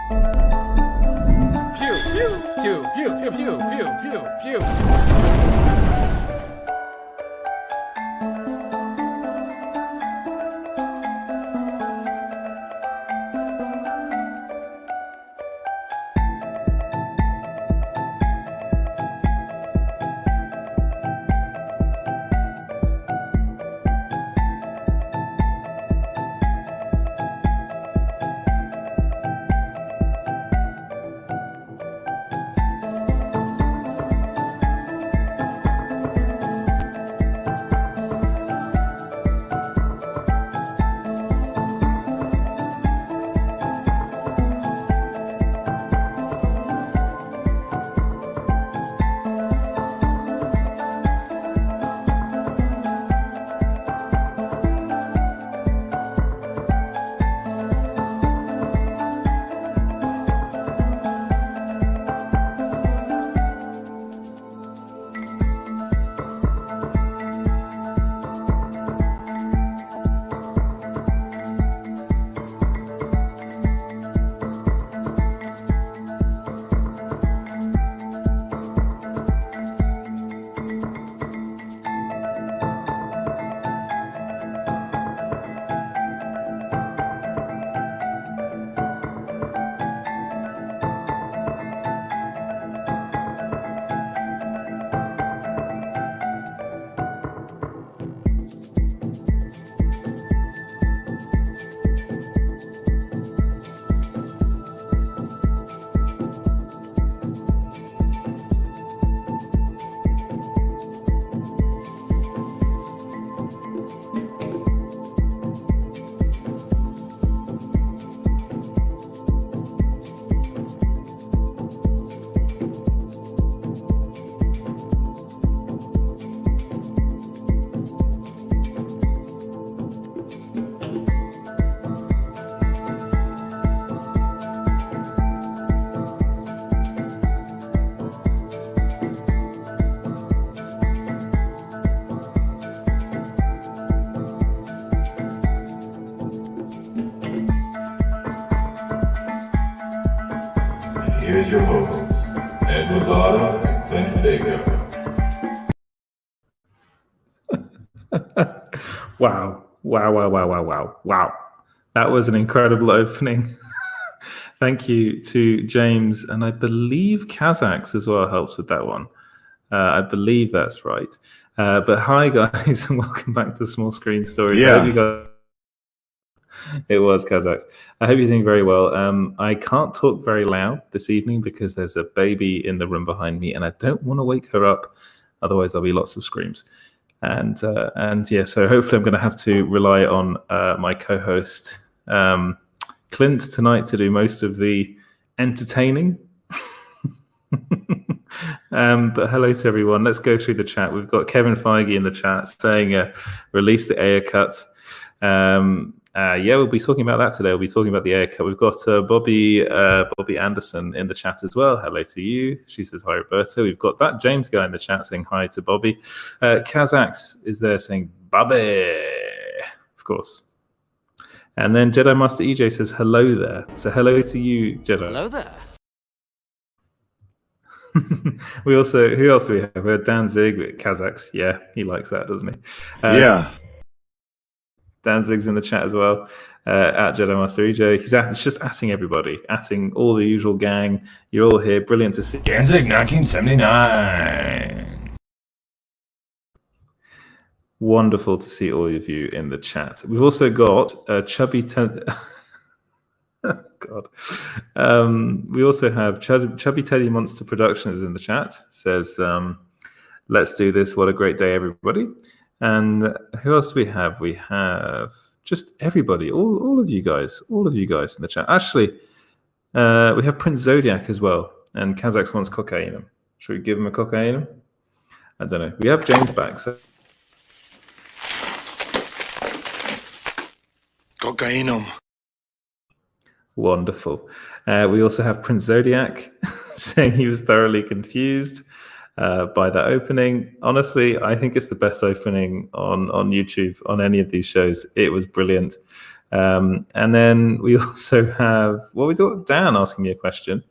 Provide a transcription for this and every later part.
Pew, pew, pew, pew, pew, pew, pew, pew, pew. Here's your host, Edward Lauder and Clint Baker. Wow. That was an incredible opening. Thank you to James, and I believe Kazakhs as well helps with that one. I believe that's right. But hi, guys, and welcome back to Small Screen Stories. Yeah. I hope you guys... It was Kazakhs. I hope you're doing very well. I can't talk very loud this evening because there's a baby in the room behind me, and I don't want to wake her up. Otherwise, there'll be lots of screams. And yeah, so hopefully I'm going to have to rely on my co-host Clint tonight to do most of the entertaining. But hello to everyone. Let's go through the chat. We've got Kevin Feige in the chat saying release the Ayer cut. Yeah, we'll be talking about that today. We'll be talking about the Ayer cut. We've got Bobby Anderson in the chat as well. Hello to you. She says hi, Roberta. We've got that James guy in the chat saying hi to Bobby. Kazakhs is there saying Bobby, of course. And then Jedi Master EJ says hello there. So hello to you, Jedi. Hello there. We also, who else do we have? We have Danzig with Kazakhs. Yeah, he likes that, doesn't he? Yeah. Danzig's in the chat as well. At Jedi Master EJ. He's just atting everybody, atting all the usual gang. You're all here. Brilliant to see. Danzig 1979. Wonderful to see all of you in the chat. We've also got Chubby... God. We also have Chubby Teddy Monster Productions in the chat. Says, let's do this. What a great day, everybody. And who else do we have? We have just everybody, all of you guys in the chat. Actually, we have Prince Zodiac as well. And Kazakhs wants cocaine. Should we give him a cocaine? I don't know. We have James back. So. Cocainum. Wonderful. We also have Prince Zodiac saying he was thoroughly confused by that opening. Honestly, I think it's the best opening on YouTube on any of these shows. It was brilliant. And then we also have, we got Dan asking me a question.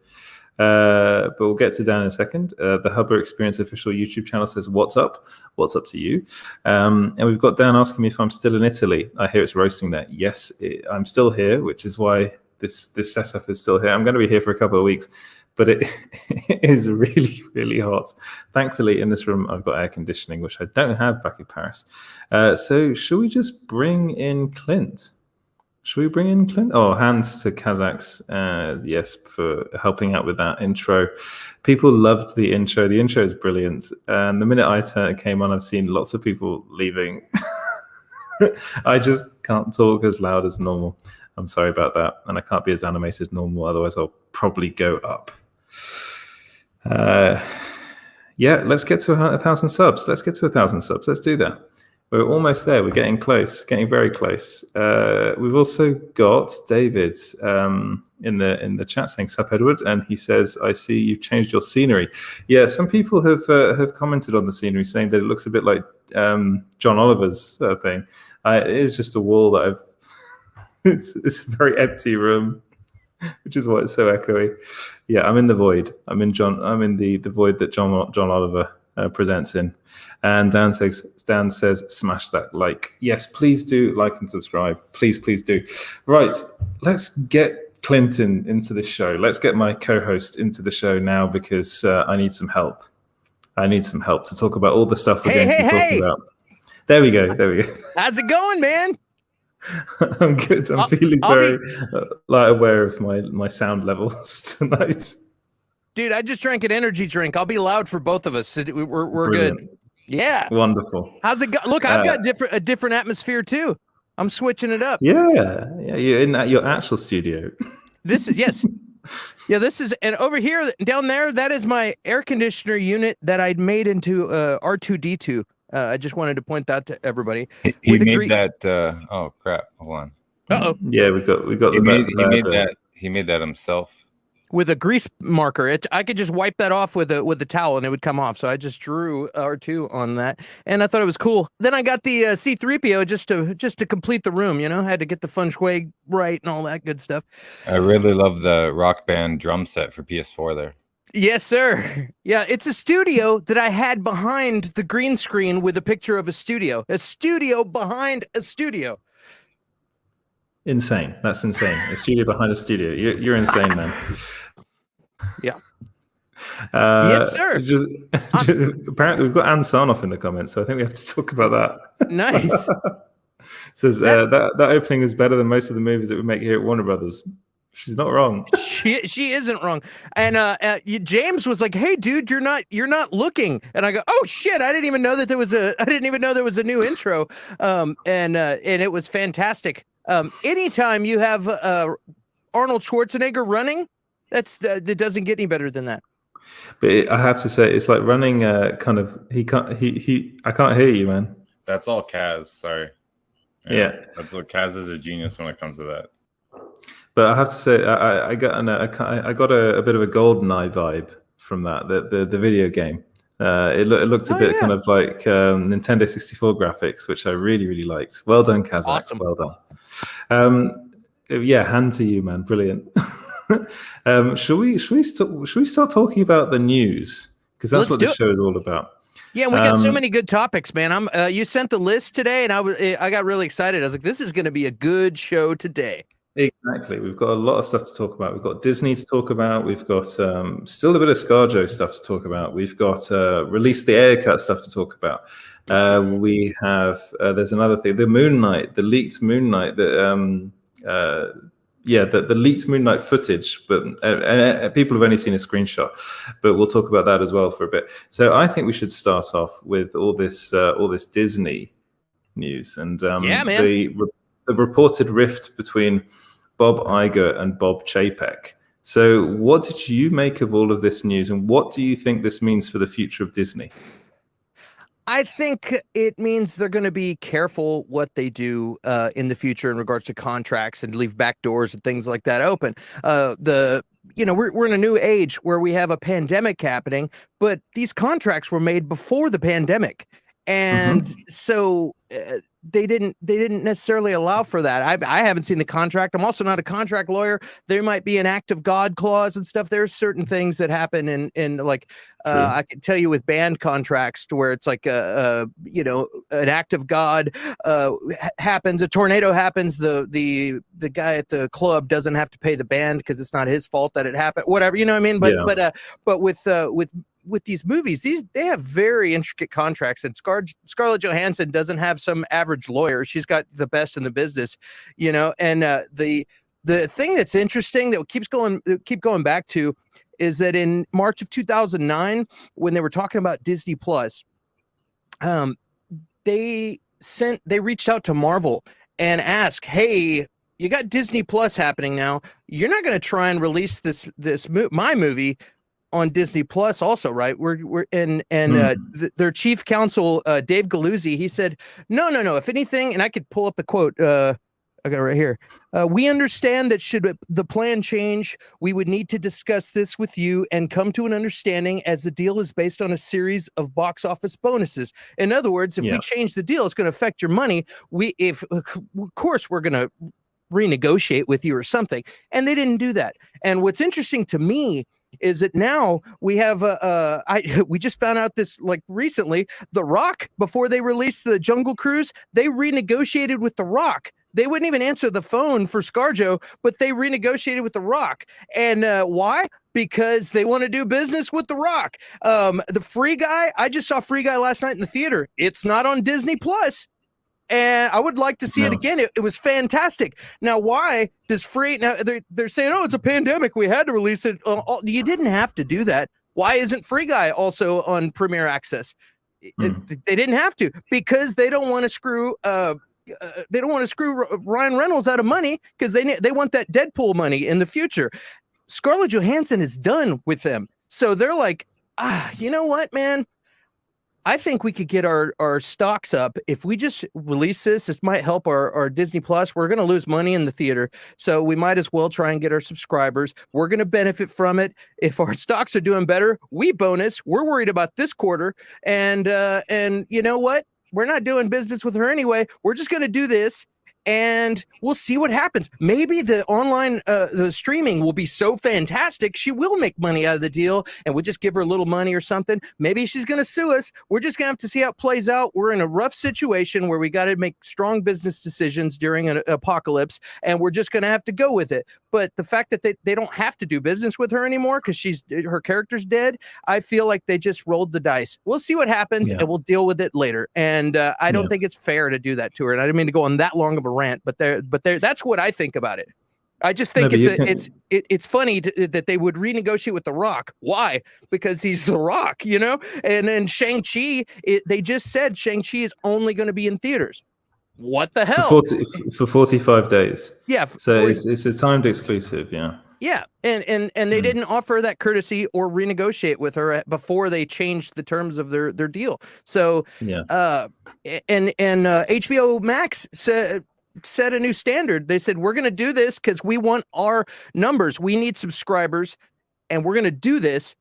But we'll get to Dan in a second. The Hubber Experience official YouTube channel says, "What's up? What's up to you?" And we've got Dan asking me if I'm still in Italy. I hear it's roasting there. Yes, I'm still here, which is why this setup is still here. I'm going to be here for a couple of weeks, but it is really, really hot. Thankfully, in this room, I've got air conditioning, which I don't have back in Paris. So should we just bring in Clint? Should we bring in Clint? Oh, hands to Kazakhs. Yes, for helping out with that intro. People loved the intro. The intro is brilliant. And the minute I came on, I've seen lots of people leaving. I just can't talk as loud as normal. I'm sorry about that. And I can't be as animated as normal. Otherwise, I'll probably go up. Yeah, let's get to 1,000 subs. Let's get to 1,000 subs. Let's do that. We're almost there. We're getting close, getting very close. We've also got David in the chat saying, "Sup, Edward," and he says, "I see you've changed your scenery." Yeah, some people have commented on the scenery saying that it looks a bit like John Oliver's thing. It is just a wall that I've. It's a very empty room, which is why it's so echoey. Yeah, I'm in the void. I'm in the void that John Oliver presents in. And Dan says, "Smash that like." Yes, please do like and subscribe. Please do. Right, let's get Clinton into the show. Let's get my co-host into the show now because I need some help. I need some help to talk about all the stuff we're going to be talking about. There we go. How's it going, man? I'm good. I'm feeling very aware of my sound levels tonight. Dude, I just drank an energy drink. I'll be loud for both of us. We're good. Yeah. Wonderful. How's it go? Look, I've got a different atmosphere too. I'm switching it up. Yeah. You're in your actual studio. This is yes. Yeah, this is, and over here down there, that is my air conditioner unit that I'd made into R2D2. I just wanted to point that to everybody. He made that. Oh crap! Hold on. Uh-oh. Yeah, we got. He made that himself. With a grease marker. I could just wipe that off with a towel and it would come off. So I just drew R2 on that, and I thought it was cool. Then I got the C-3PO just to complete the room. You know, had to get the feng shui right and all that good stuff. I really love the Rock Band drum set for PS4 there. Yes, sir. Yeah, it's a studio that I had behind the green screen with a picture of a studio behind a studio. Insane. That's insane. A studio behind a studio. You're insane, man. Yeah. Yes, sir. Apparently, we've got Anne Sarnoff in the comments, so I think we have to talk about that. Nice. Says that opening is better than most of the movies that we make here at Warner Brothers. She's not wrong. She isn't wrong. And James was like, "Hey, dude, you're not looking." And I go, "Oh shit! I didn't even know there was a new intro." And it was fantastic. Anytime you have Arnold Schwarzenegger running, it doesn't get any better than that. But I have to say, it's like running. I can't hear you, man. That's all Kaz. Sorry. Yeah. That's what Kaz is a genius when it comes to that. But I have to say, I got a bit of a GoldenEye vibe from that. The video game. It looked a bit kind of like Nintendo 64 graphics, which I really, really liked. Well done, Kazakh. Awesome. Well done. Yeah, hand to you, man. Brilliant. Should we start talking about the news? Because that's what the show is all about. Yeah, we got so many good topics, man. You sent the list today, and I got really excited. I was like, this is going to be a good show today. Exactly. We've got a lot of stuff to talk about. We've got Disney to talk about. We've got still a bit of Scarjo stuff to talk about. We've got Release the Air Cut stuff to talk about. We have there's another thing, the Moon Knight, the leaked Moon Knight, the leaked Moon Knight footage, but people have only seen a screenshot. But we'll talk about that as well for a bit. So I think we should start off with all this Disney news and the reported rift between Bob Iger and Bob Chapek. So what did you make of all of this news, and what do you think this means for the future of Disney? I think it means they're going to be careful what they do in the future in regards to contracts and leave back doors and things like that open. We're in a new age where we have a pandemic happening, but these contracts were made before the pandemic. And so they didn't necessarily allow for that. I haven't seen the contract. I'm also not a contract lawyer. There might be an act of God clause and stuff. There's certain things that happen in like I can tell you with band contracts to where it's like you know, an act of God happens, a tornado happens, the guy at the club doesn't have to pay the band because it's not his fault that it happened, whatever, you know what I mean? But with these movies, they have very intricate contracts, and Scarlett Johansson doesn't have some average lawyer. She's got the best in the business, you know. And the thing that's interesting that keep going back to is that in March of 2009, when they were talking about Disney Plus, they reached out to Marvel and asked, "Hey, you got Disney Plus happening now. You're not going to try and release my movie on Disney Plus also, right?" Their chief counsel, Dave Galuzzi, he said, no. If anything, and I could pull up the quote. I got it right here. We understand that should the plan change, we would need to discuss this with you and come to an understanding, as the deal is based on a series of box office bonuses. In other words, if we change the deal, it's going to affect your money. Of course, we're going to renegotiate with you or something. And they didn't do that. And what's interesting to me is that now we have we just found out this like recently, The Rock, before they released the Jungle Cruise, they renegotiated with The Rock. They wouldn't even answer the phone for ScarJo, but they renegotiated with The Rock. And why? Because they want to do business with The Rock. The Free Guy, I just saw Free Guy last night in the theater. It's not on Disney Plus. And I would like to see it again. It was fantastic. Now, why does Free? Now they're saying, "Oh, it's a pandemic. We had to release it." You didn't have to do that. Why isn't Free Guy also on Premier Access? They didn't have to, because they don't want to screw. They don't want to screw Ryan Reynolds out of money, because they want that Deadpool money in the future. Scarlett Johansson is done with them, so they're like, you know what, man? I think we could get our stocks up if we just release this. This might help our Disney Plus. We're going to lose money in the theater, so we might as well try and get our subscribers. We're going to benefit from it. If our stocks are doing better, we bonus. We're worried about this quarter, and you know what? We're not doing business with her anyway. We're just going to do this, and we'll see what happens. Maybe the online, the streaming will be so fantastic, she will make money out of the deal, and we'll just give her a little money or something. Maybe she's going to sue us. We're just going to have to see how it plays out. We're in a rough situation where we got to make strong business decisions during an apocalypse, and we're just going to have to go with it. But the fact that they don't have to do business with her anymore because her character's dead, I feel like they just rolled the dice. We'll see what happens, and we'll deal with it later. And I don't think it's fair to do that to her. And I didn't mean to go on that long of a rant, but that's what I think about it. I just think it's funny that they would renegotiate with The Rock. Why? Because he's The Rock, you know? And then Shang-Chi, they just said Shang-Chi is only going to be in theaters. What the hell? For 45 days. Yeah. So it's a timed exclusive, yeah. Yeah, and they didn't offer that courtesy or renegotiate with her before they changed the terms of their deal. So, and HBO Max set a new standard. They said, we're going to do this because we want our numbers. We need subscribers, and we're going to do this.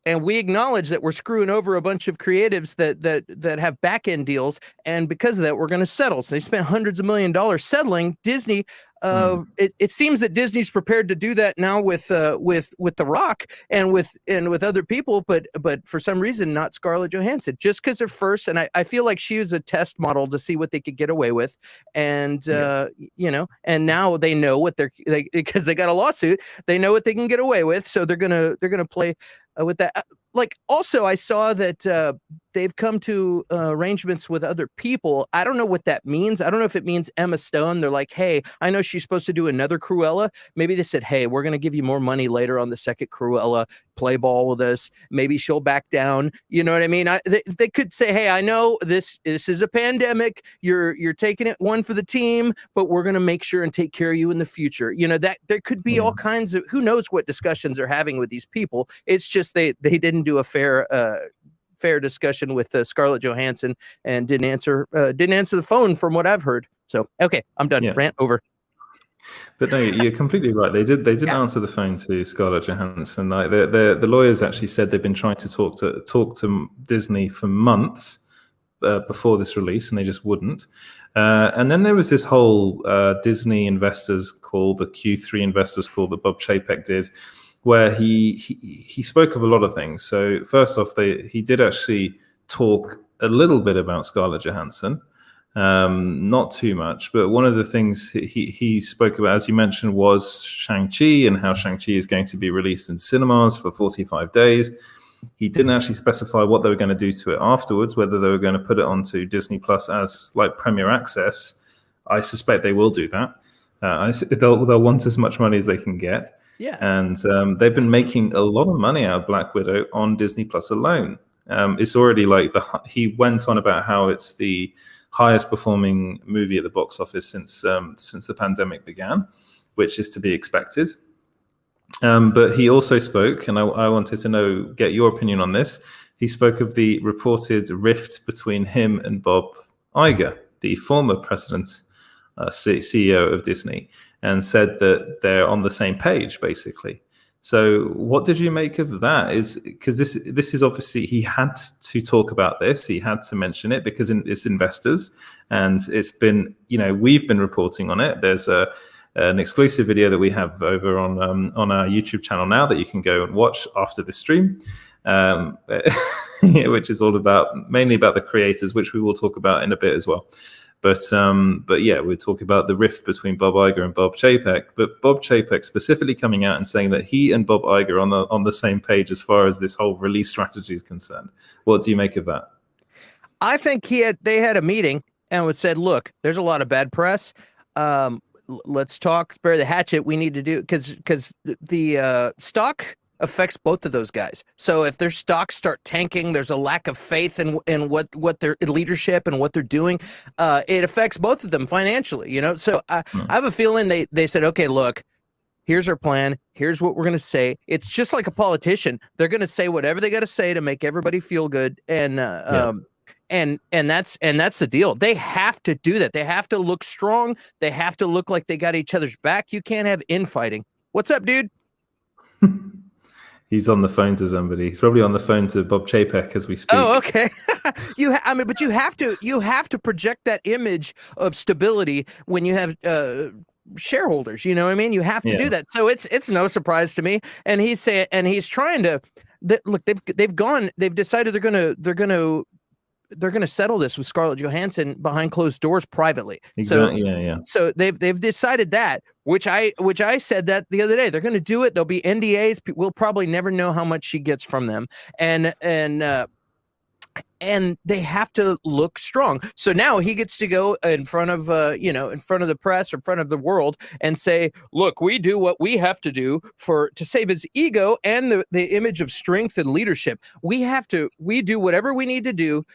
And we acknowledge that we're screwing over a bunch of creatives that have back end deals, and because of that, we're going to settle. So they spent hundreds of $millions settling. Disney, it seems that Disney's prepared to do that now with The Rock and with other people, but for some reason not Scarlett Johansson, just because they're first. And I feel like she was a test model to see what they could get away with, and you know, and now they know what because they got a lawsuit, they know what they can get away with, so they're gonna play with that. Like, also, I saw that they've come to arrangements with other people. I don't know what that means. I don't know if it means Emma Stone. They're like, hey, I know she's supposed to do another Cruella. Maybe they said, hey, we're going to give you more money later on the second Cruella. Play ball with us. Maybe she'll back down. You know what I mean? They could say, hey, I know this is a pandemic. You're taking it one for the team, but we're going to make sure and take care of you in the future. You know, that there could be all kinds of, who knows what discussions they're having with these people. It's just they didn't do a fair discussion with Scarlett Johansson and didn't answer the phone from what I've heard. So, okay, I'm done. Rant over. But no, you're completely right. They did answer the phone to Scarlett Johansson. Like the lawyers actually said they've been trying to talk to Disney for months, before this release, and they just wouldn't. And then there was this whole Disney investors call, the Q3 investors call that Bob Chapek did, where he spoke of a lot of things. So first off, he did actually talk a little bit about Scarlett Johansson, not too much, but one of the things he spoke about, as you mentioned, was Shang-Chi and how Shang-Chi is going to be released in cinemas for 45 days. He didn't actually specify what they were going to do to it afterwards, whether they were going to put it onto Disney Plus as like Premier Access. I suspect they will do that. They'll want as much money as they can get. Yeah. And they've been making a lot of money out of Black Widow on Disney Plus alone. It's already like he went on about how it's the highest performing movie at the box office since the pandemic began, which is to be expected. But he also spoke, and I wanted to get your opinion on this. He spoke of the reported rift between him and Bob Iger, the former president, CEO of Disney, and said that they're on the same page, basically. So what did you make of that? Because this is obviously, he had to talk about this. He had to mention it because it's investors, and it's been, we've been reporting on it. There's an exclusive video that we have over on our YouTube channel now that you can go and watch after the stream, which is mainly about the creators, which we will talk about in a bit as well. But yeah, we're talking about the rift between Bob Iger and Bob Chapek. But Bob Chapek specifically coming out and saying that he and Bob Iger are on the same page as far as this whole release strategy is concerned. What do you make of that? I think they had a meeting and said, "Look, there's a lot of bad press. Let's talk. Spare the hatchet. We need to do because the stock affects both of those guys. So if their stocks start tanking, there's a lack of faith in what their leadership and what they're doing. It affects both of them financially, So I have a feeling they said, okay, look, here's our plan. Here's what we're going to say. It's just like a politician. They're going to say whatever they got to say to make everybody feel good. And that's the deal. They have to do that. They have to look strong. They have to look like they got each other's back. You can't have infighting. What's up, dude? He's on the phone to somebody. He's probably on the phone to Bob Chapek as we speak. Oh, okay. But you have to project that image of stability when you have shareholders. You know what I mean? You have to do that. So it's no surprise to me. And he's trying to look. They've decided they're gonna settle this with Scarlett Johansson behind closed doors privately. Exactly. So they've decided that, which I said that the other day. They're going to do it. There'll be NDAs. We'll probably never know how much she gets from them, and they have to look strong. So now he gets to go in front of the press, or in front of the world, and say, "Look, we do what we have to do to save his ego and the image of strength and leadership. We do whatever we need to do."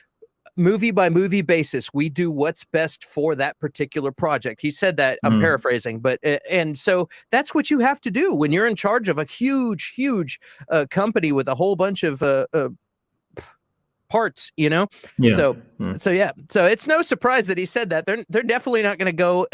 Movie by movie basis, we do what's best for that particular project. He said that. I'm paraphrasing, but and so that's what you have to do when you're in charge of a huge company with a whole bunch of parts, So it's no surprise that he said that. They're definitely not going to go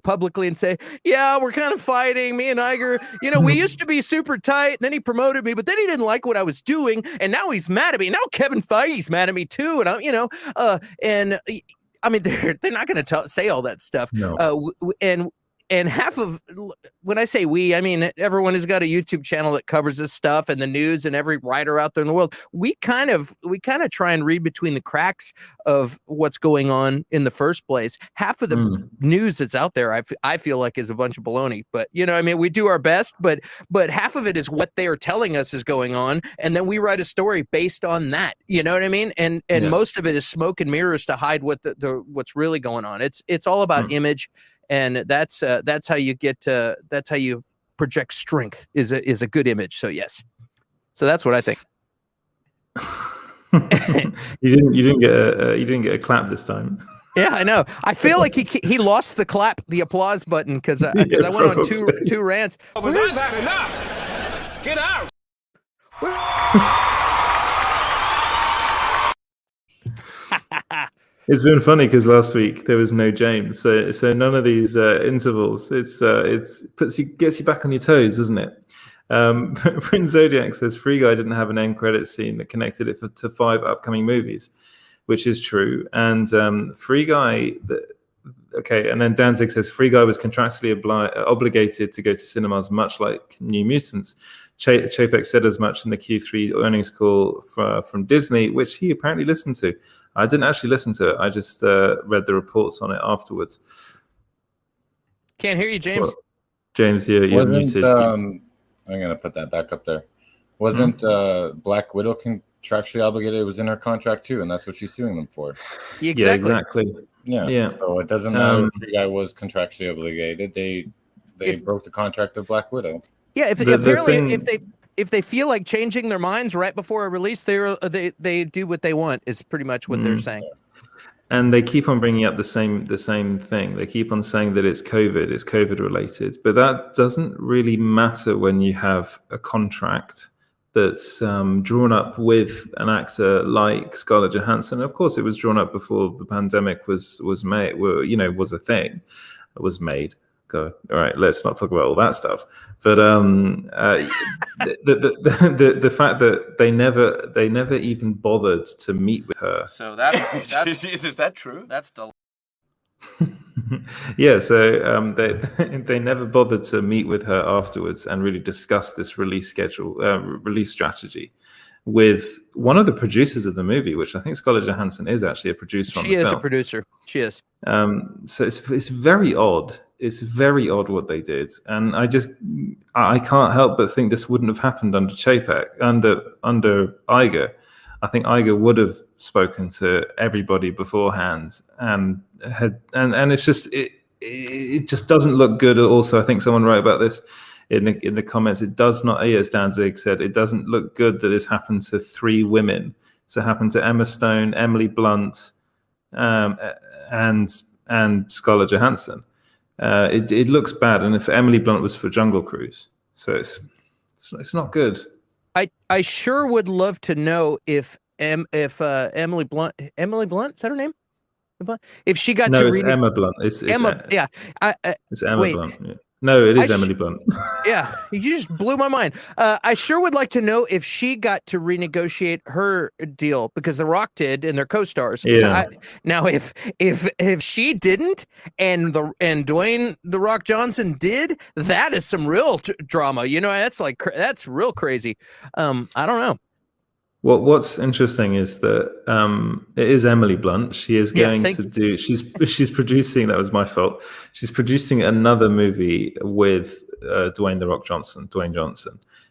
publicly and say, "Yeah, we're kind of fighting, me and Iger. We used to be super tight. Then he promoted me, but then he didn't like what I was doing, and now he's mad at me. Now Kevin Feige's mad at me too." And they're not going to say all that stuff. No. And half of, when I say we, I mean everyone has got a YouTube channel that covers this stuff and the news, and every writer out there in the world. We kind of try and read between the cracks of what's going on in the first place. Half of the news that's out there, I feel like, is a bunch of baloney. But we do our best. But half of it is what they are telling us is going on, and then we write a story based on that. You know what I mean? And most of it is smoke and mirrors to hide what's really going on. It's all about image. And that's how you project strength is a good image. So yes, so that's what I think. You didn't get a clap this time. Yeah, I know. I feel like he lost the applause button because I went on two rants. Was that enough? Get out. It's been funny because last week there was no James, so none of these intervals. Gets you back on your toes, doesn't it? Prince Zodiac says Free Guy didn't have an end credit scene that connected it to 5 upcoming movies. which is true. And Free Guy, okay, and then Danzig says Free Guy was contractually obligated to go to cinemas, much like New Mutants. Chapek said as much in the Q3 earnings call from Disney, which he apparently listened to. I didn't actually listen to it. I just read the reports on it afterwards. Can't hear you, James. Well, James, you're muted. I'm going to put that back up there. Wasn't Black Widow contractually obligated? It was in her contract too, and that's what she's suing them for. Exactly. Yeah, exactly. Yeah. So it doesn't matter if Free Guy was contractually obligated. They broke the contract of Black Widow. Yeah, if they feel like changing their minds right before a release, they do what they want. Is pretty much what they're saying. And they keep on bringing up the same thing. They keep on saying that it's COVID related, but that doesn't really matter when you have a contract that's drawn up with an actor like Scarlett Johansson. Of course, it was drawn up before the pandemic was made. Was a thing. It was made. All right, let's not talk about all that stuff. But the fact that they never even bothered to meet with her. So that's Jeez, is that true? That's the Yeah, so they never bothered to meet with her afterwards and really discuss this release strategy with one of the producers of the movie, which I think Scarlett Johansson is actually a producer on the film. She is a producer. She is. So it's very odd. It's very odd what they did, and I can't help but think this wouldn't have happened under Chapek, under Iger. I think Iger would have spoken to everybody beforehand, and it's just it just doesn't look good. Also, I think someone wrote about this in the comments. It does not, as Danzig said, it doesn't look good that this happened to 3 women. So it happened to Emma Stone, Emily Blunt, and Scarlett Johansson. It looks bad, and if Emily Blunt was for Jungle Cruise, so it's not good. I sure would love to know if Emily Blunt, is that her name? If she got to read Emma Blunt. It's Emma. Yeah, it's Emma Blunt. Yeah. No, it is Emily Blunt. Yeah, you just blew my mind. I sure would like to know if she got to renegotiate her deal, because The Rock did and their co-stars. Yeah. So now, if she didn't and Dwayne The Rock Johnson did, that is some real drama. That's real crazy. I don't know. What's interesting is that it is Emily Blunt. She is going to do. She's producing. That was my fault. She's producing another movie with Dwayne Johnson.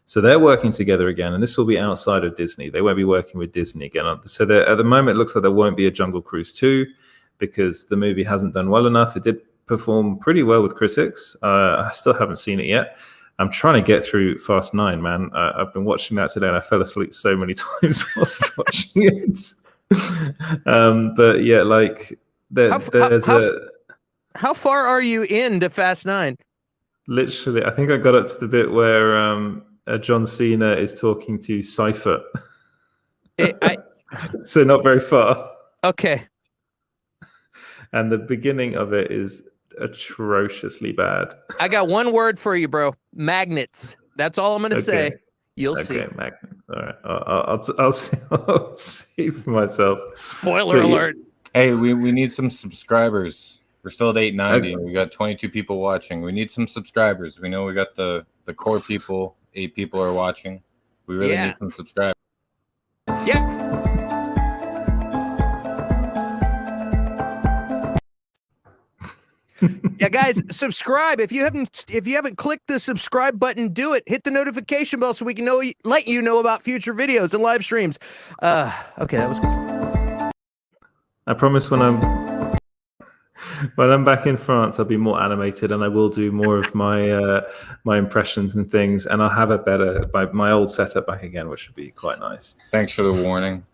So they're working together again, and this will be outside of Disney. They won't be working with Disney again. So at the moment, it looks like there won't be a Jungle Cruise 2 because the movie hasn't done well enough. It did perform pretty well with critics. I still haven't seen it yet. I'm trying to get through Fast 9, man. I've been watching that today, and I fell asleep so many times whilst watching it. But yeah, like how far are you into Fast 9? Literally, I think I got up to the bit where John Cena is talking to Cypher. So not very far. Okay. And the beginning of it is atrociously bad. I got one word for you, bro. Magnets. That's all I'm going to say. You'll see. Okay, magnets. All right. I'll see. I'll see for myself. Spoiler alert. Hey, we need some subscribers. We're still at 890. Okay. We got 22 people watching. We need some subscribers. We know we got the core people. 8 people are watching. We really need some subscribers. Yeah. Yeah, guys, subscribe. If you haven't clicked the subscribe button, do it. Hit the notification bell so we can let you know about future videos and live streams. Okay, that was good. I promise when I'm back in France, I'll be more animated, and I will do more of my impressions and things, and I'll have my old setup back again, which would be quite nice. Thanks for the warning.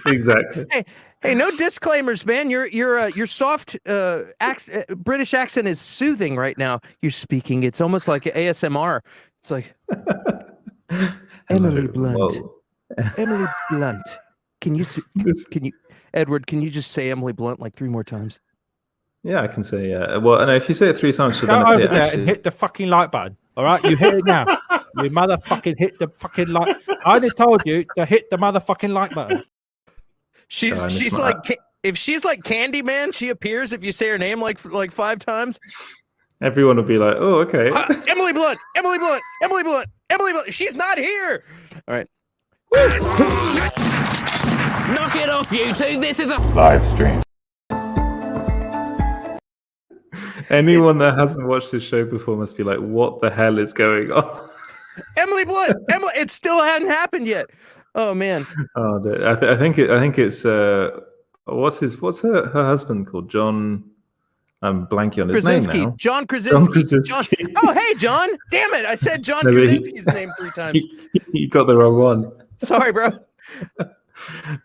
Exactly. Hey, no disclaimers, man. Your soft British accent is soothing right now. You're speaking. It's almost like ASMR. It's like Emily Blunt. Emily Blunt. Can you Edward? Can you just say Emily Blunt like 3 more times? Yeah, I can say. Well, no, if you say it 3 times, go over there and hit the fucking like button. All right, you hit it now. You motherfucking hit the fucking like. I just told you to hit the motherfucking like button. She's like, if she's like Candyman, she appears if you say her name like 5 times. Everyone will be like, "Oh, okay." Emily Blunt, Emily Blunt, Emily Blunt, Emily Blunt. She's not here. All right. Knock it off, you two. This is a Live stream. Anyone that hasn't watched this show before must be like, "What the hell is going on?" Emily Blunt, Emily. It still hadn't happened yet. Oh man. Oh, I think it's what's her husband called? John. I'm blanking on his Krasinski. name now. John Krasinski. Krasinski. Oh, hey, John. Damn it. I said John Krasinski's name 3 times. You got the wrong one. Sorry, bro.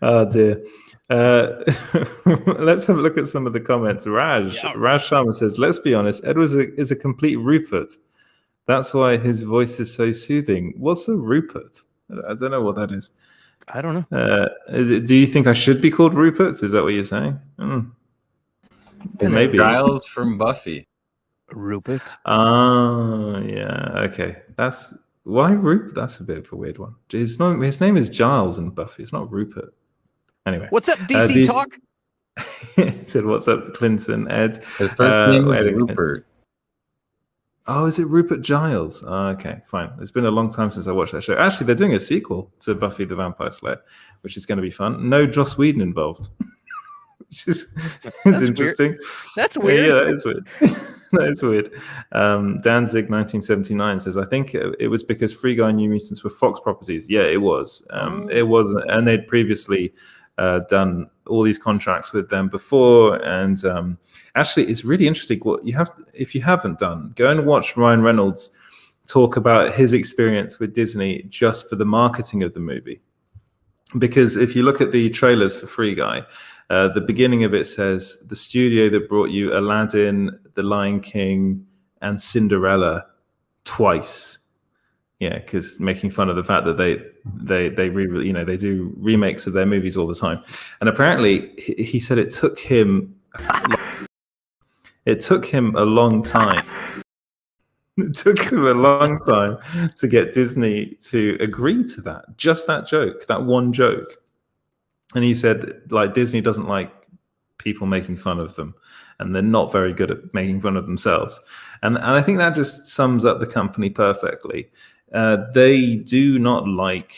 Oh, dear. Let's have a look at some of the comments. Raj Sharma says, let's be honest, Ed is a complete Rupert. That's why his voice is so soothing. What's a Rupert? I don't know what that is. I don't know. Do you think I should be called Rupert? Is that what you're saying? Maybe. Giles from Buffy. Rupert. Oh, yeah. Okay. That's why Rupert. That's a bit of a weird one. His name is Giles in Buffy. It's not Rupert. Anyway. What's up, DC Talk? He said, what's up, Clinton, Ed? His first name is Rupert. Oh, is it Rupert Giles? Oh, okay, fine. It's been a long time since I watched that show. Actually, they're doing a sequel to Buffy the Vampire Slayer, which is going to be fun. No Joss Whedon involved. Which is interesting. Weird. That's weird. Yeah, that is weird. That is weird. Danzig 1979 says, I think it was because Free Guy and New Mutants were Fox properties. Yeah, it was. It was, and they'd previously done all these contracts with them before. And actually, it's really interesting. What you have, if you haven't done, go and watch Ryan Reynolds talk about his experience with Disney just for the marketing of the movie. Because if you look at the trailers for Free Guy, the beginning of it says the studio that brought you Aladdin, The Lion King, and Cinderella twice. Yeah, because making fun of the fact that they do remakes of their movies all the time. And apparently, he said it took him a long time. It took him a long time to get Disney to agree to that. Just that joke, that one joke. And he said, like, Disney doesn't like people making fun of them, and they're not very good at making fun of themselves. And I think that just sums up the company perfectly. They do not like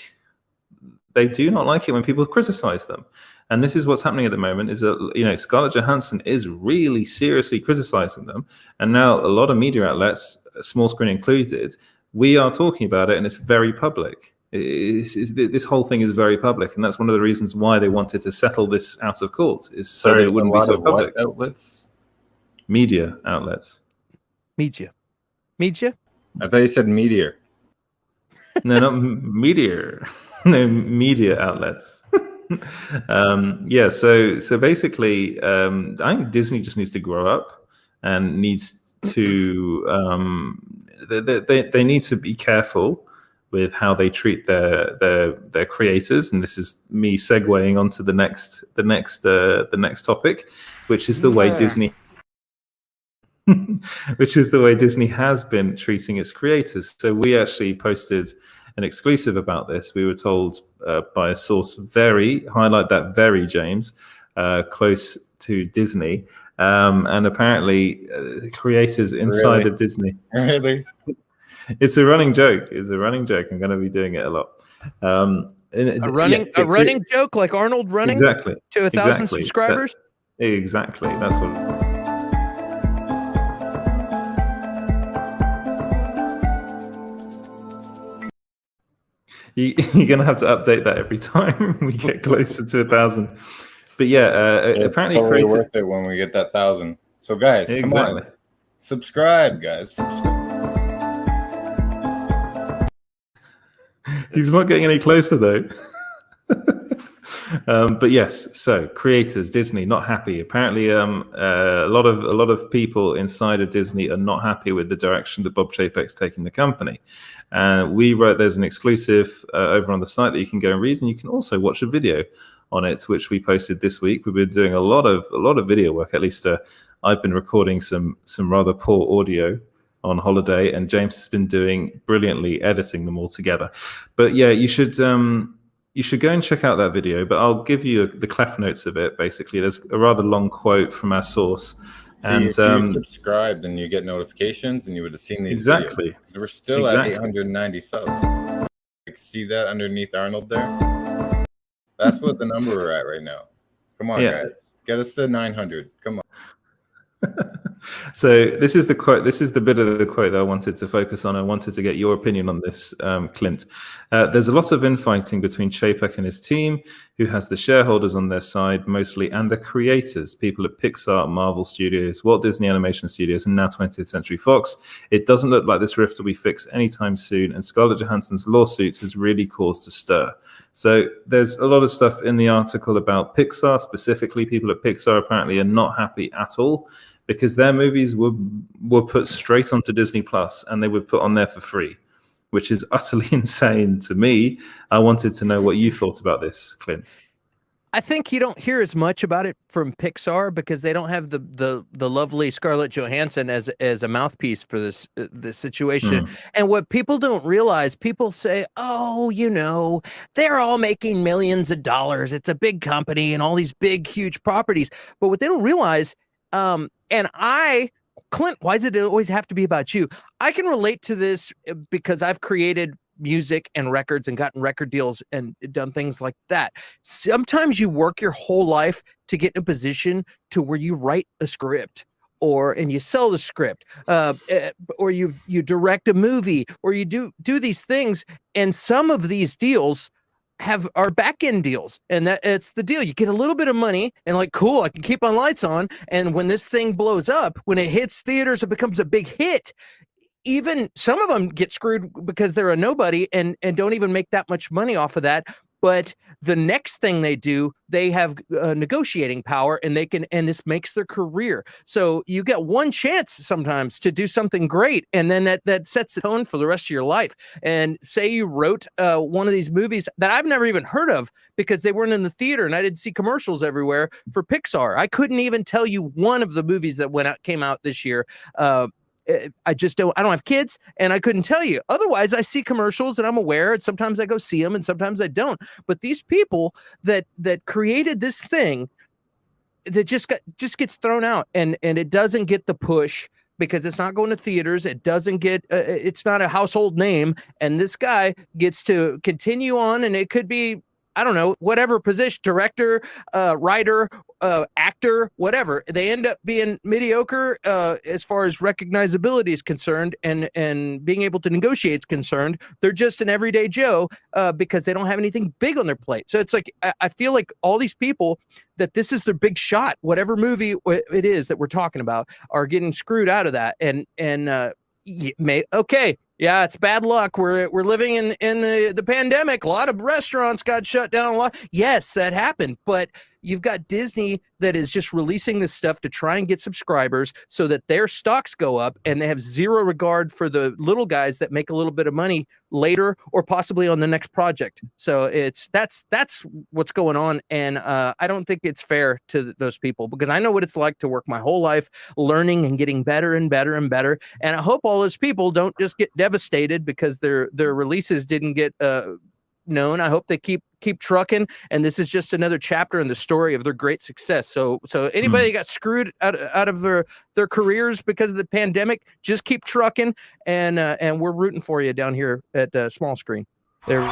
it when people criticize them. And this is what's happening at the moment is that, Scarlett Johansson is really seriously criticizing them. And now a lot of media outlets, small screen included, we are talking about it, and it's very public. This whole thing is very public, and that's one of the reasons why they wanted to settle this out of court, is so that it wouldn't be so public. Outlets? Media outlets. Media. I thought you said meteor. No, not meteor. No, media outlets. Yeah, so basically, I think Disney just needs to grow up and needs to they need to be careful with how they treat their creators. And this is me segueing onto the next topic, which is the way Disney has been treating its creators. So we actually posted an exclusive about this. We were told by a source highlight that very, James, close to Disney. And apparently creators inside of Disney. Really? It's a running joke. I'm going to be doing it a lot. A running joke like Arnold running exactly to 1,000 subscribers? Exactly. That's what. You're going to have to update that every time we get closer to 1,000. But yeah, apparently totally worth it when we get that 1,000. So guys, come on. Subscribe, guys. He's not getting any closer though. But yes, so creators, Disney, not happy. Apparently, a lot of people inside of Disney are not happy with the direction that Bob Chapek's taking the company. We wrote there's an exclusive over on the site that you can go and read, and you can also watch a video on it, which we posted this week. We've been doing a lot of video work. At least I've been recording some rather poor audio on holiday, and James has been doing brilliantly editing them all together. But yeah, you should you should go and check out that video, but I'll give you the clef notes of it. Basically, there's a rather long quote from our source. See, and if you subscribed and you get notifications, and you would have seen these exactly. videos. So we're still at 890 subs. Like, see that underneath Arnold there? That's what the number we're at right now. Come on, guys. Get us to 900. Come on. So this is the quote. This is the bit of the quote that I wanted to focus on. I wanted to get your opinion on this, Clint. There's a lot of infighting between Chapek and his team, who has the shareholders on their side mostly, and the creators, people at Pixar, Marvel Studios, Walt Disney Animation Studios, and now 20th Century Fox. It doesn't look like this rift will be fixed anytime soon, and Scarlett Johansson's lawsuits has really caused a stir. So there's a lot of stuff in the article about Pixar, specifically. People at Pixar apparently are not happy at all, because their movies were put straight onto Disney Plus and they were put on there for free, which is utterly insane to me. I wanted to know what you thought about this, Clint. I think you don't hear as much about it from Pixar because they don't have the lovely Scarlett Johansson as a mouthpiece for this situation. And what people don't realize, people say, "Oh, you know, they're all making millions of dollars. It's a big company and all these big, huge properties." But what they don't realize, Clint, why does it always have to be about you? I can relate to this because I've created music and records and gotten record deals and done things like that. Sometimes you work your whole life to get in a position to where you write a script and you sell the script, or you direct a movie, or you do these things. And some of these deals are back-end deals, and that it's the deal. You get a little bit of money and like, cool, I can keep my lights on. And when this thing blows up, when it hits theaters, it becomes a big hit. Even some of them get screwed because they're a nobody and don't even make that much money off of that. But the next thing they do, they have negotiating power, and this makes their career. So you get one chance sometimes to do something great, and then that sets the tone for the rest of your life. And say you wrote one of these movies that I've never even heard of because they weren't in the theater, and I didn't see commercials everywhere for Pixar. I couldn't even tell you one of the movies that came out this year. I don't have kids, and I couldn't tell you. Otherwise, I see commercials and I'm aware, and sometimes I go see them and sometimes I don't. But these people that created this thing that just gets thrown out, and it doesn't get the push because it's not going to theaters. It doesn't get it's not a household name, and this guy gets to continue on, and it could be, I don't know, whatever position, director, writer, actor, whatever. They end up being mediocre as far as recognizability is concerned, and being able to negotiate is concerned. They're just an everyday Joe because they don't have anything big on their plate. So it's like, I feel like all these people that this is their big shot, whatever movie it is that we're talking about, are getting screwed out of that. Okay. Yeah, it's bad luck. We're living in the pandemic. A lot of restaurants got shut down. Yes, that happened. But you've got Disney that is just releasing this stuff to try and get subscribers so that their stocks go up, and they have zero regard for the little guys that make a little bit of money later or possibly on the next project. So that's what's going on. And I don't think it's fair to those people, because I know what it's like to work my whole life learning and getting better and better and better. And I hope all those people don't just get devastated because their releases didn't get known. I hope they keep trucking, and this is just another chapter in the story of their great success. So anybody that got screwed out of their careers because of the pandemic, just keep trucking, and we're rooting for you down here at the small screen. There.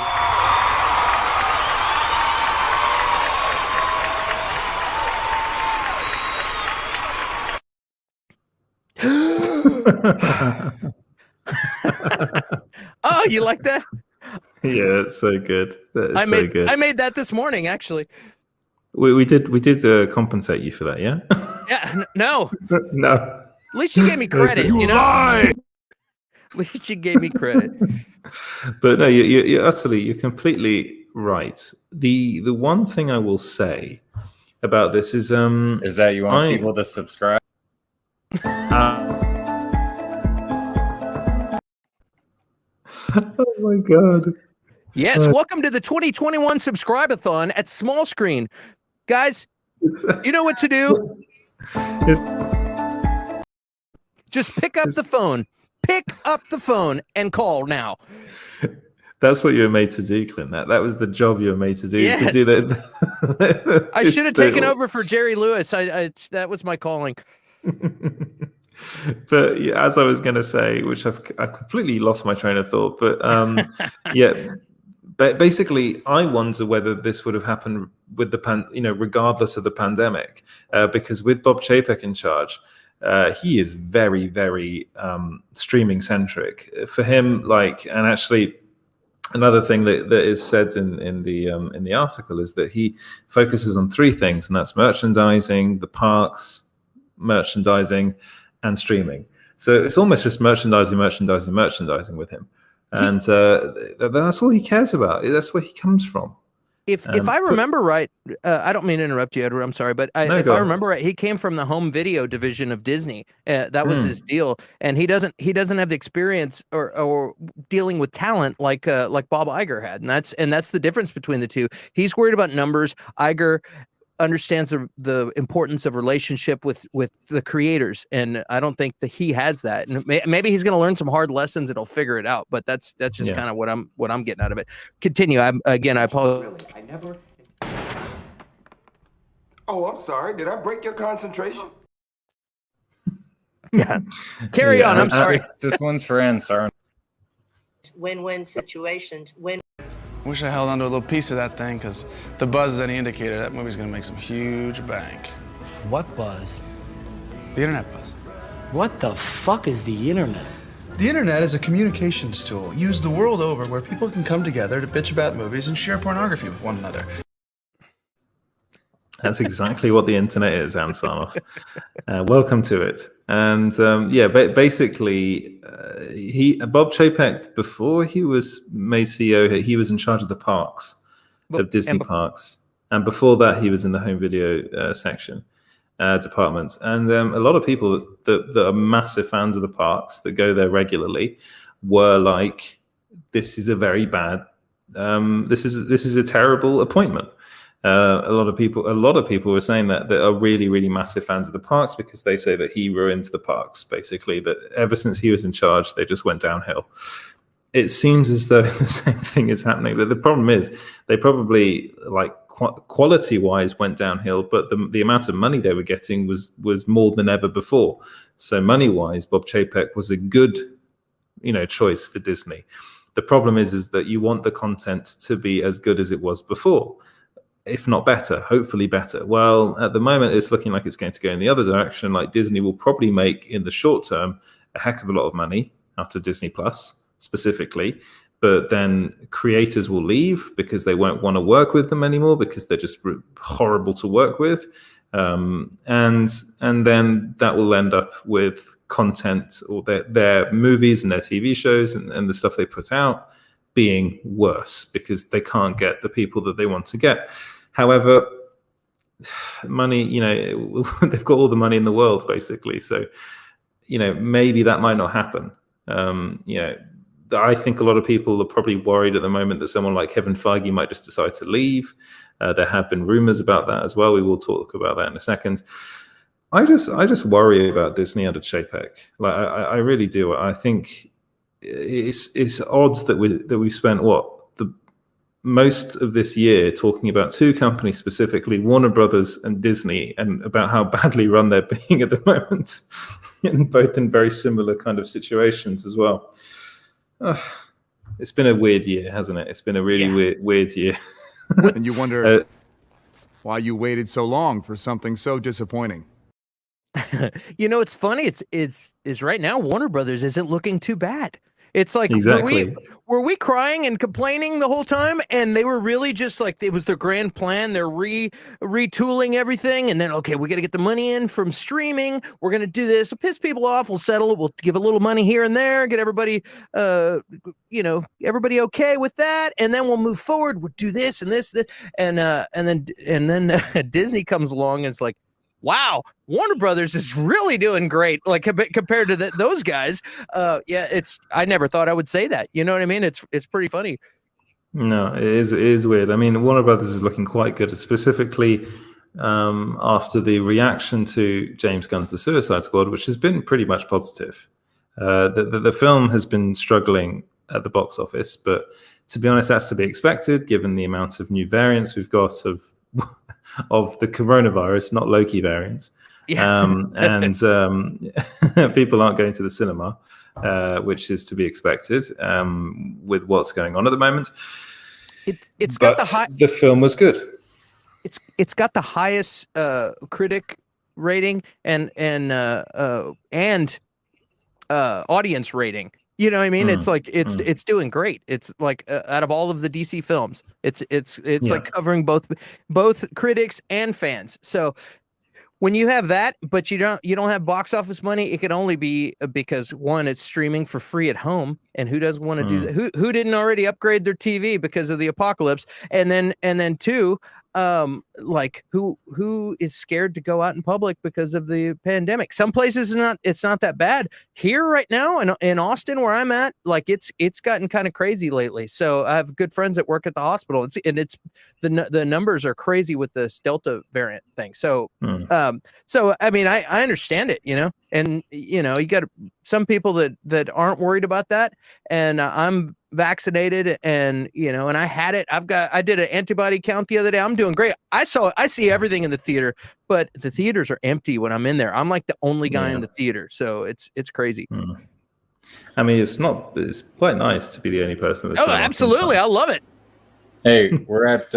Oh, you like that? Yeah, it's so good. I made that this morning, actually. We did compensate you for that, yeah? Yeah, no. No. At least you gave me credit. You lie. At least you gave me credit. But no, you're completely right. The one thing I will say about this is that you want people to subscribe. Oh my god. Yes, welcome to the 2021 Subscribe-a-thon at Small Screen. Guys, you know what to do. Just pick up the phone. Pick up the phone and call now. That's what you were made to do, Clint. That was the job you were made to do. Yes. To do that. I should have taken over for Jerry Lewis. That was my calling. But yeah, as I was going to say, which I've completely lost my train of thought. But yeah, basically, I wonder whether this would have happened with the regardless of the pandemic, because with Bob Chapek in charge, he is very, very streaming centric. For him, and actually, another thing that is said in the article is that he focuses on three things, and that's merchandising, the parks, merchandising, and streaming. So it's almost just merchandising with him, and that's all he cares about. That's where he comes from. If I remember right, I don't mean to interrupt you, Edward. I'm sorry, but if I remember right, he came from the home video division of Disney. That was his deal, and he doesn't have the experience or dealing with talent like Bob Iger had, and that's the difference between the two. He's worried about numbers. Iger understands the importance of relationship with the creators, and I don't think that he has that. And maybe he's going to learn some hard lessons and he'll figure it out. But that's just kind of what I'm getting out of it. Continue. I apologize. Really, I never. Oh, I'm sorry. Did I break your concentration? Yeah. Carry on. I'm sorry. This one's for Ansar. Win-win situations. Wish I held onto a little piece of that thing, because the buzz is any indicator, that movie's gonna make some huge bank. What buzz? The internet buzz. What the fuck is the internet? The internet is a communications tool used the world over where people can come together to bitch about movies and share pornography with one another. That's exactly what the internet is, Ansar. Welcome to it. And basically, Bob Chapek, before he was made CEO, he was in charge of the parks, of Disney parks, and before that, he was in the home video section department. And a lot of people that are massive fans of the parks that go there regularly were like, "This is a very bad. This is a terrible appointment." A lot of people were saying that are really, really massive fans of the parks, because they say that he ruined the parks, basically, that ever since he was in charge, they just went downhill. It seems as though the same thing is happening. But the problem is they probably, quality wise, went downhill, but the amount of money they were getting was more than ever before. So money wise, Bob Chapek was a good, choice for Disney. The problem is that you want the content to be as good as it was before, if not better, hopefully better. Well, at the moment, it's looking like it's going to go in the other direction. Like, Disney will probably make, in the short term, a heck of a lot of money out of Disney Plus specifically, but then creators will leave because they won't want to work with them anymore, because they're just horrible to work with. And then that will end up with content, or their movies and their TV shows and the stuff they put out being worse, because they can't get the people that they want to get. However, money, they've got all the money in the world, basically. So, maybe that might not happen. I think a lot of people are probably worried at the moment that someone like Kevin Feige might just decide to leave. There have been rumors about that as well. We will talk about that in a second. I just worry about Disney under Chapek. I really do. I think it's odds that we spent the most of this year talking about two companies specifically, Warner Brothers and Disney, and about how badly run they're being at the moment, and both in very similar kind of situations as well. It's been a weird year, hasn't it? It's been a really weird year. And you wonder why you waited so long for something so disappointing. It's funny. It's right now Warner Brothers isn't looking too bad. It's like, exactly. were we crying and complaining the whole time? And they were really just like, it was their grand plan. They're retooling everything. And then, okay, we got to get the money in from streaming. We're going to do this. We'll piss people off. We'll settle it. We'll give a little money here and there, get everybody, everybody okay with that. And then we'll move forward. We'll do this and this. And then Disney comes along and it's like, wow, Warner Brothers is really doing great, like compared to those guys. I never thought I would say that. You know what I mean? It's pretty funny. No, it is weird. I mean, Warner Brothers is looking quite good, specifically after the reaction to James Gunn's The Suicide Squad, which has been pretty much positive. The film has been struggling at the box office. But to be honest, that's to be expected given the amount of new variants we've got of the coronavirus, not Loki variants. Yeah. And people aren't going to the cinema, which is to be expected with what's going on at the moment. It's got the film was good. It's got the highest critic rating and audience rating. You know what I mean? It's like it's doing great. It's like out of all of the DC films, it's like covering both critics and fans. So when you have that, but you don't have box office money, it can only be because one, it's streaming for free at home, and who doesn't want to do that? Who didn't already upgrade their TV because of the apocalypse? And then two, like who is scared to go out in public because of the pandemic? Some places it's not that bad. Here right now in Austin where I'm at, like it's gotten kind of crazy lately. So I have good friends that work at the hospital. It's the numbers are crazy with this Delta variant thing. So so I mean I understand it, you know, and you know, you got some people that aren't worried about that, and I'm vaccinated, and you know, and I had it. I did an antibody count the other day. I'm doing great. I see everything in the theater, but the theaters are empty when I'm in there. I'm like the only guy in the theater, so it's crazy. I mean, it's quite nice to be the only person. Oh, absolutely, I love it. Hey, we're at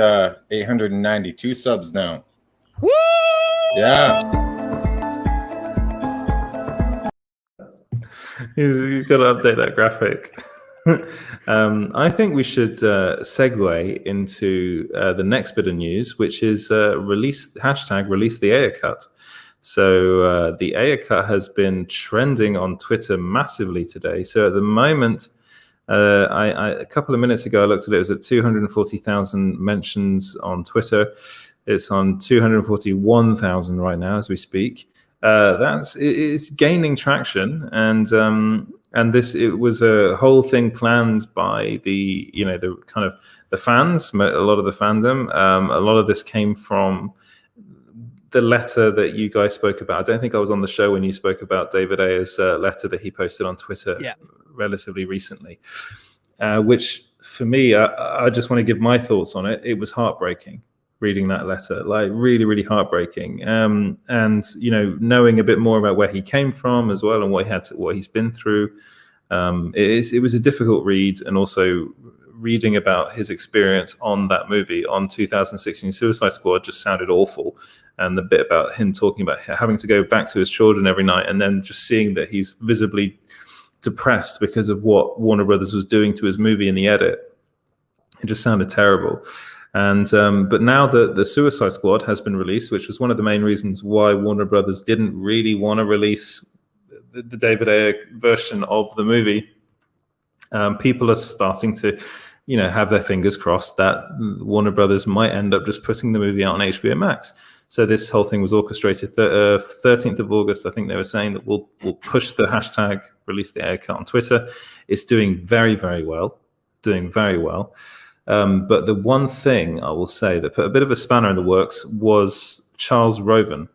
892 subs now. Woo! Yeah. He's got to update that graphic. I think we should segue into the next bit of news, which is release the Ayer cut. So the Ayer cut has been trending on Twitter massively today. So at the moment, a couple of minutes ago, I looked at it. It was at 240,000 mentions on Twitter. It's on 241,000 right now as we speak. It's gaining traction, and it was a whole thing planned by the kind of the fans, a lot of the fandom. A lot of this came from the letter that you guys spoke about. I don't think I was on the show when you spoke about David Ayer's letter that he posted on Twitter relatively recently, which for me, I just want to give my thoughts on it. It was heartbreaking reading that letter, like really, really heartbreaking. And you know, knowing a bit more about where he came from as well and what he's been through. It was a difficult read, and also reading about his experience on that movie, on 2016 Suicide Squad, just sounded awful. And the bit about him talking about having to go back to his children every night, and then just seeing that he's visibly depressed because of what Warner Brothers was doing to his movie in the edit, it just sounded terrible. And but now the Suicide Squad has been released, which was one of the main reasons why Warner Brothers didn't really want to release the David Ayer version of the movie. People are starting to, you know, have their fingers crossed that Warner Brothers might end up just putting the movie out on HBO Max. So this whole thing was orchestrated 13th of August. I think they were saying that we'll push the hashtag release the Ayer cut on Twitter. It's doing very, very well. But the one thing I will say that put a bit of a spanner in the works was Charles Roven,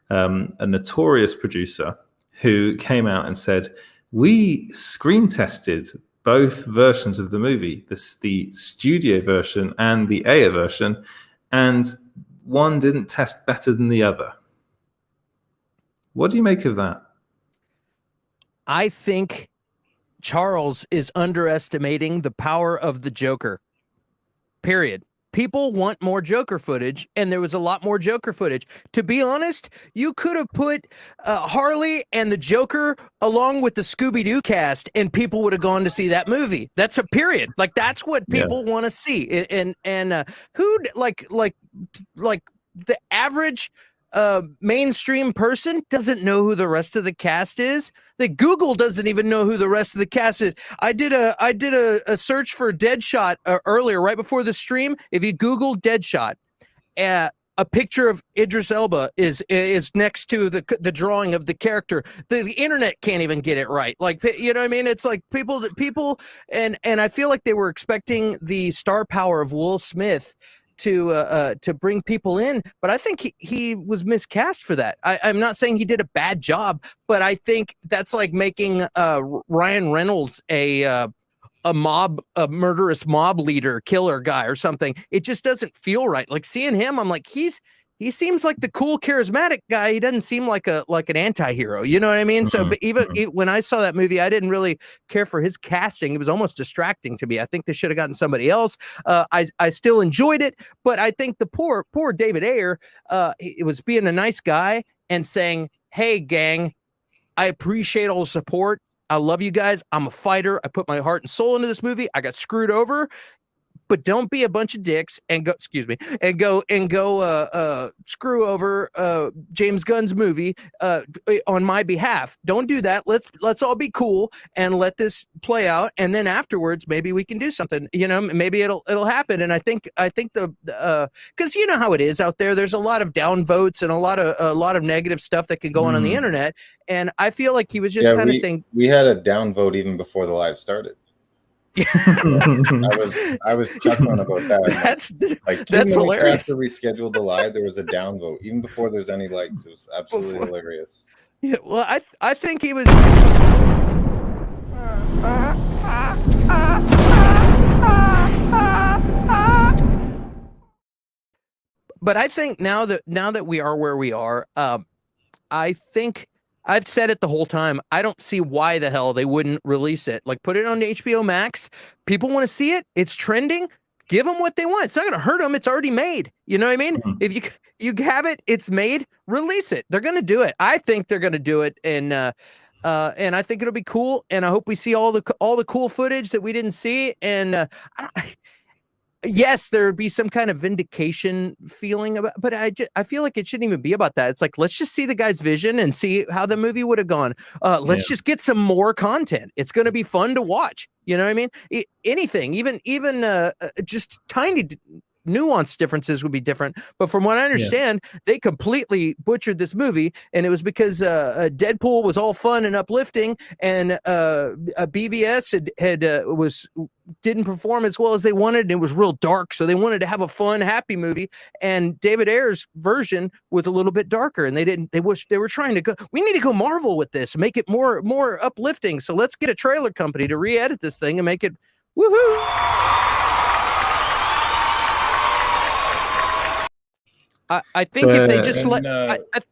a notorious producer who came out and said, we screen tested both versions of the movie, the studio version and the Ayer version, and one didn't test better than the other. What do you make of that? I think Charles is underestimating the power of the Joker. Period. People want more Joker footage, and there was a lot more Joker footage. To be honest, you could have put Harley and the Joker along with the Scooby-Doo cast, and people would have gone to see that movie. That's a period. Like, that's what people want to see. And who like the average mainstream person doesn't know who the rest of the cast is. The Google doesn't even know who the rest of the cast is. I did a search for Deadshot earlier, right before the stream. If you Google Deadshot, a picture of Idris Elba is next to the drawing of the character. The internet can't even get it right. Like, you know what I mean? It's like people, and I feel like they were expecting the star power of Will Smith to bring people in, but I think he was miscast for that. I'm not saying he did a bad job, but I think that's like making Ryan Reynolds a a murderous mob leader, killer guy or something. It just doesn't feel right. Like seeing him, I'm like, he seems like the cool, charismatic guy. He doesn't seem like an anti-hero. You know what I mean? So, but even when I saw that movie, I didn't really care for his casting. It was almost distracting to me. I think they should have gotten somebody else. I still enjoyed it, but I think the poor David Ayer, it was being a nice guy and saying, "Hey, gang, I appreciate all the support. I love you guys. I'm a fighter. I put my heart and soul into this movie. I got screwed over, but don't be a bunch of dicks and go screw over James Gunn's movie on my behalf. Don't do that. Let's all be cool and let this play out, and then afterwards maybe we can do something. You know, maybe it'll happen." And I think the because you know how it is out there. There's a lot of downvotes and a lot of negative stuff that can go on the internet, and I feel like he was just kind of saying we had a downvote even before the live started. I was chuckling about that. That's hilarious. After we scheduled the live, there was a downvote even before there's any likes. It was absolutely hilarious. Yeah, well, I think he was. But I think now that we are where we are, I think. I've said it the whole time. I don't see why the hell they wouldn't release it. Like, put it on HBO Max. People want to see it. It's trending. Give them what they want. It's not going to hurt them. It's already made. You know what I mean? If you have it, it's made. Release it. They're going to do it. I think they're going to do it, and I think it'll be cool. And I hope we see all the cool footage that we didn't see. And yes, there would be some kind of vindication feeling about, but I feel like it shouldn't even be about that. It's like, let's just see the guy's vision and see how the movie would have gone. Let's just get some more content. It's going to be fun to watch. You know what I mean? Anything, even just tiny nuanced differences would be different. But from what I understand, they completely butchered this movie, and it was because Deadpool was all fun and uplifting, and BVS didn't perform as well as they wanted, and it was real dark. So they wanted to have a fun, happy movie, and David Ayer's version was a little bit darker, and they were trying to go. We need to go Marvel with this, make it more uplifting. So let's get a trailer company to re-edit this thing and make it woohoo. I think if they just let,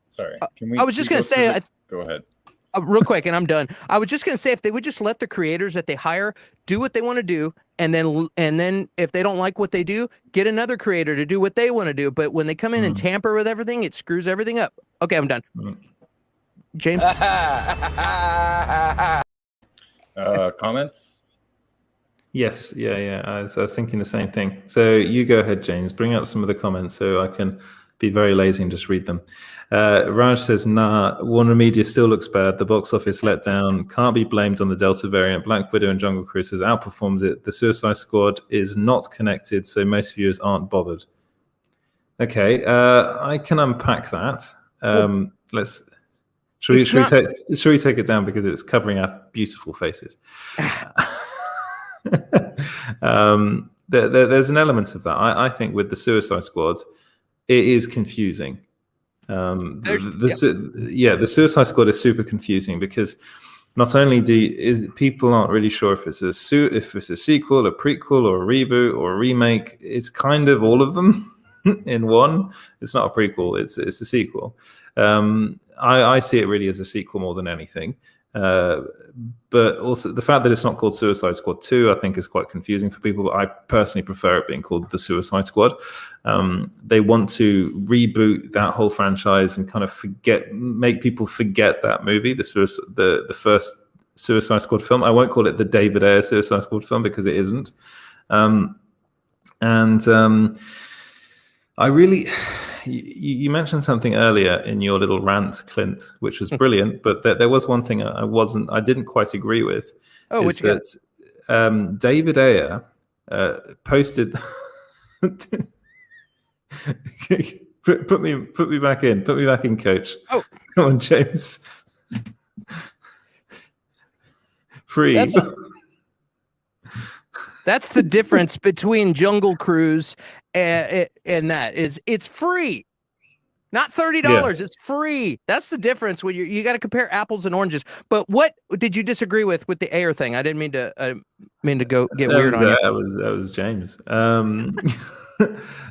sorry, I was just going to say, go ahead. Real quick, and I'm done. I was just going to say, if they would just let the creators that they hire do what they want to do, and then if they don't like what they do, get another creator to do what they want to do. But when they come in and tamper with everything, it screws everything up. Okay, I'm done. James? Comments? Yes, yeah. I was thinking the same thing. So you go ahead, James. Bring up some of the comments so I can be very lazy and just read them. Raj says, nah, Warner Media still looks bad. The box office let down. Can't be blamed on the Delta variant. Black Widow and Jungle Cruise has outperformed it. The Suicide Squad is not connected, so most viewers aren't bothered. Okay, I can unpack that. Should we take it down because it's covering our beautiful faces? There's an element of that. I think with the Suicide Squad, it is confusing. The Suicide Squad is super confusing because not only people aren't really sure if it's a sequel, a prequel, or a reboot, or a remake. It's kind of all of them in one. It's not a prequel. It's a sequel. I see it really as a sequel more than anything. But also the fact that it's not called Suicide Squad 2, I think is quite confusing for people. But I personally prefer it being called the Suicide Squad. They want to reboot that whole franchise and kind of make people forget that movie, the first Suicide Squad film. I won't call it the David Ayer Suicide Squad film because it isn't. I really. You mentioned something earlier in your little rant, Clint, which was brilliant, but there was one thing I didn't quite agree with. Oh, which that David Ayer posted. put me back in, Coach. Oh, come on, James. Free. That's the difference between Jungle Cruise and that is it's free, not $30. Yeah. It's free. That's the difference when you got to compare apples and oranges. But what did you disagree with the Ayer thing? I didn't mean to. mean to go get weird on you. That was James.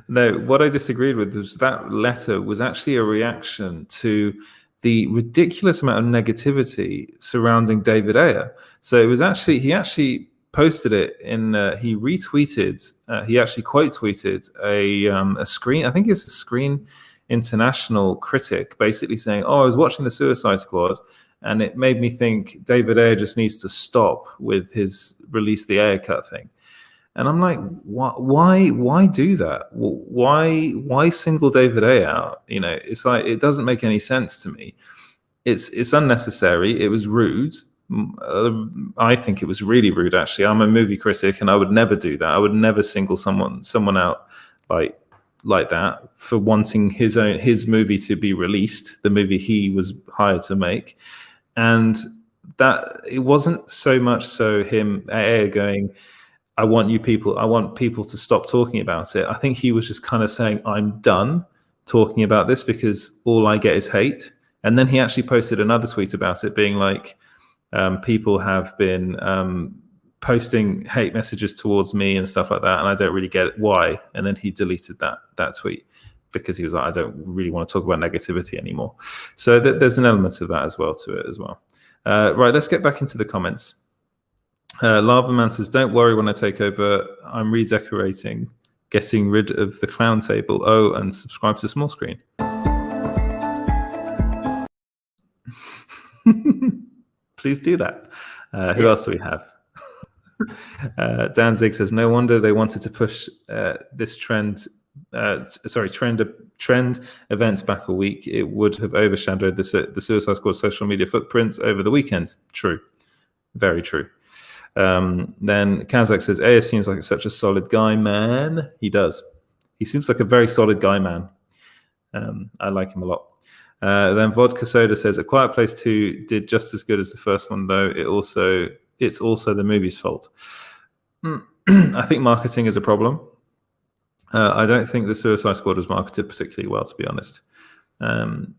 No, what I disagreed with was that letter was actually a reaction to the ridiculous amount of negativity surrounding David Ayer. So it was actually, he actually posted it in, he retweeted, he actually quote tweeted a Screen, I think it's a Screen International critic, basically saying, oh, I was watching the Suicide Squad and it made me think David Ayer just needs to stop with his release the Ayer cut thing. And I'm like, why do that? Why single David Ayer out? You know, it's like, it doesn't make any sense to me. It's unnecessary. It was rude. I think it was really rude, actually. I'm a movie critic, and I would never do that. I would never single someone out like that for wanting his movie to be released, the movie he was hired to make. And that it wasn't so much so him going, I want people to stop talking about it. I think he was just kind of saying, I'm done talking about this because all I get is hate. And then he actually posted another tweet about it, being like, people have been posting hate messages towards me and stuff like that, and I don't really get why. And then he deleted that tweet because he was like, I don't really want to talk about negativity anymore. So there's an element of that as well to it as well. Right, let's get back into the comments. Lava Man says, don't worry when I take over. I'm redecorating, getting rid of the clown table. Oh, and subscribe to Small Screen. Please do that. Who else do we have? Danzig says, no wonder they wanted to push this trend events back a week. It would have overshadowed the Suicide Squad social media footprint over the weekend. True. Very true. Then Kazakh says, Ayer seems like such a solid guy, man. He does. He seems like a very solid guy, man. I like him a lot. Then Vodka Soda says, A Quiet Place 2 did just as good as the first one, though. It's also the movie's fault. I think marketing is a problem. I don't think the Suicide Squad was marketed particularly well, to be honest. And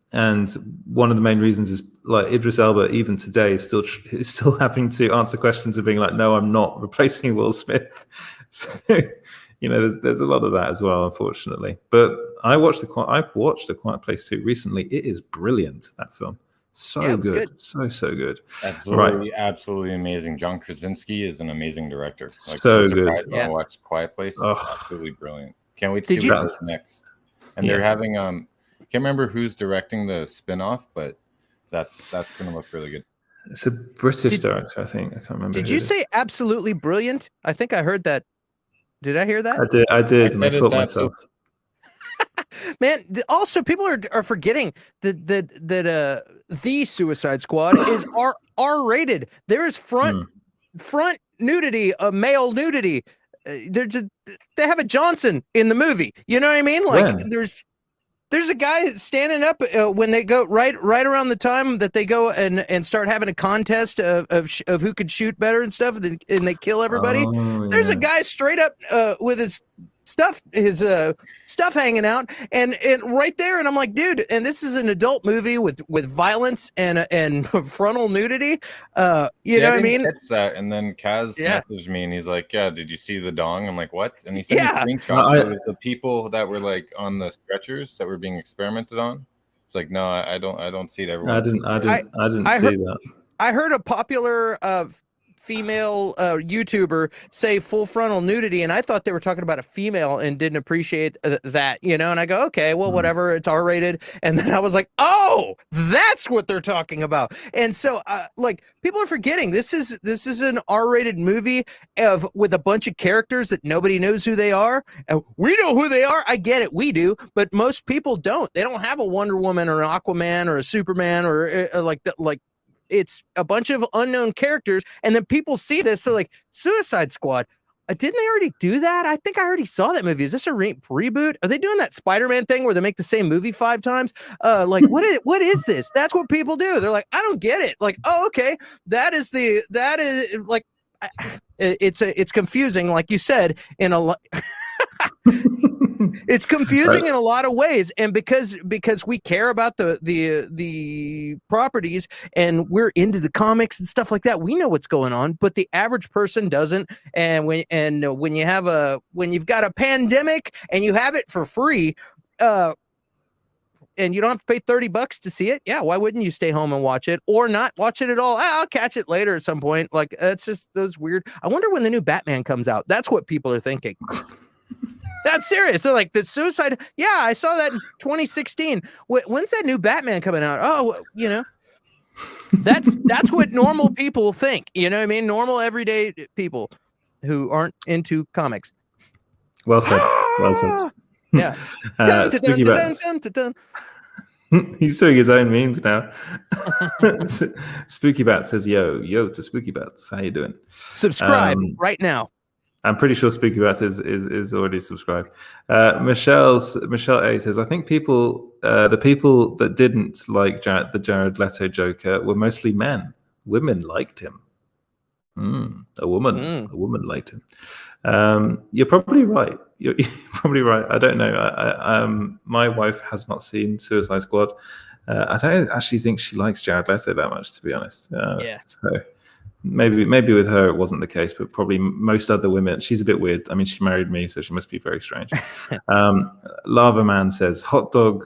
one of the main reasons is, like, Idris Elba, even today, is still having to answer questions of being like, no, I'm not replacing Will Smith. So, you know, there's a lot of that as well, unfortunately. But I watched A Quiet Place 2 recently. It is brilliant, that film. So good. So good. Absolutely amazing. John Krasinski is an amazing director. Like, so good. I watched Quiet Place. Absolutely brilliant. Can't wait to see what's next. And they're having can't remember who's directing the spin-off, but that's gonna look really good. It's a British director, I think. I can't remember. Did you say absolutely brilliant? I think I heard that. Did I hear that? I did, and I caught myself. Man, also people are forgetting that the Suicide Squad is R-rated. There is front nudity, male nudity. They have a Johnson in the movie. You know what I mean? Like there's a guy standing up when they go right around the time that they go and start having a contest of who could shoot better and stuff, and they kill everybody. There's a guy straight up with his stuff hanging out and right there, and I'm like, dude, and this is an adult movie with violence and frontal nudity. You know what I mean? Catch that, and then Kaz messaged me and he's like, yeah, did you see the dong? I'm like, what? And he sent me screenshots. It was the people that were like on the stretchers that were being experimented on. It's like, no, I don't see it. Everyone. I didn't see that. I heard a popular female YouTuber say full frontal nudity, and I thought they were talking about a female and didn't appreciate that, you know, and I go, okay, well, whatever, it's R-rated. And then I was like, oh, that's what they're talking about. And so like, people are forgetting this is an R-rated movie with a bunch of characters that nobody knows who they are, and we know who they are. I get it, we do, but most people don't. They don't have a Wonder Woman or an Aquaman or a Superman or like it's a bunch of unknown characters, and then people see this, so like, Suicide Squad, didn't they already do that? I think I already saw that movie. Is this a reboot? Are they doing that Spider-Man thing where they make the same movie 5 times? Like, what is this? That's what people do. They're like, I don't get it. Like, oh, okay, that is like, it's confusing, like you said, in a It's confusing in a lot of ways, and because we care about the properties and we're into the comics and stuff like that, we know what's going on, but the average person doesn't. And when you've got a pandemic and you have it for free, and you don't have to pay $30 to see it, yeah, why wouldn't you stay home and watch it, or not watch it at all? I'll catch it later at some point. Like, it's just those weird. I wonder when the new Batman comes out. That's what people are thinking. That's serious. They're like, the Suicide. Yeah, I saw that in 2016. When's that new Batman coming out? Oh, that's what normal people think. You know what I mean? Normal everyday people who aren't into comics. Well said. Well said. Yeah. Spooky Bats. He's doing his own memes now. Spooky Bat says, yo to Spooky Bats. How you doing? Subscribe right now. I'm pretty sure Spooky Bats is already subscribed. Michelle A says, I think the people that didn't like the Jared Leto Joker were mostly men. Women liked him. A woman liked him. You're probably right. You're probably right. I don't know. My wife has not seen Suicide Squad. I don't actually think she likes Jared Leto that much, to be honest. Yeah. So maybe with her it wasn't the case, but probably most other women. She's a bit weird. I mean, she married me, so she must be very strange. Lava Man says, hot dog.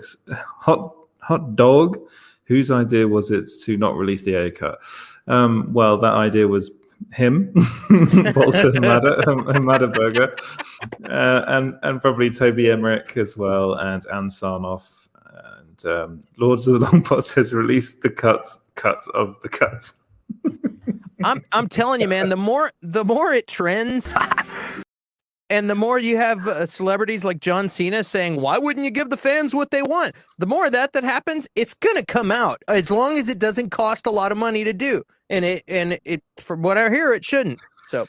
Whose idea was it to not release the Ayer cut? Well, that idea was him, Walter Hamadaberger, and probably Toby Emmerich as well, and Ann Sarnoff. And Lords of the Long Pot says, release the cut of the cuts. I'm telling you, man, the more it trends, and the more you have celebrities like John Cena saying, why wouldn't you give the fans what they want? The more that happens, it's going to come out, as long as it doesn't cost a lot of money to do. And it from what I hear, it shouldn't. So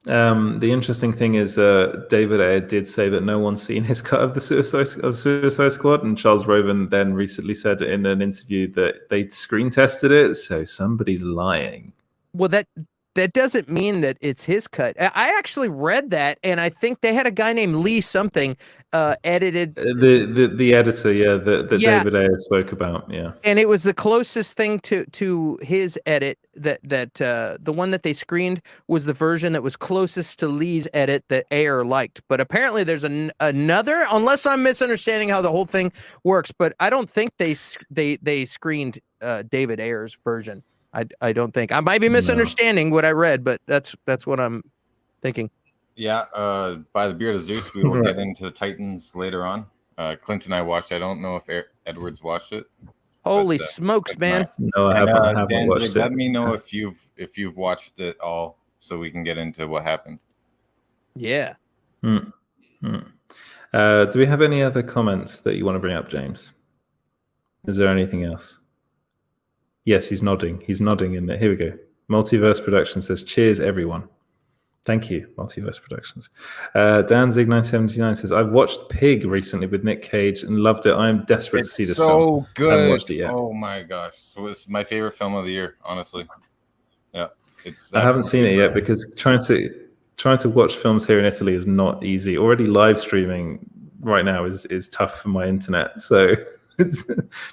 the interesting thing is David Ayer did say that no one's seen his cut of the Suicide Squad, and Charles Roven then recently said in an interview that they screen tested it, so somebody's lying. Well, that doesn't mean that it's his cut. I actually read that, and I think they had a guy named Lee something edited the editor, that David Ayer spoke about, yeah. And it was the closest thing to his edit that the one that they screened was the version that was closest to Lee's edit that Ayer liked. But apparently there's another, unless I'm misunderstanding how the whole thing works. But I don't think they screened David Ayer's version. I don't think. I might be misunderstanding what I read, but that's what I'm thinking. Yeah, by the beard of Zeus, we will get into the Titans later on. Clint and I watched it. I don't know if Edwards watched it. Holy smokes, man! No, I haven't watched it. Let me know if you've watched it all, so we can get into what happened. Yeah. Do we have any other comments that you want to bring up, James? Is there anything else? Yes, he's nodding. He's nodding in there. Here we go. Multiverse Productions says, cheers, everyone. Thank you, Multiverse Productions. Danzig979 says, I've watched Pig recently with Nick Cage and loved it. I am desperate to see this film. So good. I haven't watched it yet. Oh my gosh. So it's my favorite film of the year, honestly. Yeah. I haven't seen it yet because trying to watch films here in Italy is not easy. Already live streaming right now is tough for my internet. So it's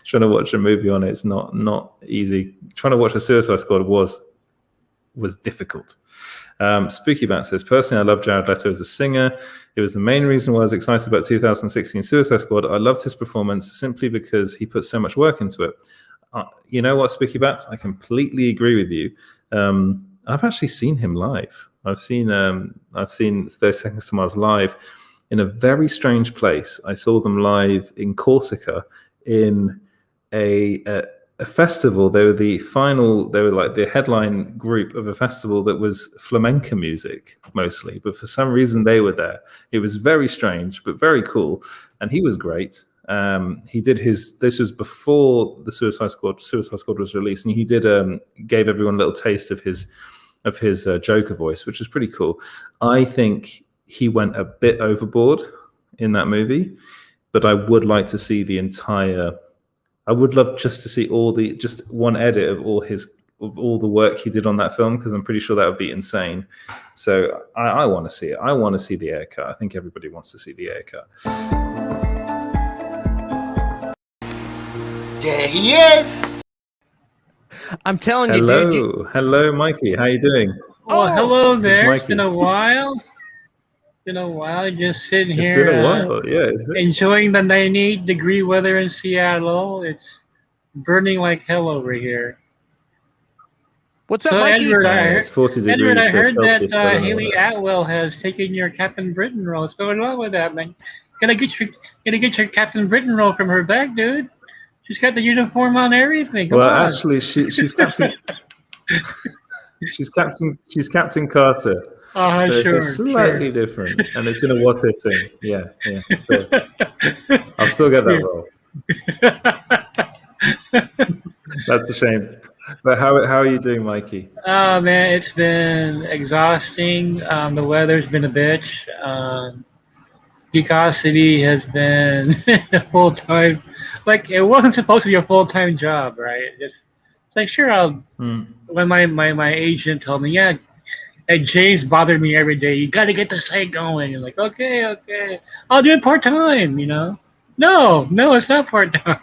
trying to watch a movie on it's not easy. Trying to watch the Suicide Squad was difficult. Spooky Bat says, personally, I love Jared Leto as a singer. It was the main reason why I was excited about 2016 Suicide Squad. I loved his performance simply because he put so much work into it. You know what, Spooky Bats? I completely agree with you. I've actually seen him live. I've seen 30 Seconds to Mars live in a very strange place. I saw them live in Corsica in a festival. They were like the headline group of a festival that was flamenco music mostly, but for some reason they were there. It was very strange, but very cool. And he was great. He did this was before the Suicide Squad was released, and he did gave everyone a little taste of his Joker voice, which was pretty cool. I think he went a bit overboard in that movie, but I would like to see I would love just to see just one edit of all his all the work he did on that film, because I'm pretty sure that would be insane. So I want to see it. I want to see the Ayer cut. I think everybody wants to see the Ayer cut. There he is. I'm telling you, Hello, dude. hello, Mikey. How you doing? Oh, hello there. It's Mikey. been a while. Just sitting It's here. been a while, yeah. Enjoying the 98-degree weather in Seattle. It's burning like hell over here. What's up, Mikey? Edward, it's 40 degrees. Edward, I heard Celsius, that Haley Atwell has taken your Captain Britain role. What's going on with that, man? Gotta get your Captain Britain role from her back, dude. She's got the uniform on, everything. Come on. Actually, she's Captain. she's Captain Carter. So sure. It's slightly different, and it's in a what if thing. Yeah. So I'll still get that role. That's a shame. But how are you doing, Mikey? Oh man, it's been exhausting. The weather's been a bitch. Geekosity has been full time. Like, it wasn't supposed to be a full-time job, right? It's like, sure, I'll. When my agent told me, yeah, and James bothered me every day. You got to get the site going. And like, okay, I'll do it part-time. No, it's not part-time.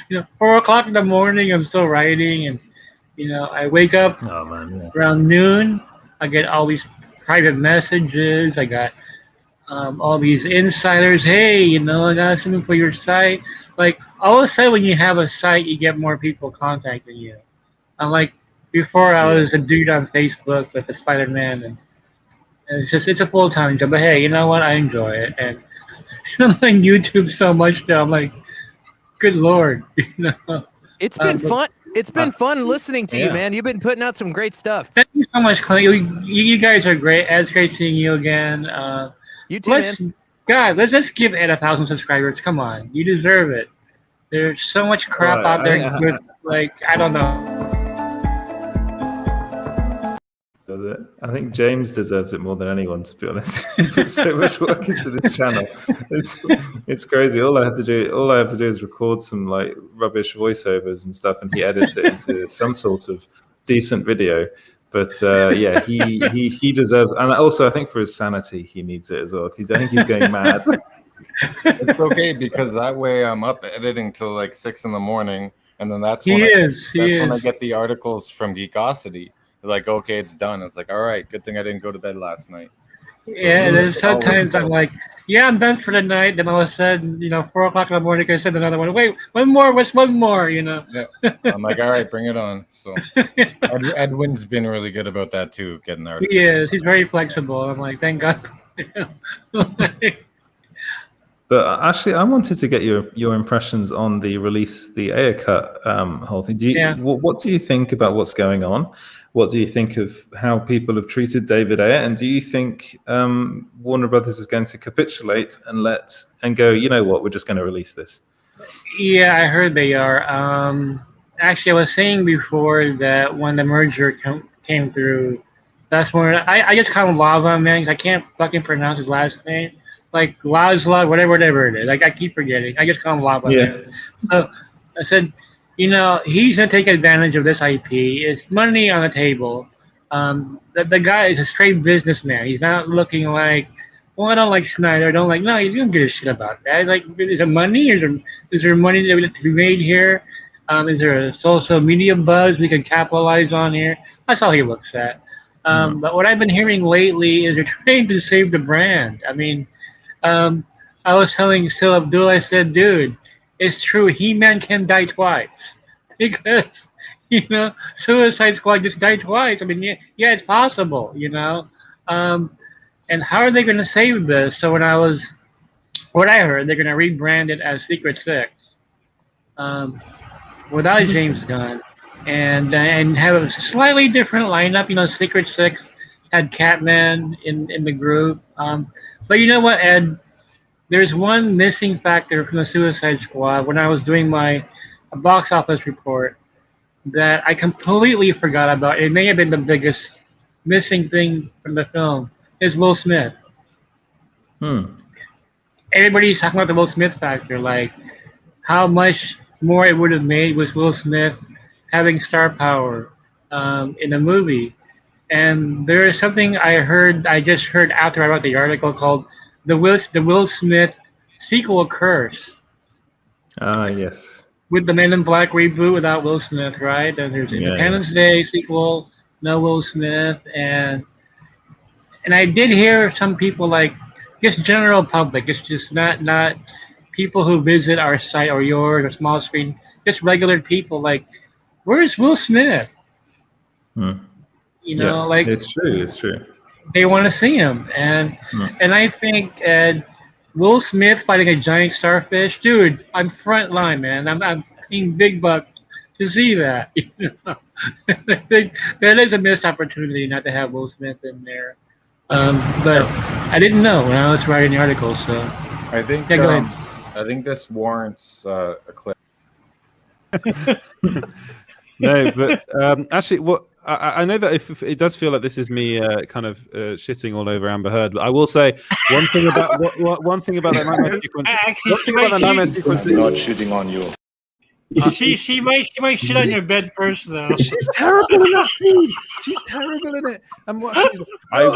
4:00 in the morning, I'm still writing, and I wake up around noon. I get all these private messages. I got all these insiders. Hey, I got something for your site. Like, all of a sudden, when you have a site, you get more people contacting you. Unlike before, I was a dude on Facebook with the Spider-Man, and it's a full-time job. But hey, you know what? I enjoy it, and I'm on YouTube so much now. I'm like, good Lord, It's been fun. It's been fun listening to you, man. You've been putting out some great stuff. Thank you so much, Clint. You guys are great. It's great seeing you again. You too, man. God, let's just give Ed 1,000 subscribers. Come on, you deserve it. There's so much crap out there. I don't know. I think James deserves it more than anyone, to be honest. He put so much work into this channel. It's crazy. All I have to do is record some like rubbish voiceovers and stuff, and he edits it into some sort of decent video. But yeah, he deserves, and also I think for his sanity, he needs it as well. I think he's going mad. It's okay, because that way I'm up editing till like 6 in the morning, and then that's when I get the articles from Geekosity. They're like, okay, it's done. It's like, all right, good thing I didn't go to bed last night. Yeah, there's sometimes I'm like, yeah, I'm done for the night. Then all of a sudden, 4:00 in the morning, I send another one. Wait, one more. What's one more? Yeah. I'm like, all right, bring it on. So Edwin's been really good about that too, getting articles. He is. He's very flexible. I'm like, thank God. But actually, I wanted to get your impressions on the release, the Ayer cut whole thing. What do you think about what's going on? What do you think of how people have treated David Ayer? And do you think Warner Brothers is going to capitulate and go, you know what, we're just going to release this? Yeah, I heard they are. Actually, I was saying before that when the merger came through, that's when I just call him Lava, man, because I can't fucking pronounce his last name. Like Lazla, whatever it is. Like, I keep forgetting. I just call him Lava. Yeah. So I said, he's gonna take advantage of this IP. It's money on the table. The guy is a straight businessman. He's not looking like, well, I don't like Snyder. I don't like. No, you don't give a shit about that. Like, is there money? Is there money to be made here? Is there a social media buzz we can capitalize on here? That's all he looks at. But what I've been hearing lately is they're trying to save the brand. I mean, I was telling Sil Abdul, I said, dude, it's true. He-Man can die twice because, Suicide Squad just died twice. I mean, yeah, it's possible, and how are they going to save this? So what I heard, they're going to rebrand it as Secret Six, without James Gunn, and have a slightly different lineup. Secret Six had Catman in the group, but you know what, Ed? There's one missing factor from the Suicide Squad when I was doing my box office report that I completely forgot about. It may have been the biggest missing thing from the film, is Will Smith. Everybody's talking about the Will Smith factor, like how much more it would have made with Will Smith having star power in a movie. And there is something I just heard after I wrote the article called the Will Smith sequel curse. Yes. With the Men in Black reboot without Will Smith, right? Then there's Independence Day sequel, no Will Smith, and I did hear some people like just general public, it's just not people who visit our site or yours or small screen, just regular people like, where's Will Smith? You know, like it's true. They want to see him, and I think Will Smith fighting a giant starfish, dude. I'm front line, man. I'm paying big bucks to see that. You know? I think that is a missed opportunity not to have Will Smith in there. But I didn't know when I was writing the article, so I think go ahead. I think this warrants a clip. No, but actually, what I know that if it does feel like this is me kind of shitting all over Amber Heard, but I will say one thing about one thing about that nightmare sequence. One thing about that nightmare sequence is not shitting on you. She might shit on your bed first, though. She's terrible in that scene. She's terrible in it. And what I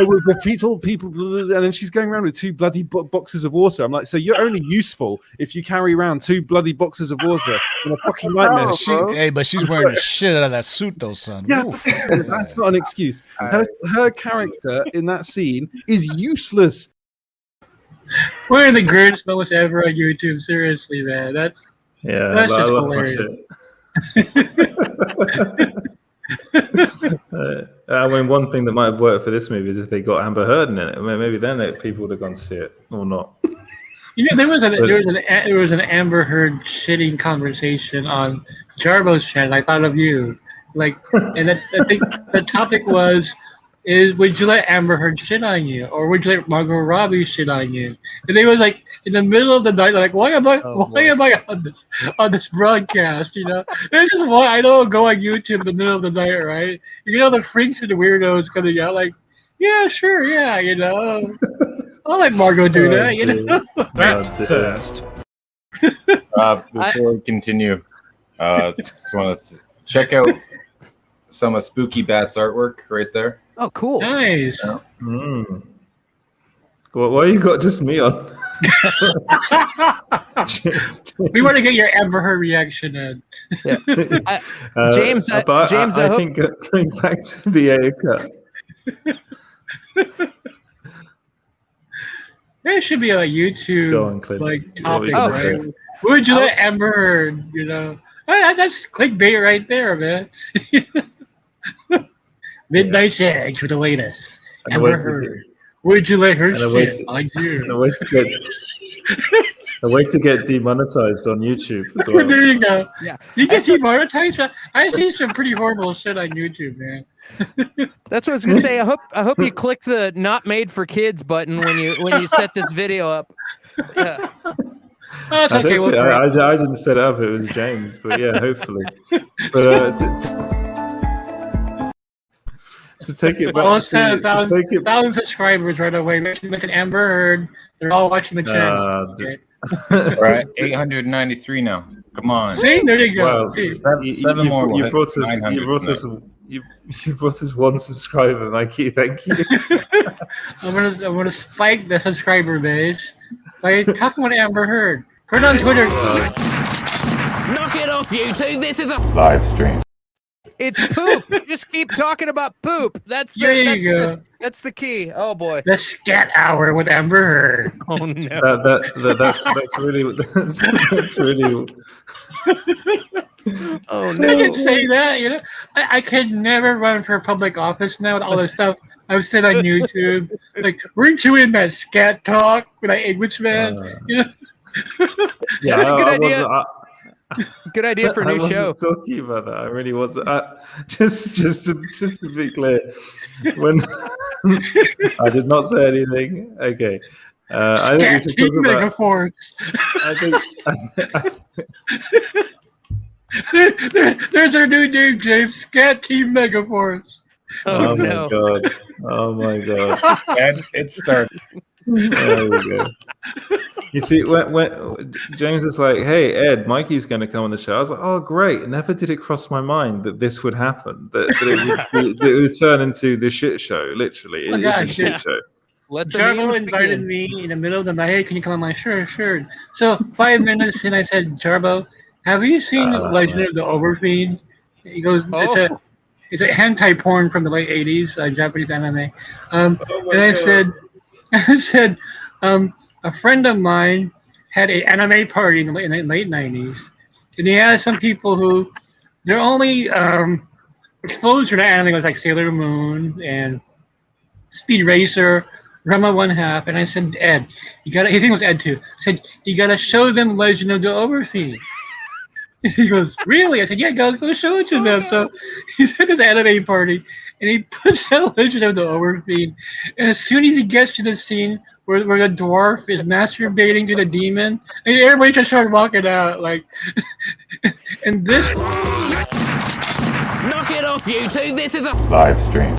will defeat all people. And then she's going around with 2 bloody boxes of water. I'm like, so you're only useful if you carry around 2 bloody boxes of water in a fucking nightmare. But she's wearing the shit out of that suit, though, son. Yeah, that's not an excuse. Her character in that scene is useless. One of the greatest moments ever on YouTube. Seriously, man. That's I just lost my shit. I mean, one thing that might have worked for this movie is if they got Amber Heard in it. I mean, maybe then people would have gone to see it or not. You know, there was an Amber Heard shitting conversation on Jarbo's channel. I thought of you, like, and I think the topic was, would you let Amber Heard shit on you, or would you let Margot Robbie shit on you? And they was like in the middle of the night, like, why am I on this broadcast? You know, it's just why I don't go on YouTube in the middle of the night, right? You know, the freaks and the weirdos coming out, like, yeah, sure, yeah, you know, I'll let Margot do that, you know. First. Before we continue, just want to check out some of Spooky Bat's artwork right there. Oh, cool. Nice. Why you got just me on? We want to get your Amber Heard reaction, Ed. James, I think going back to the Ayer cut. There should be a YouTube topic, right? Would you let Amber Heard? You know, that's clickbait right there, man. Midnight Sex with the latest. Amber Heard. Would you let her shit on you? A way to get demonetized on YouTube as well. There you go. Yeah, you get demonetized. I see some pretty horrible shit on YouTube, man. That's what I was gonna say. I hope you click the "Not Made for Kids" button when you set this video up. Yeah. I didn't set it up. It was James, but yeah, hopefully. But to take it back, almost 1,000 subscribers right away. Mention Amber Heard. They're all watching the channel. We're at 893 now. Come on. See, there you go. Wow. Seven more. You brought us 1 subscriber, Mikey. Thank you. I'm gonna spike the subscriber base by talking about Amber Heard. Put it on Twitter. Knock it off, you two. This is a Live stream. It's poop. Just keep talking about poop. That's that's the key. Oh boy. The scat hour with Amber Heard. Oh no. That's really. Oh no. I can say that, you know. I can never run for public office now with all this stuff I've said on YouTube. Like, weren't you in that scat talk with that Englishman? You know? Yeah, that's a good idea. Good idea for a new show. Talking about that, I really wasn't. Just to be clear, when I did not say anything. Okay, I think we should talk about. There's our new name, James. Scat Team Megaforce. Oh my god! Oh my god! And it started. There we go. You see, when James was like, "Hey Ed, Mikey's going to come on the show," I was like, "Oh great!" Never did it cross my mind that this would happen. That it would turn into the shit show. Literally, Oh, it is a gosh, shit yeah. show. Let the Jarbo memes invited begin. me in the middle of the night. Hey, can you come on? I'm like, sure. So 5 minutes in, I said, Jarbo, have you seen Legend of the Overfiend? He goes, it's a hentai porn from the late 80s, Japanese anime. And I said, a friend of mine had an anime party in the late 90s, and he had some people who their only exposure to anime was like Sailor Moon and Speed Racer, Rama One Half, and I said, Ed, you gotta. His name was Ed too. I said, you gotta show them Legend of the Overfiend. He goes, really? I said, yeah, go show it to them. So he's at this anime party, and he puts out Legend of the Overfiend. And as soon as he gets to the scene where the dwarf is masturbating to the demon, and everybody just started walking out, like, and this. Knock it off, you two. This is a Live stream.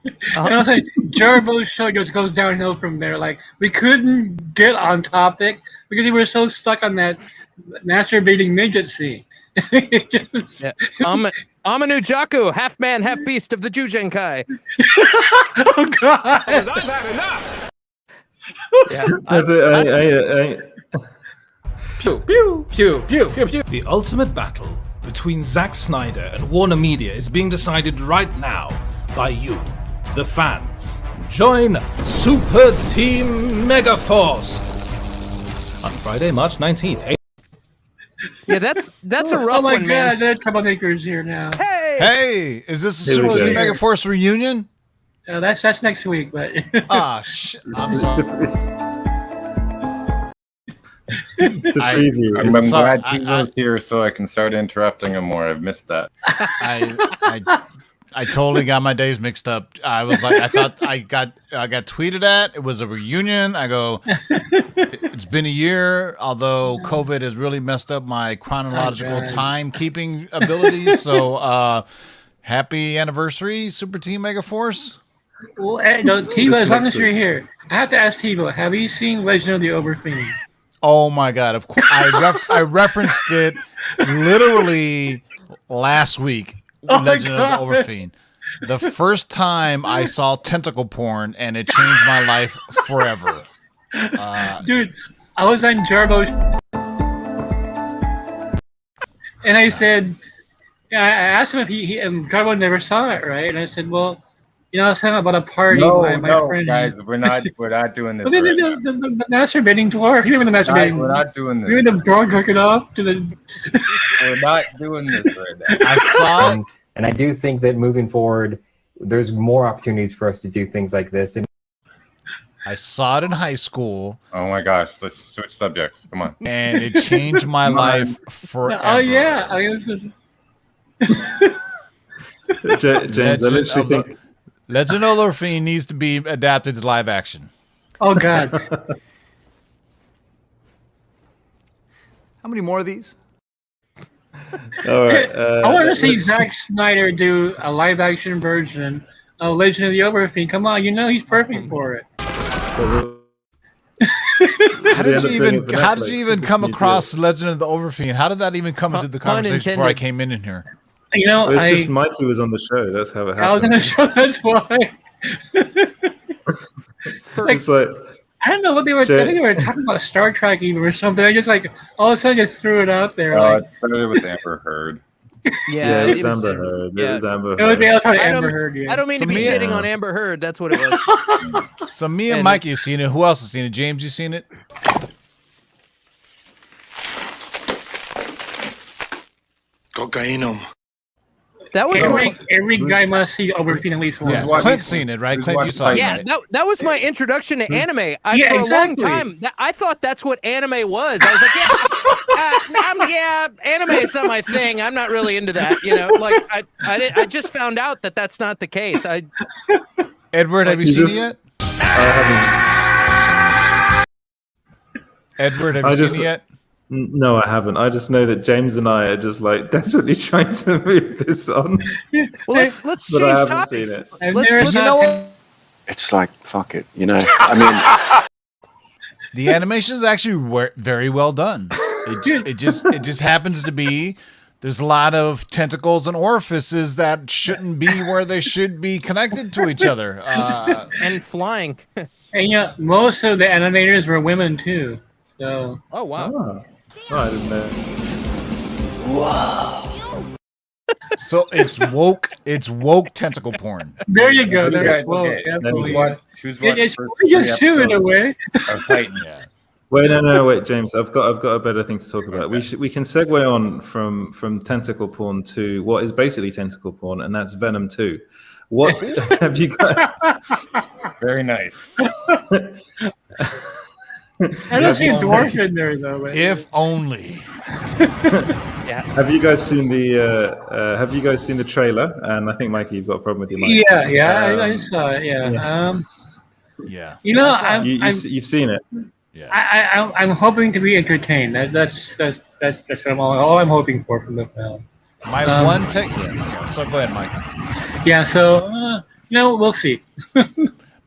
And I was like, Jarbo's show goes downhill from there. Like, we couldn't get on topic because we were so stuck on that masturbating midget scene. Yeah. Amanu Jaku, half man, half beast of the Jujenkai. Oh God! Because I've had enough. Yeah, Pew pew pew pew pew pew. The ultimate battle between Zack Snyder and Warner Media is being decided right now by you, the fans. Join Super Team Megaforce on Friday, March 19th. Yeah, that's a rough Oh my one, God, man. there are troublemakers here now. Hey, is this a Here we Super Team go. Megaforce reunion? That's next week, but Ah, shit. I'm It's sorry. it's the preview. I'm It's- glad Tivo's here so I can start interrupting him more. I've missed that. I totally got my days mixed up. I was like, I thought I got tweeted at. It was a reunion. I go, it's been a year, although COVID has really messed up my chronological timekeeping abilities. So, happy anniversary, Super Team Megaforce. well, no, Tivo, as long as you're here, I have to ask Tivo, have you seen Legend of the Overfiend? Oh my God! Of course, I referenced it literally last week. Oh my Legend of the Overfiend. The first time I saw tentacle porn, and it changed my life forever. Dude, I was on Jarbo, and I said, I asked him if he and Jarbo never saw it, right? And I said, well, you know, I was talking about a party. No, my friend. guys, we're not doing this. But then right now. the masturbating dwarf. You remember the masturbating? We're not doing this. You remember the dwarf jerking off to the. We're not doing this right now. I saw it. And I do think that moving forward, there's more opportunities for us to do things like this. And I saw it in high school. Oh my gosh, let's switch subjects. Come on. And it changed my life forever. Oh yeah, James, I literally think. Legend of the Overfiend needs to be adapted to live action. Oh God. How many more of these? All right, I want to see let's- Zack Snyder do a live action version of Legend of the Overfiend. Come on, you know he's perfect for it. How did you even come across Legend of the Overfiend? How did that even come into the conversation before I came in here? You know, Well, it's just Mikey was on the show. That's how it happened. I was in the show. That's why. It's like, I don't know what they were. I think they were talking about Star Trek even or something. I just like all of a sudden just threw it out there. Oh, Like, it started with Amber Heard. yeah, it was Amber Heard. yeah. It was Amber it was Heard. Amber Heard. Yeah. I don't mean to be shitting on Amber Heard. That's what it was. So me and Mikey have seen it. Who else has seen it? James, you seen it? Cocainum. That was every guy must see Overfiend at least once. Yeah, Clint's seen it, right? Clint, you saw it. Yeah, right? that was my introduction to anime. Yeah, For a long exactly. time, I thought that's what anime was. I was like, yeah, anime is not my thing. I'm not really into that. You know, like I just found out that that's not the case. Edward, have you seen it yet? Edward, have you seen it yet? No, I haven't. I just know that James and I are just like desperately trying to move this on. Well, let's But change I haven't topics. seen it. Let's You know what? It's like, fuck it, you know. I mean, The animation is actually very well done. It just happens to be there's a lot of tentacles and orifices that shouldn't be where they should be connected to each other. And flying. And yeah, most of the animators were women too. So. Oh wow. Oh, I didn't know. Wow. So it's woke tentacle porn. There you go. Okay, That's woke. okay. Definitely. Choose what It's just two in a way. Wait, wait, James. I've got a better thing to talk about. We can segue on from tentacle porn to what is basically tentacle porn, and that's Venom 2. What have you got? Very nice. I don't see a dwarf in there though. But... If only. Yeah. Have you guys seen the trailer? And I think Mikey, you've got a problem with your mic. Yeah, I saw it. Yeah. Yeah. You know, you've seen it. Yeah. I'm hoping to be entertained. That's what all I'm hoping for from the film. My one take. Yeah. So go ahead, Mike. Yeah. So we'll see.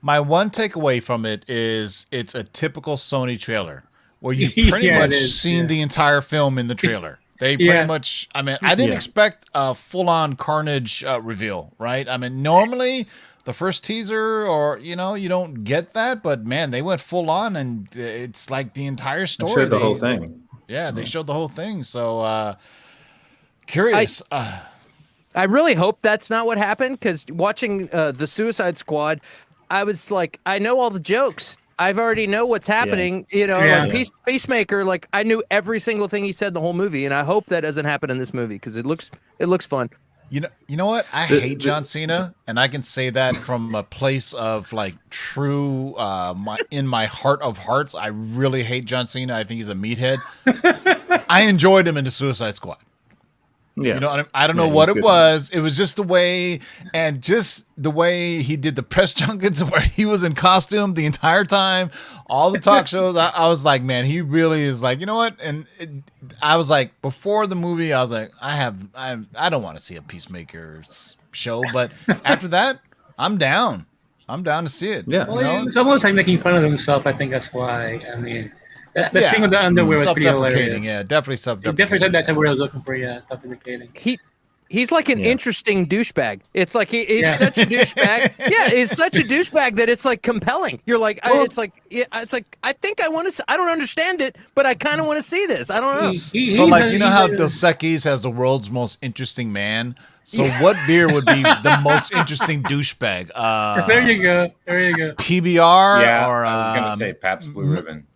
My one takeaway from it is it's a typical Sony trailer where you pretty much seen the entire film in the trailer. They pretty much. I mean, I didn't expect a full-on Carnage reveal, right? I mean, normally the first teaser, or you don't get that, but man, they went full on, and it's like the entire story. They showed the whole thing. They showed the whole thing. So curious. I really hope that's not what happened, because watching the Suicide Squad, I was like, I know all the jokes. I've already know what's happening. Like Peacemaker, like I knew every single thing he said in the whole movie, and I hope that doesn't happen in this movie because it looks fun. You know what? I hate John Cena, and I can say that from a place of like true, in my heart of hearts. I really hate John Cena. I think he's a meathead. I enjoyed him in the Suicide Squad. Yeah, I don't know what it was. It was just the way, and just the way he did the press junkets, where he was in costume the entire time, all the talk shows. I was like, man, he really is like, you know what? And I was like, before the movie, I was like, I don't want to see a Peacemaker show, but after that, I'm down. I'm down to see it. Yeah, well, it's almost like making fun of himself. I think that's why. I mean. The thing with the underwear was pretty hilarious. Yeah, definitely self-deprecating. Definitely said that's what I was looking for. Yeah, self-deprecating. He's like an interesting douchebag. It's like he's such a douchebag. Yeah, he's such a douchebag that it's like compelling. You're like, it's like I think I want to. I don't understand it, but I kind of want to see this. I don't know. So like, you know how Dos Equis has the world's most interesting man. So what beer would be the most interesting douchebag? There you go. PBR or I was gonna say Pabst Blue Ribbon.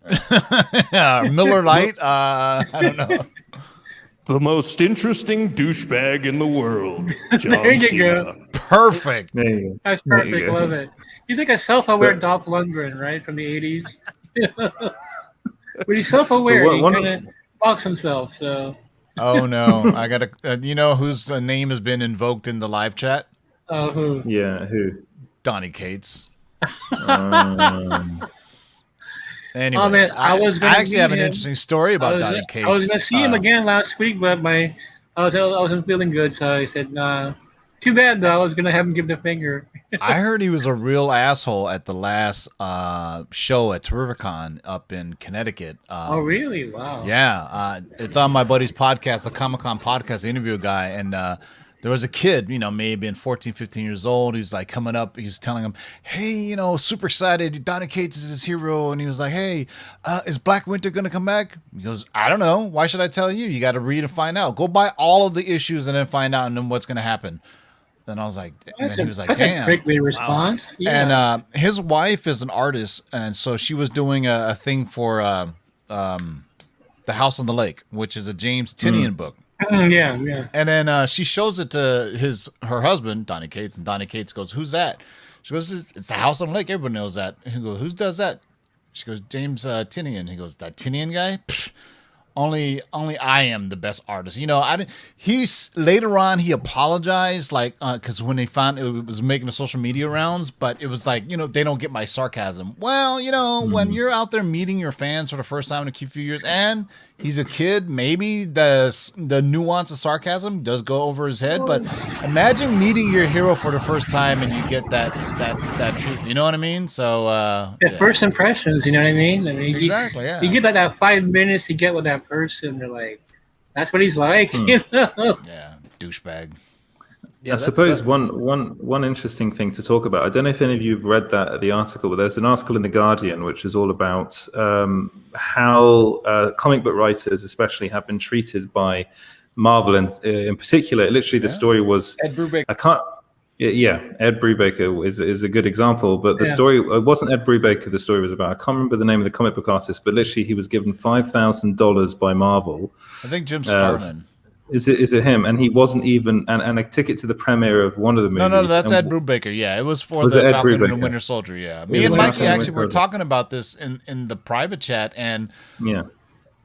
Miller Lite. I don't know. The most interesting douchebag in the world. John There you Cena. go. Perfect. There you go. That's perfect. Love it. He's like a self-aware Dolph Lundgren, right, from the 80s. But he's self-aware. He kind of box himself. So. Oh no! I gotta. You know whose name has been invoked in the live chat? Who? Yeah, who? Donnie Cates. Anyway, oh man, I actually have an interesting story about Donnie Cates. I was going to see him again last week, but I wasn't feeling good, so I said, nah. Too bad though. I was going to have him give the finger. I heard he was a real asshole at the last show at Terrificon up in Connecticut. Oh really? Wow. Yeah, it's on my buddy's podcast, the Comic-Con podcast. Interview guy, and there was a kid, maybe 14, 15 years old. He's like coming up. He's telling him, hey, super excited. Donnie Cates is his hero. And he was like, hey, is Black Winter going to come back? He goes, I don't know. Why should I tell you? You got to read and find out. Go buy all of the issues and then find out and then what's going to happen. Then I was like, and then he was like, that's damn. a prickly response. Wow. Yeah. And his wife is an artist. And so she was doing a thing for The House on the Lake, which is a James Tynion book. Yeah. And then she shows it to her husband, Donnie Cates, and Donnie Cates goes, "Who's that?" She goes, "It's the House on the Lake. Everybody knows that." He goes, "Who does that?" She goes, "James Tynion." He goes, "That Tynion guy? Psh, only I am the best artist. You know, I didn't. He's later on he apologized, like because when they found it was making the social media rounds, but it was like, you know, they don't get my sarcasm. Well, you know, when you're out there meeting your fans for the first time in a few years, and he's a kid, maybe the nuance of sarcasm does go over his head. But imagine meeting your hero for the first time and you get that treatment. You know what I mean? So yeah, first impressions. You know what I mean? I mean, exactly. Yeah. You get that 5 minutes to get with that person. They're like, that's what he's like. You know? Yeah, douchebag. Yeah, I suppose one interesting thing to talk about. I don't know if any of you have read the article, but there's an article in the Guardian which is all about how comic book writers, especially, have been treated by Marvel, and in particular, literally the story was Ed Brubaker. I can't. Yeah, Ed Brubaker is a good example, but the story it wasn't Ed Brubaker. The story was about, I can't remember the name of the comic book artist, but literally he was given $5,000 by Marvel. I think Jim Starlin. Is it him? And he wasn't even and a ticket to the premiere of one of the movies. No, that's Ed Brubaker. Yeah, it was for the Falcon and the Winter Soldier. Yeah, me and Mikey actually were talking about this in the private chat, and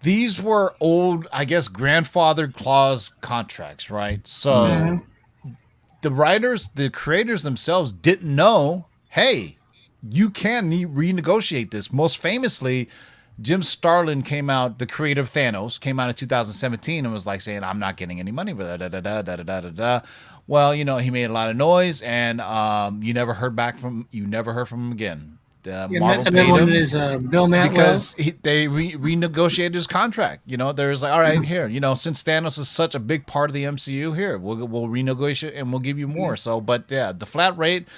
these were old, I guess, grandfathered clause contracts, right? So the writers, the creators themselves didn't know, hey, you can renegotiate this. Most famously, Jim Starlin came out, the creator of Thanos, came out in 2017 and was like saying, I'm not getting any money for that, Well, you know, he made a lot of noise, and you never heard from him again. Marvel paid him is Bill Matlow, because they renegotiated his contract. You know, there's like, all right, here, you know, since Thanos is such a big part of the MCU, here we'll renegotiate and we'll give you more. So, but yeah, the flat rate,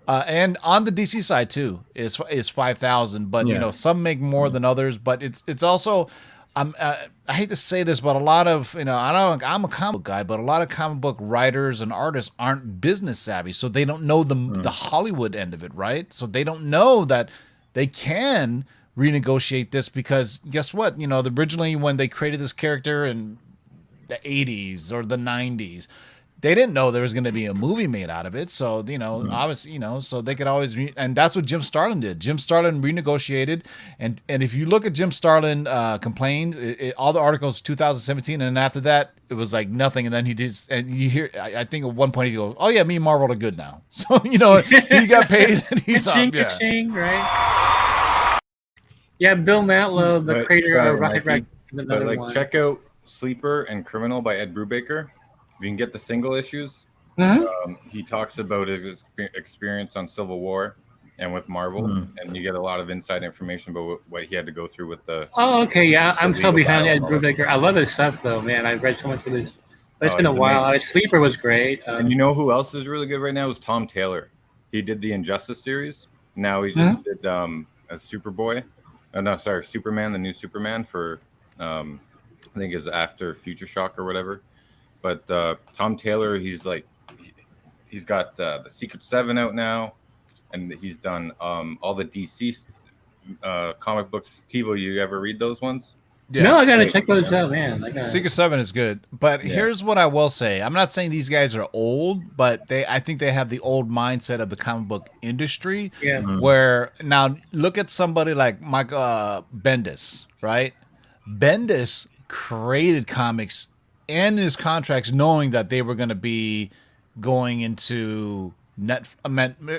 and on the DC side too is 5,000. But you know, some make more than others. But it's also, I hate to say this, but a lot of, you know, I'm a comic book guy, but a lot of comic book writers and artists aren't business savvy, so they don't know the Hollywood end of it, right? So they don't know that they can renegotiate this, because guess what? You know, originally when they created this character in the 80s or the 90s, they didn't know there was going to be a movie made out of it. So, you know, obviously, you know, so they could always, and that's what Jim Starlin did. Jim Starlin renegotiated. And if you look at Jim Starlin complained, all the articles 2017, and after that, it was like nothing. And then he did, and you hear, I think at one point he goes, oh yeah, me and Marvel are good now. So, you know, he got paid and he's off. Yeah. Right? Yeah, Bill Matlow, the creator of Rocket Raccoon. But like, check out Sleeper and Criminal by Ed Brubaker. If you can get the single issues, he talks about his experience on Civil War and with Marvel, and you get a lot of inside information about what he had to go through with the. Oh, okay, yeah, I'm so behind Ed Brubaker. I love his stuff, though, man. I've read so much of his. But it's been a while. Sleeper was great. And you know who else is really good right now is Tom Taylor. He did the Injustice series. Now he just did a Superboy. Superman, the new Superman for I think is after Future Shock or whatever. But Tom Taylor, he's got the Secret 7 out now, and he's done all the DC comic books. Tivo, you ever read those ones? Yeah. No, I gotta check those out, man. Secret 7 is good, but here's what I will say: I'm not saying these guys are old, but I think they have the old mindset of the comic book industry. Yeah. Where now look at somebody like Mike Bendis, right? Bendis created comics and his contracts knowing that they were going to be going into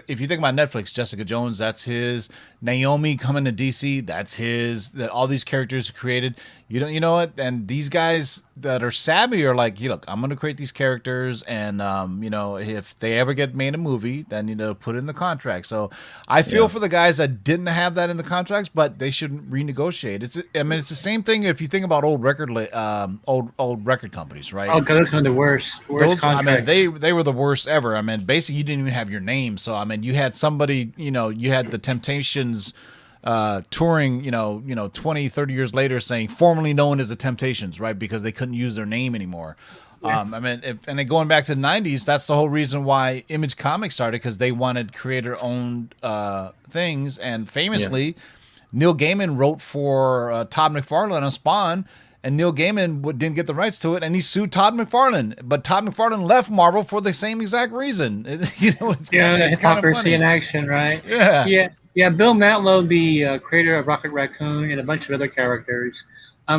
if you think about Netflix, Jessica Jones, that's his. Naomi coming to DC, that's his. All these characters created. You know what? And these guys that are savvy are like, look, I'm going to create these characters, and you know, if they ever get made a movie, then you know, put it in the contract. So I feel for the guys that didn't have that in the contracts, but they should renegotiate. It's the same thing if you think about old record companies, right? Oh, those are the worst contracts. I mean, they were the worst ever. I mean, basically, you didn't even have your name. So I mean, you had somebody, you know, you had the Temptations touring, you know 20, 30 years later saying formerly known as the Temptations, right? Because they couldn't use their name anymore. I mean, and then going back to the 90s, that's the whole reason why Image Comics started, because they wanted creator-owned things. And famously, Neil Gaiman wrote for Todd McFarlane on Spawn, and Neil Gaiman didn't get the rights to it, and he sued Todd McFarlane. But Todd McFarlane left Marvel for the same exact reason. You know, it's kind of funny. In action, right? Yeah. Yeah. Bill Matlow, the creator of Rocket Raccoon and a bunch of other characters,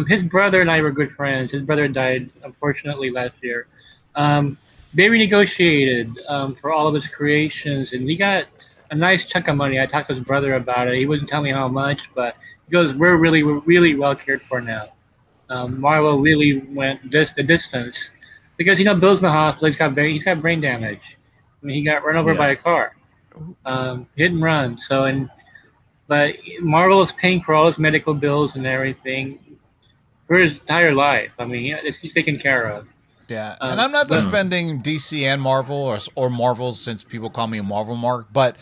His brother and I were good friends. His brother died unfortunately last year. They renegotiated for all of his creations, and he got a nice chunk of money. I talked to his brother about it. He wouldn't tell me how much, but he goes, we're really well cared for now. Marvel really went the distance because Bill's in the hospital. He's got brain damage. I mean, he got run over by a car, hit and run. But Marvel is paying for all his medical bills and everything for his entire life. I mean, he's taken care of. Yeah, and I'm not defending DC and Marvel or Marvel since people call me a Marvel mark, but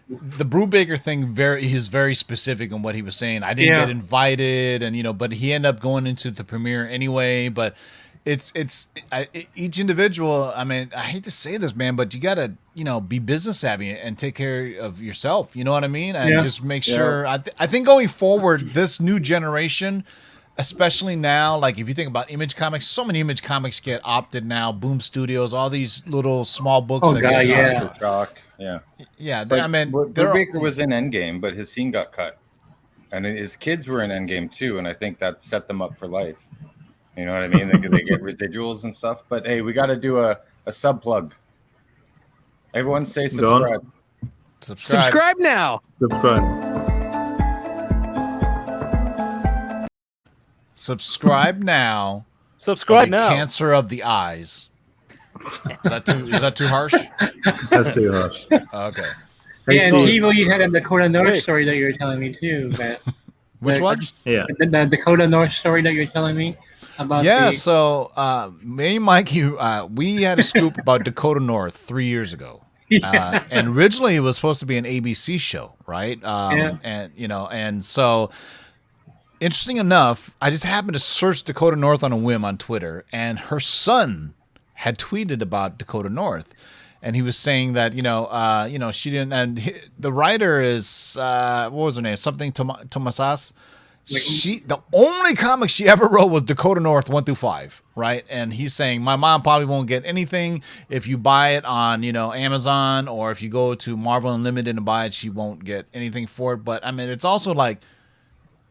the Brubaker thing he's very specific on what he was saying. I didn't get invited, and but he ended up going into the premiere anyway. But it's each individual. I mean, I hate to say this, man, but you gotta be business savvy and take care of yourself. You know what I mean? And just make sure. I think going forward, this new generation. Especially now, like if you think about Image Comics, so many Image Comics get opted now. Boom Studios, all these little small books. Oh god, yeah. Shock. Yeah. Yeah, I mean, Baker was in Endgame, but his scene got cut, and his kids were in Endgame too, and I think that set them up for life. You know what I mean? They get residuals and stuff. But hey, we got to do a sub plug. Everyone say subscribe. Subscribe now. Subscribe now. Subscribe now. Cancer of the eyes. Is that too harsh? That's too harsh. Okay. Yeah, and Tivo, you had a Dakota North story that you were telling me too. Which one? Yeah. The Dakota North story that you're telling me about. Yeah. So me and Mikey, we had a scoop about Dakota North 3 years ago. And originally it was supposed to be an ABC show, right? And so. Interesting enough, I just happened to search Dakota North on a whim on Twitter, and her son had tweeted about Dakota North, and he was saying that she didn't. And the writer is what was her name? Something Tomasas. The only comic she ever wrote was Dakota North 1 through 5, right? And he's saying my mom probably won't get anything if you buy it on Amazon, or if you go to Marvel Unlimited and buy it, she won't get anything for it. But I mean, it's also like,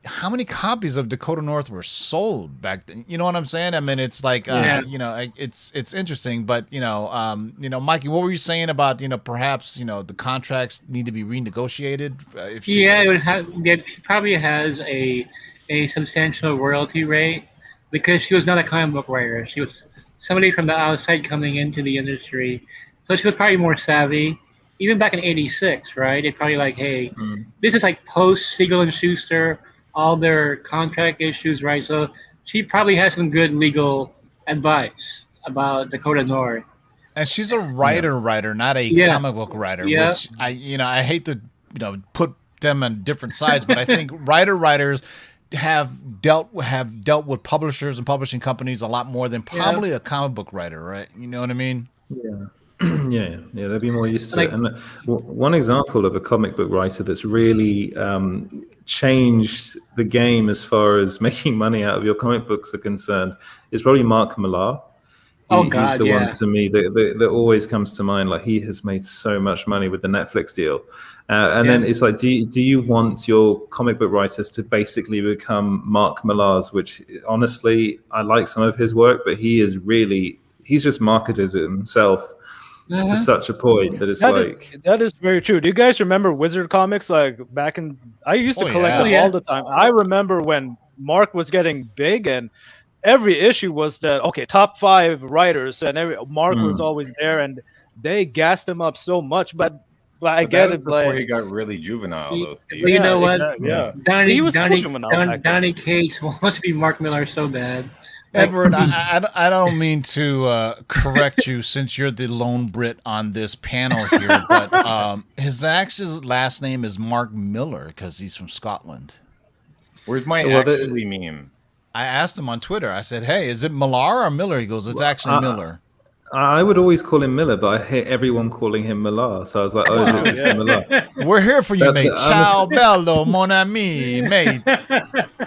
how many copies of Dakota North were sold back then? You know what I'm saying? I mean, it's like, it's interesting, but Mikey, what were you saying about, perhaps, the contracts need to be renegotiated? It probably has a substantial royalty rate because she was not a comic book writer. She was somebody from the outside coming into the industry. So she was probably more savvy. Even back in '86, right? They probably like, hey, this is like post Siegel and Schuster, all their contract issues, right? So she probably has some good legal advice about Dakota North. And she's a writer, not a comic book writer, which I hate to put them on different sides, but I think writers have dealt with publishers and publishing companies a lot more than probably a comic book writer, right? You know what I mean? Yeah. Yeah, they'll be more used to it. And one example of a comic book writer that's really changed the game as far as making money out of your comic books are concerned is probably Mark Millar. He's the one to me that always comes to mind. Like, he has made so much money with the Netflix deal. Then it's like, do you want your comic book writers to basically become Mark Millar's, which honestly, I like some of his work, but he's just marketed himself to such a point that it's that is very true. Do you guys remember Wizard Comics? Like back in, I used to collect them all the time. I remember when Mark was getting big, and every issue was top 5 writers, and Mark was always there, and they gassed him up so much. But I get it. Before he got really juvenile, though. Steve. But you know what? He was juvenile. Donnie Cates wants to be Mark Millar so bad. Edward, I don't mean to correct you since you're the lone Brit on this panel here, but his actual last name is Mark Miller because he's from Scotland. Where's my actually meme? I asked him on Twitter. I said, hey, is it Millar or Miller? He goes, it's actually Miller. I would always call him Miller, but I hate everyone calling him Millar. So I was like, is it Millar? We're here for you, mate. Ciao, bello, mon ami, mate.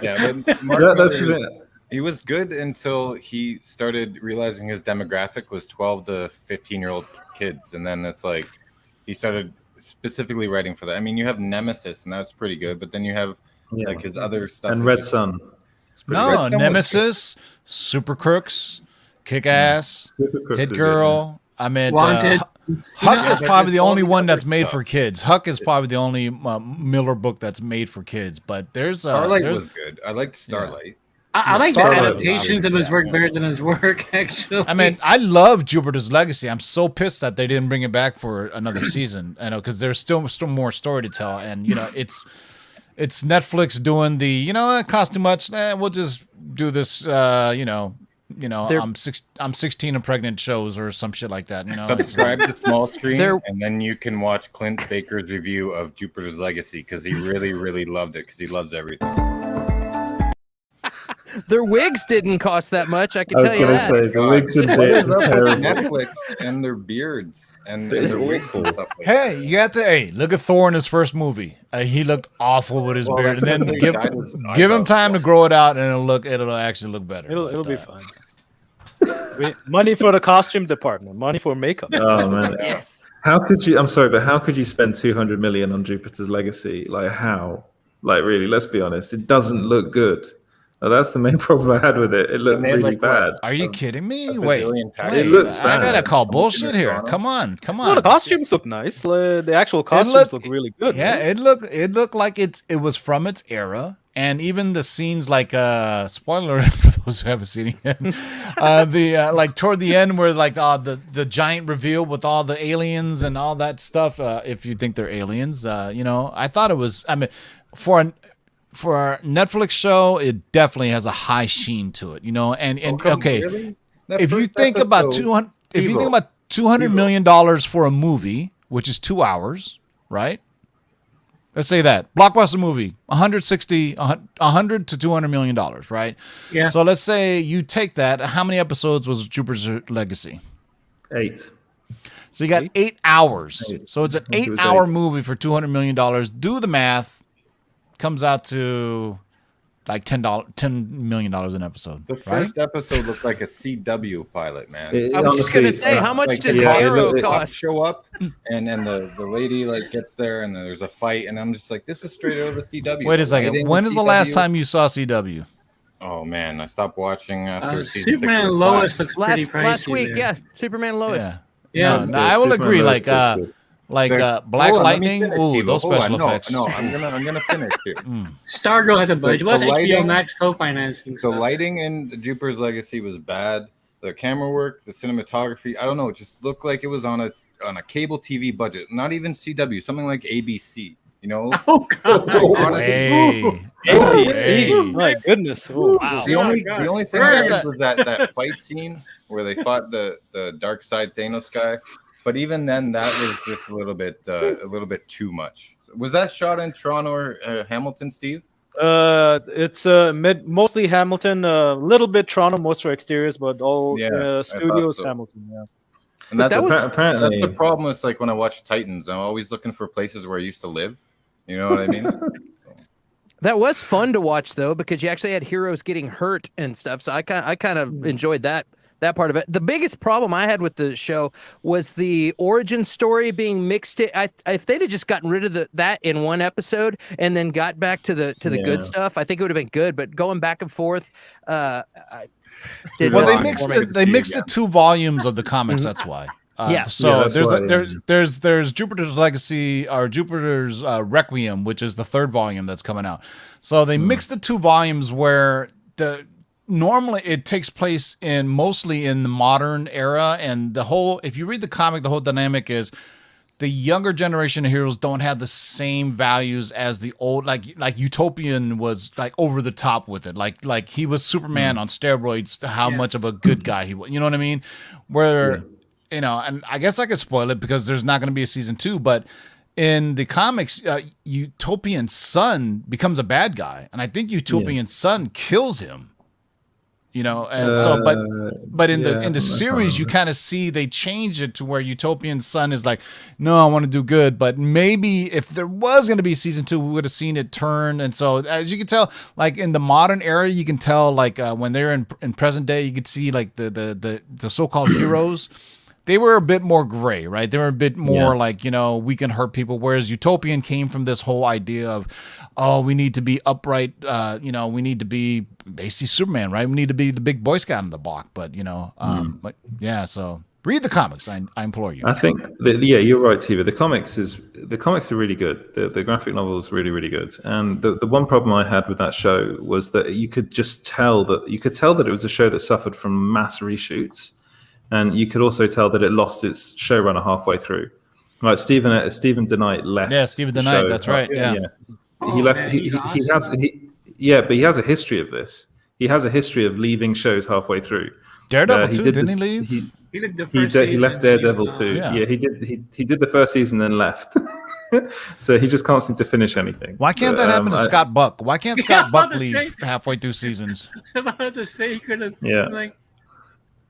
Yeah, but Mark he was good until he started realizing his demographic was 12 to 15-year-old kids. And then it's like he started specifically writing for that. I mean, you have Nemesis, and that's pretty good. But then you have like his other stuff. And Red Sun. No, Nemesis, Super Crooks, Kick Ass, Hit Girl. I mean, Wanted. Huck is probably the only one that's made for kids. Huck is probably the only Miller book that's made for kids. But there's Starlight was good. I liked Starlight. I like the Starlight adaptations of his work better than his work, actually. I mean, I love Jupiter's Legacy. I'm so pissed that they didn't bring it back for another season. I know, because there's still more story to tell, and it's Netflix doing the it costs too much. We'll just do this. I'm 16 and pregnant shows or some shit like that. Subscribe to Small Screen, and then you can watch Clint Baker's review of Jupiter's Legacy because he really, really loved it because he loves everything. Their wigs didn't cost that much. I can tell you that. Say, the wigs and bits are terrible. Netflix and their beards and their wigs and stuff like Hey, you got to look at Thor in his first movie. He looked awful with his beard, and then give him time to grow it out, and it'll actually look better. It'll be fine. Money for the costume department, money for makeup. Oh man, yes. How could you? I'm sorry, but how could you spend 200 million on Jupiter's Legacy? Like how? Like really? Let's be honest. It doesn't look good. That's the main problem I had with it. It looked really bad. Are you kidding me? Wait, it looked I gotta call bullshit here. Come on. Well, the costumes look nice. The actual costumes look really good. Yeah, right? it looked like it was from its era, and even the scenes like spoiler for those who haven't seen it yet, like toward the end where like the giant reveal with all the aliens and all that stuff. If you think they're aliens, I thought it was. I mean, for a Netflix show, it definitely has a high sheen to it, And okay, really? if you think about $200 million for a movie, which is 2 hours, right? Let's say that blockbuster movie, 100 to $200 million, right? Yeah. So let's say you take that. How many episodes was Jupiter's Legacy? 8. So you got 8 hours. So it's an 8-hour movie for $200 million. Do the math. Comes out to like $10 million an episode. The first episode looked like a CW pilot, man. I was just gonna say, how much does Arrow cost? Show up, and then the lady gets there, and then there's a fight, and I'm just like, this is straight out of the CW. Wait a second. When is the last time you saw CW? Oh man, I stopped watching after season Superman 6 and Lois looks pretty pricey. Last week, yeah, Superman and Lois. Yeah. No, I will agree. Black Lightning. Ooh, those special effects. No, I'm gonna finish here. Stargirl has a budget. What's HBO Max co-financing? The lighting in Jupiter's Legacy was bad. The camera work, the cinematography, I don't know. It just looked like it was on a cable TV budget. Not even CW, something like ABC. Oh God! ABC. My goodness! Oh, wow. The only thing was that fight scene where they fought the dark side Thanos guy. But even then, that was just a little bit too much. Was that shot in Toronto or Hamilton, Steve? It's mostly Hamilton, a little bit Toronto, most for exteriors, but all studios Hamilton. Yeah. And that's apparently that's the problem. It's like when I watch Titans, I'm always looking for places where I used to live. You know what I mean? That was fun to watch though, because you actually had heroes getting hurt and stuff. So I kind of enjoyed that part of it. The biggest problem I had with the show was the origin story being mixed. If they'd have just gotten rid of that in one episode and then got back to the good stuff, I think it would have been good. But going back and forth, they mixed the 2 volumes of the comics. That's why. There's Jupiter's Legacy or Jupiter's Requiem, which is the 3rd volume that's coming out. So they mixed the 2 volumes where normally it takes place mostly in the modern era, and if you read the comic, the whole dynamic is the younger generation of heroes don't have the same values as the old, like Utopian was like over the top with it, like he was Superman on steroids, how much of a good guy he was, you know what I mean? Where and I guess I could spoil it because there's not going to be a season 2, but in the comics, Utopian's son becomes a bad guy, and I think Utopian's son kills him. But in the series, you kind of see they change it to where Utopian's son is like, no, I want to do good. But maybe if there was going to be season 2, we would have seen it turn. And so, as you can tell, like in the modern era, you can tell like when they're in present day, you could see like the so-called heroes. they were a bit more gray, right? They were a bit more like, you know, we can hurt people. Whereas Utopian came from this whole idea of, oh, we need to be upright. You know, we need to be basically Superman, right? We need to be the big Boy Scout in the block. But, you know, but yeah, so read the comics. I implore you. I think you're right, Tiva. The comics are really good. The graphic novel is really, really good. And the one problem I had with that show was that you could tell that it was a show that suffered from mass reshoots, and you could also tell that it lost its showrunner halfway through. Like Stephen DeKnight left. Yeah, Stephen DeKnight. That's right. Yeah. He left. But he has a history of this. He has a history of leaving shows halfway through. Daredevil too, didn't he leave? He left Daredevil too. Yeah. He did the first season, then left. So he just can't seem to finish anything. Why can't that happen to Scott Buck? Why can't Scott Buck leave halfway through seasons? I'm about to say he could have. Yeah. Like,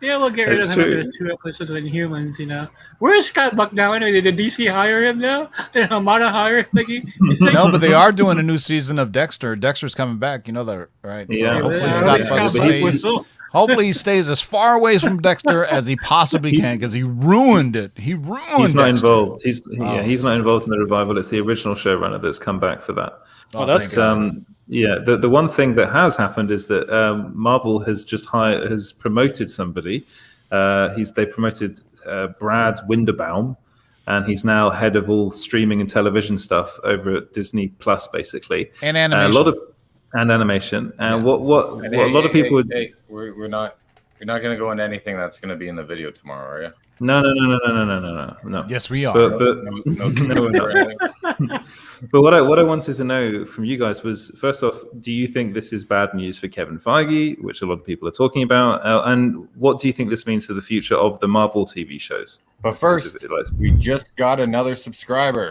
yeah, we'll get rid of him after 2 episodes of Inhumans. You know, where's Scott Buck now? Anyway, did DC hire him now? Did Hamada hire him? No, but they are doing a new season of Dexter. Dexter's coming back. You know that, right? So Yeah. hopefully Scott Buck stays. Hopefully he stays as far away from Dexter as he possibly can, because he ruined it. He's not involved. He's not involved in the revival. It's the original showrunner that's come back for that. The one thing that has happened is that Marvel has has promoted somebody. They promoted Brad Winderbaum, and he's now head of all streaming and television stuff over at Disney Plus, basically, and animation. And animation. And what a lot of people would. Hey, we're not going to go into anything that's going to be in the video tomorrow, are you? No. Yes, we are. But no, we're not. But what I wanted to know from you guys was, first off, do you think this is bad news for Kevin Feige, which a lot of people are talking about, and what do you think this means for the future of the Marvel TV shows? But first, we just got another subscriber.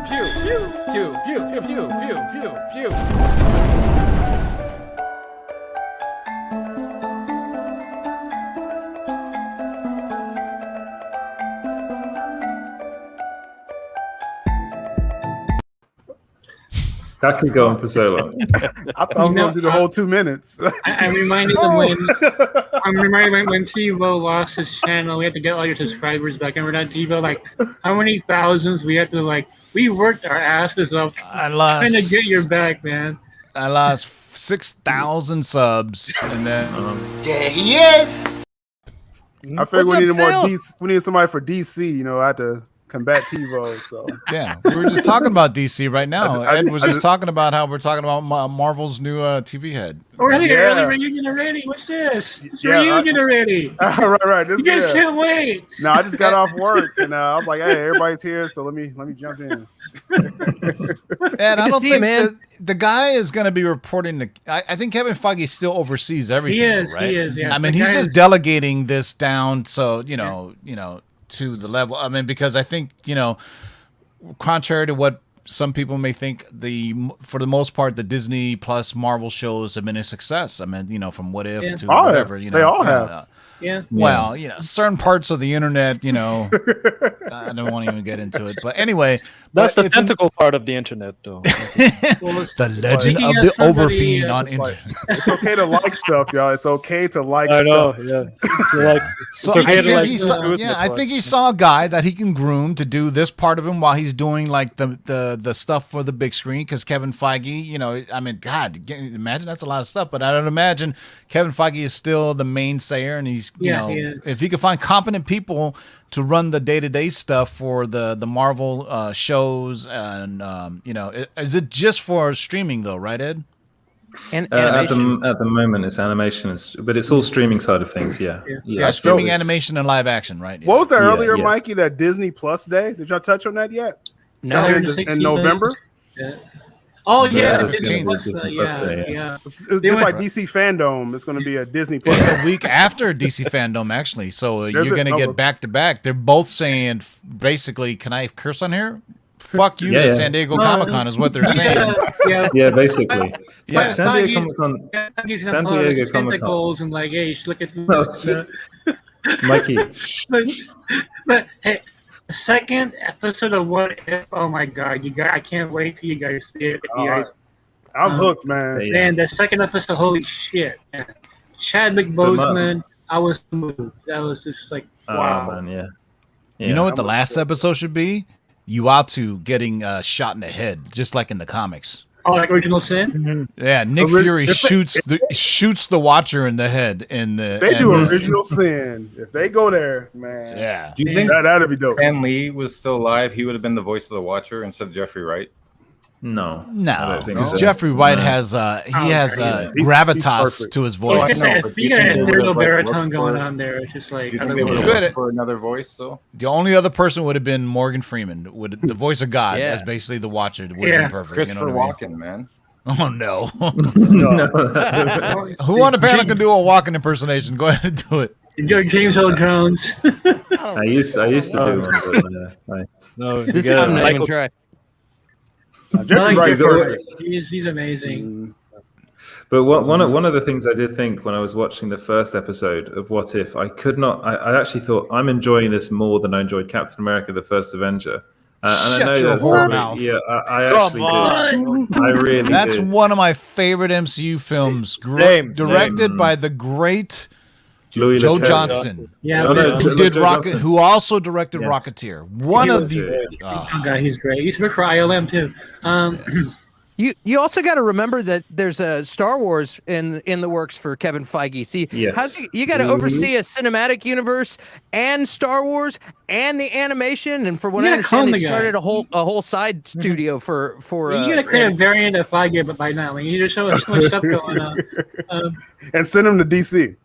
Pew, pew, pew, pew, pew, pew, pew, pew, pew. That could go on for so long. I thought I was going to do the whole 2 minutes. I'm reminded of when TiVo lost his channel. We had to get all your subscribers back. Remember that, TiVo? Like, how many thousands we had to, like, we worked our asses off trying to get your back, man. I lost 6,000 subs, and then There he is. I figured we needed more DC. We needed somebody for DC. You know, I had to combat TiVo. So yeah, we were just talking about DC right now. Ed was just talking about how we're talking about Marvel's new TV head. Early reunion already. What's this? It's reunion already. right. You guys can't wait. No, I just got off work and I was like, "Hey, everybody's here, so let me jump in." And I don't think the guy is going to be reporting to. I think Kevin Feige still oversees everything. Right? He is. Yeah. I mean, he's just delegating this down, so you know, to the level. I mean, because I think contrary to what some people may think, for the most part, the Disney Plus Marvel shows have been a success. I mean, from What If to whatever. They all have. Yeah. Well, certain parts of the internet, I don't want to even get into it. But anyway, that's the tentacle part of the internet, though. The legend of the overfiend on internet. It's okay to like stuff, y'all. It's okay to like stuff. I think he saw a guy that he can groom to do this part of him while he's doing like the stuff for the big screen. Because Kevin Feige, I mean, God, imagine that's a lot of stuff. But I don't imagine Kevin Feige is still the mainstayer, and he's if he could find competent people to run the day-to-day stuff for the Marvel shows, and is it just for streaming though, right, Ed? And animation. At the moment, it's animation, but it's all streaming side of things. Yeah, streaming, animation, and live action, right? Yeah. What was that earlier, Mikey? That Disney Plus Day? Did y'all touch on that yet? No, in November. Yeah. Oh yeah, Just like DC Fandom, it's going to be a Disney Plus. It's a week after DC Fandom, actually. So you're going to get back to back. They're both saying basically, can I curse on here? Fuck you to San Diego Comic-Con is what they're saying. Yeah, basically. Yeah, San Diego Comic-Con. San Diego Comic-Con. And like, hey, look at Mikey. But hey, the second episode of What If? Oh my God, I can't wait till you guys see it. I'm hooked, man. And the second episode, holy shit, man. Chadwick Boseman, I was moved. That was just like, wow. Man, yeah. You know what the last episode should be? Uatu getting shot in the head, just like in the comics. Oh, like Original Sin? Yeah, Nick Fury shoots the Watcher in the head. They do Original Sin. If they go there, man. Yeah. Do you think that'd be dope? Stan Lee was still alive, he would have been the voice of the Watcher instead of Jeffrey Wright? No, because Jeffrey Wright has gravitas to his voice. You got a little baritone going on there. It's just like for another voice. So the only other person would have been Morgan Freeman, the voice of God, as basically the Watcher. Would have been perfect. Christopher you know what Walken, man. Oh no! Who on the panel can do a Walken impersonation? Go ahead and do it. You're James Earl Jones. I used to do one. No, this is I'm not even try. Jeffrey Wright's perfect. He's amazing. But one of the things I did think when I was watching the first episode of What If, I actually thought I'm enjoying this more than I enjoyed Captain America: The First Avenger. Shut your whore mouth. Yeah, I actually did. I really That's did. one of my favorite MCU films, directed by the great Louis Joe Leterrier. Johnston. Yeah, who did Joe Rocket? Johnston. Who also directed Rocketeer. One of the. He's great. He's for ILM too. You also got to remember that there's a Star Wars in the works for Kevin Feige. See, you got to oversee a cinematic universe and Star Wars and the animation. And for what I understand, they started a whole side studio for. You got to create a variant of Feige, but by now, you just so much stuff going on. And send him to DC.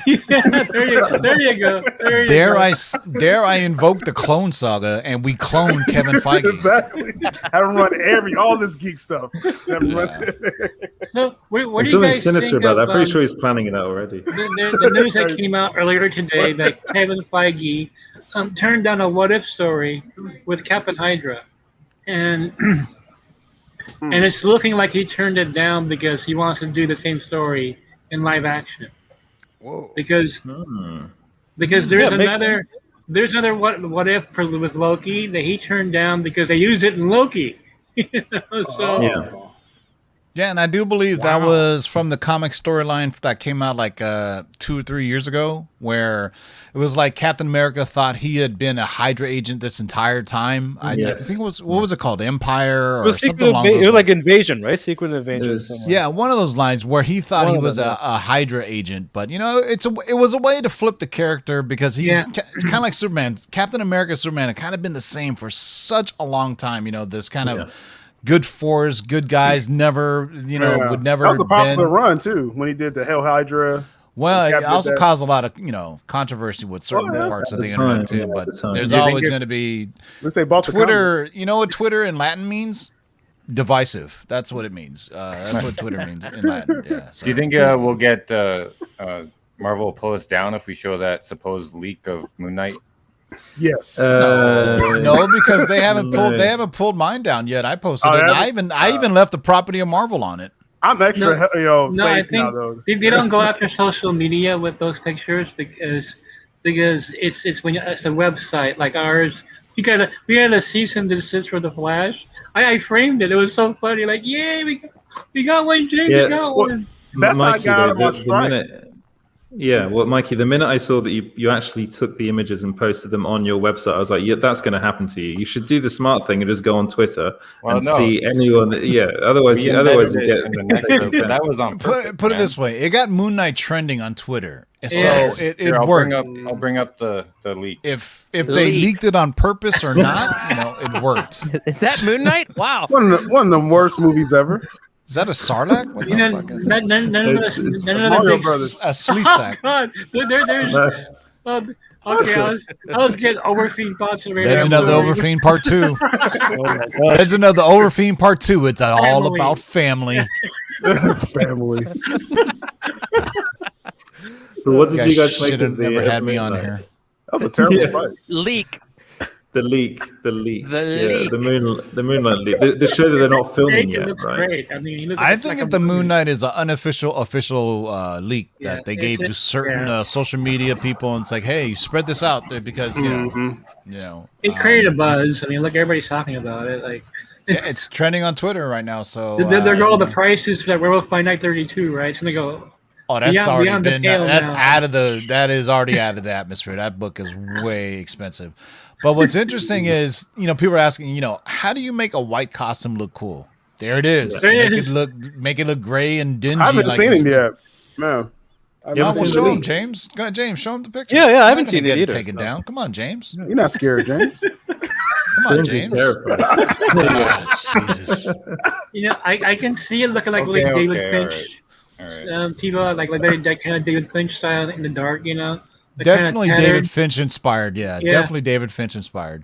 There you go. Dare I invoke the Clone Saga and we clone Kevin Feige? Exactly. Have him run all this geek stuff. So, what There's do you something guys sinister think about that. of, I'm pretty sure he's planning it out already. The news that came out earlier today that Kevin Feige turned down a What If story with Captain Hydra, and it's looking like he turned it down because he wants to do the same story in live action. Whoa. Because there's another what if with Loki that he turned down because they used it in Loki. Yeah, and I do believe that was from the comic storyline that came out like 2 or 3 years ago, where it was like Captain America thought he had been a Hydra agent this entire time. I think it was, what was it called, Empire or something along those lines. It was like Invasion, right? Secret Invasion. Yeah, one of those lines where he thought he was a Hydra agent, but you know, it was a way to flip the character because he's kind of like Superman. Captain America, Superman had kind of been the same for such a long time. You know, this kind of good force, good guys, never, you know, would never. That was a popular run too when he did the Hell Hydra. Well, it also caused a lot of, you know, controversy with certain parts of the internet too. But there's always going to be Twitter. You know what Twitter in Latin means? Divisive. That's what it means. That's what Twitter means in Latin. Yeah. So. Do you think we'll get Marvel will pull us down if we show that supposed leak of Moon Knight? Yes. No, because they haven't pulled mine down yet. I posted it. And I even left the property of Marvel on it. I'm extra, safe I think now though. They don't go after social media with those pictures because it's when it's a website like ours. We got a cease and desist for the Flash. I framed it. It was so funny. Like, yay, we got one, Jake. We got one. That's Mikey, how I got out of my strike. Mikey, the minute I saw that you actually took the images and posted them on your website, I was like, yeah, that's going to happen to you. You should do the smart thing and just go on Twitter see anyone. Otherwise you get. That was on purpose. Put it this way: it got Moon Knight trending on Twitter, so it I'll worked. I'll bring up the leak. If they leaked it on purpose or not, it worked. Is that Moon Knight? Wow, one of the worst movies ever. Is that a Sarlacc? What the fuck is it? None of Mario the Brothers. A Sleesack. God, there's. Okay, I was getting Overfiend thoughts. Legend of the Overfiend Part 2. Legend of the Overfiend Part 2. It's all about family. Family. But what did you guys make should have never had me on here. That was a terrible fight. Leak. The leak. The leak. The Moonlight leak. They show that they're not filming yet, right? Great. I mean, I think that the Moon Knight is an unofficial leak that they gave to certain social media people, and it's like, hey, spread this out because you know it created a buzz. I mean, look, everybody's talking about it. Like, it's trending on Twitter right now. So they're all the prices that Werewolf by Night 32, right? So they go, Oh, that's Beyond- already beyond the been pale that's now. out of the that is already out of the atmosphere. That book is way expensive. But what's interesting is, people are asking, how do you make a white costume look cool? There it is. There it Make it look gray and dingy. I haven't like seen it's it been- yet. No. No, well, show him, James. Go ahead, James. Show him the picture. Yeah, I You're haven't not seen gonna it get either, taken so. down. Come on, James. You're not scared, James. Come on, James is James. terrified. Ah, Jesus. I can see it looking like Okay, David okay, Finch. All right. Tebow, like that kind of David Finch style in the dark, The kinda Definitely tattered- David Finch inspired. Yeah, Yeah. definitely David Finch inspired.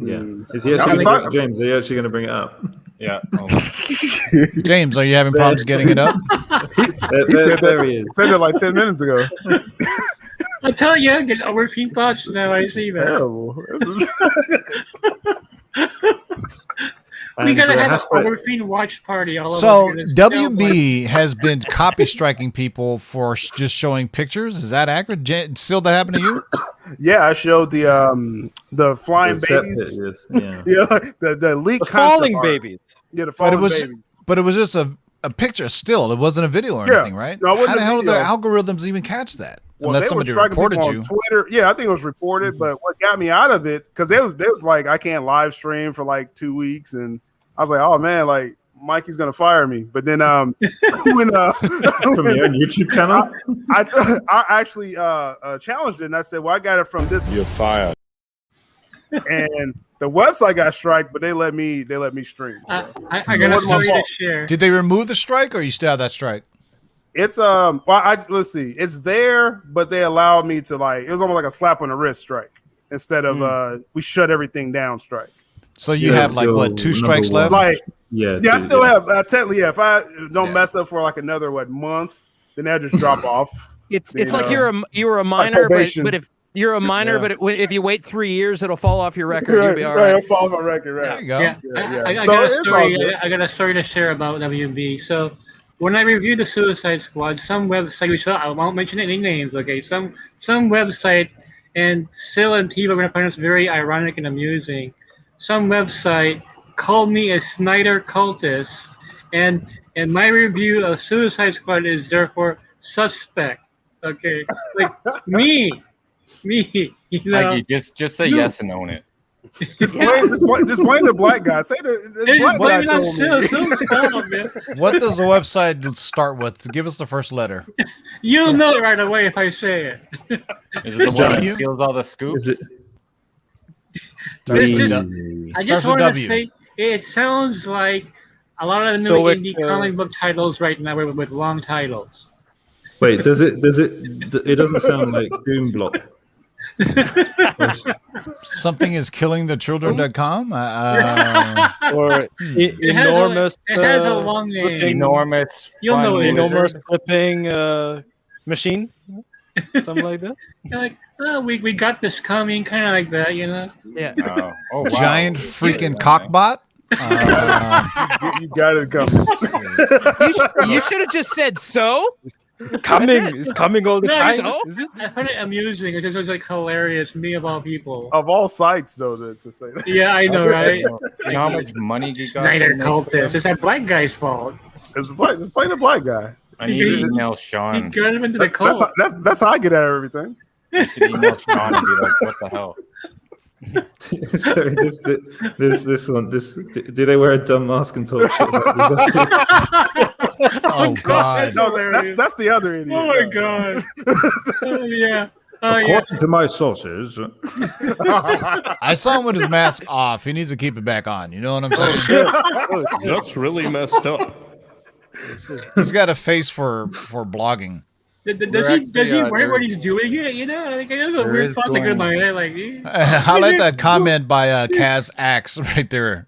Yeah. Mm. Is he actually gonna, James? Are you actually going to bring it up? Yeah. James, are you having problems getting it up? He said there he is. Said it like 10 minutes ago. I tell you, I get overheat thoughts now. I see that. Terrible. We And, gotta have an hashtag- overheat watch party all So over. here. WB has been copy striking people for just showing pictures. Is that accurate? Still that happened to you? Yeah, I showed the flying The set babies. pit, yes, Yeah, the leak The falling concept art. babies. Yeah, the But falling it was babies. but it was just a picture still. It wasn't a video or Yeah. anything, right? No, it wasn't How the a hell did video. their algorithms even catch that? Well, Unless they were somebody striking reported people you. on Twitter. Yeah, I think it was reported. But what got me out of it, because they was like, I can't live stream for like 2 weeks, and I was like, oh man, like Mikey's gonna fire me. But then when From your own YouTube channel? I actually challenged it, and I said, well, I got it from this. You're fired. And the website got striked, but they let me stream. So. I got a story to share. Did they remove the strike, or you still have that strike? It's let's see, it's there, but they allowed me to it was almost like a slap on the wrist strike instead of we shut everything down strike. So you have like what, 2 strikes left? Like Yeah, I two, still yeah. have technically, if I don't mess up for like another month, then they'll just drop off. It's like you were a minor, probation. but if you're a minor, Yeah. but if you wait 3 years, it'll fall off your record. You'll Right, be all right, right. it'll fall off my record, right? There you go. Yeah, I So got a it's all story. good. I got a story to share about WB. So when I reviewed the Suicide Squad, some website, which I won't mention any names, okay? Some website, and Sil and Tebow were finding this very ironic and amusing. Some website called me a Snyder cultist, and my review of Suicide Squad is therefore suspect. Okay, like me. You know, Mikey, just say You- yes and own it. Just blame the black guy. Say the black guy blame it on told Sil. me. Sil's fault, man. What does the website start with? Give us the first letter. You'll know it right away if I say it. Is it the one that steals all the scoops? Is it? There's with just- W. I Starts just with want to W. say it sounds like a lot of the new Stoic, indie comic book titles right now with long titles. Wait, does it? It doesn't sound like Doom Block. Something is killing the children.com. Or enormous. It has a long name. flipping- Enormous. You'll know fun it. enormous wizard. flipping machine, something like that. You're like, oh, we got this coming, kind of like that, you know? Yeah. Oh, wow. Giant freaking cockbot. You got it coming. You should have just said so. It's coming all the No, time. so? Is it? I find it amusing. It's just like hilarious. Me of all people. Of all sites, though, to say that. Yeah, I know, right? You know how much money you got? Snyder to make cultist. It's that black guy's fault. Just play the black guy. I need to email He Sean. got him into the cult. That's how I get out of everything. I should email Sean and be like, what the hell? Sorry, this one. Do they wear a dumb mask and talk shit? Oh God! No, that's the other idiot. Oh my god. Oh yeah. Oh yeah. According to my sources, I saw him with his mask off. He needs to keep it back on. You know what I'm saying? That's really messed up. He's got a face for blogging. Does he worry what he's doing it? You know, like I have a weird thought like in my head, like. I like that comment by Kaz Axe right there.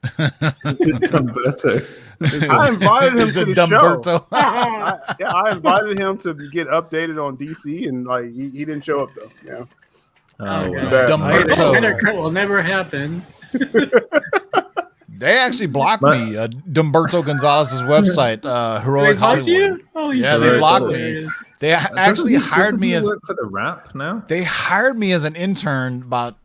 Dumberto. I invited him Is to it the Dumberto? show. I invited him to get updated on DC, and like he didn't show up though. Yeah. Oh, Too wow. bad. Dumberto. That will never happen. They actually blocked me. Dumberto Gonzalez's website, Heroic They blocked Hollywood. you? Oh, Yeah, they blocked me. They actually hired me as work for the rap now. they hired me as an intern about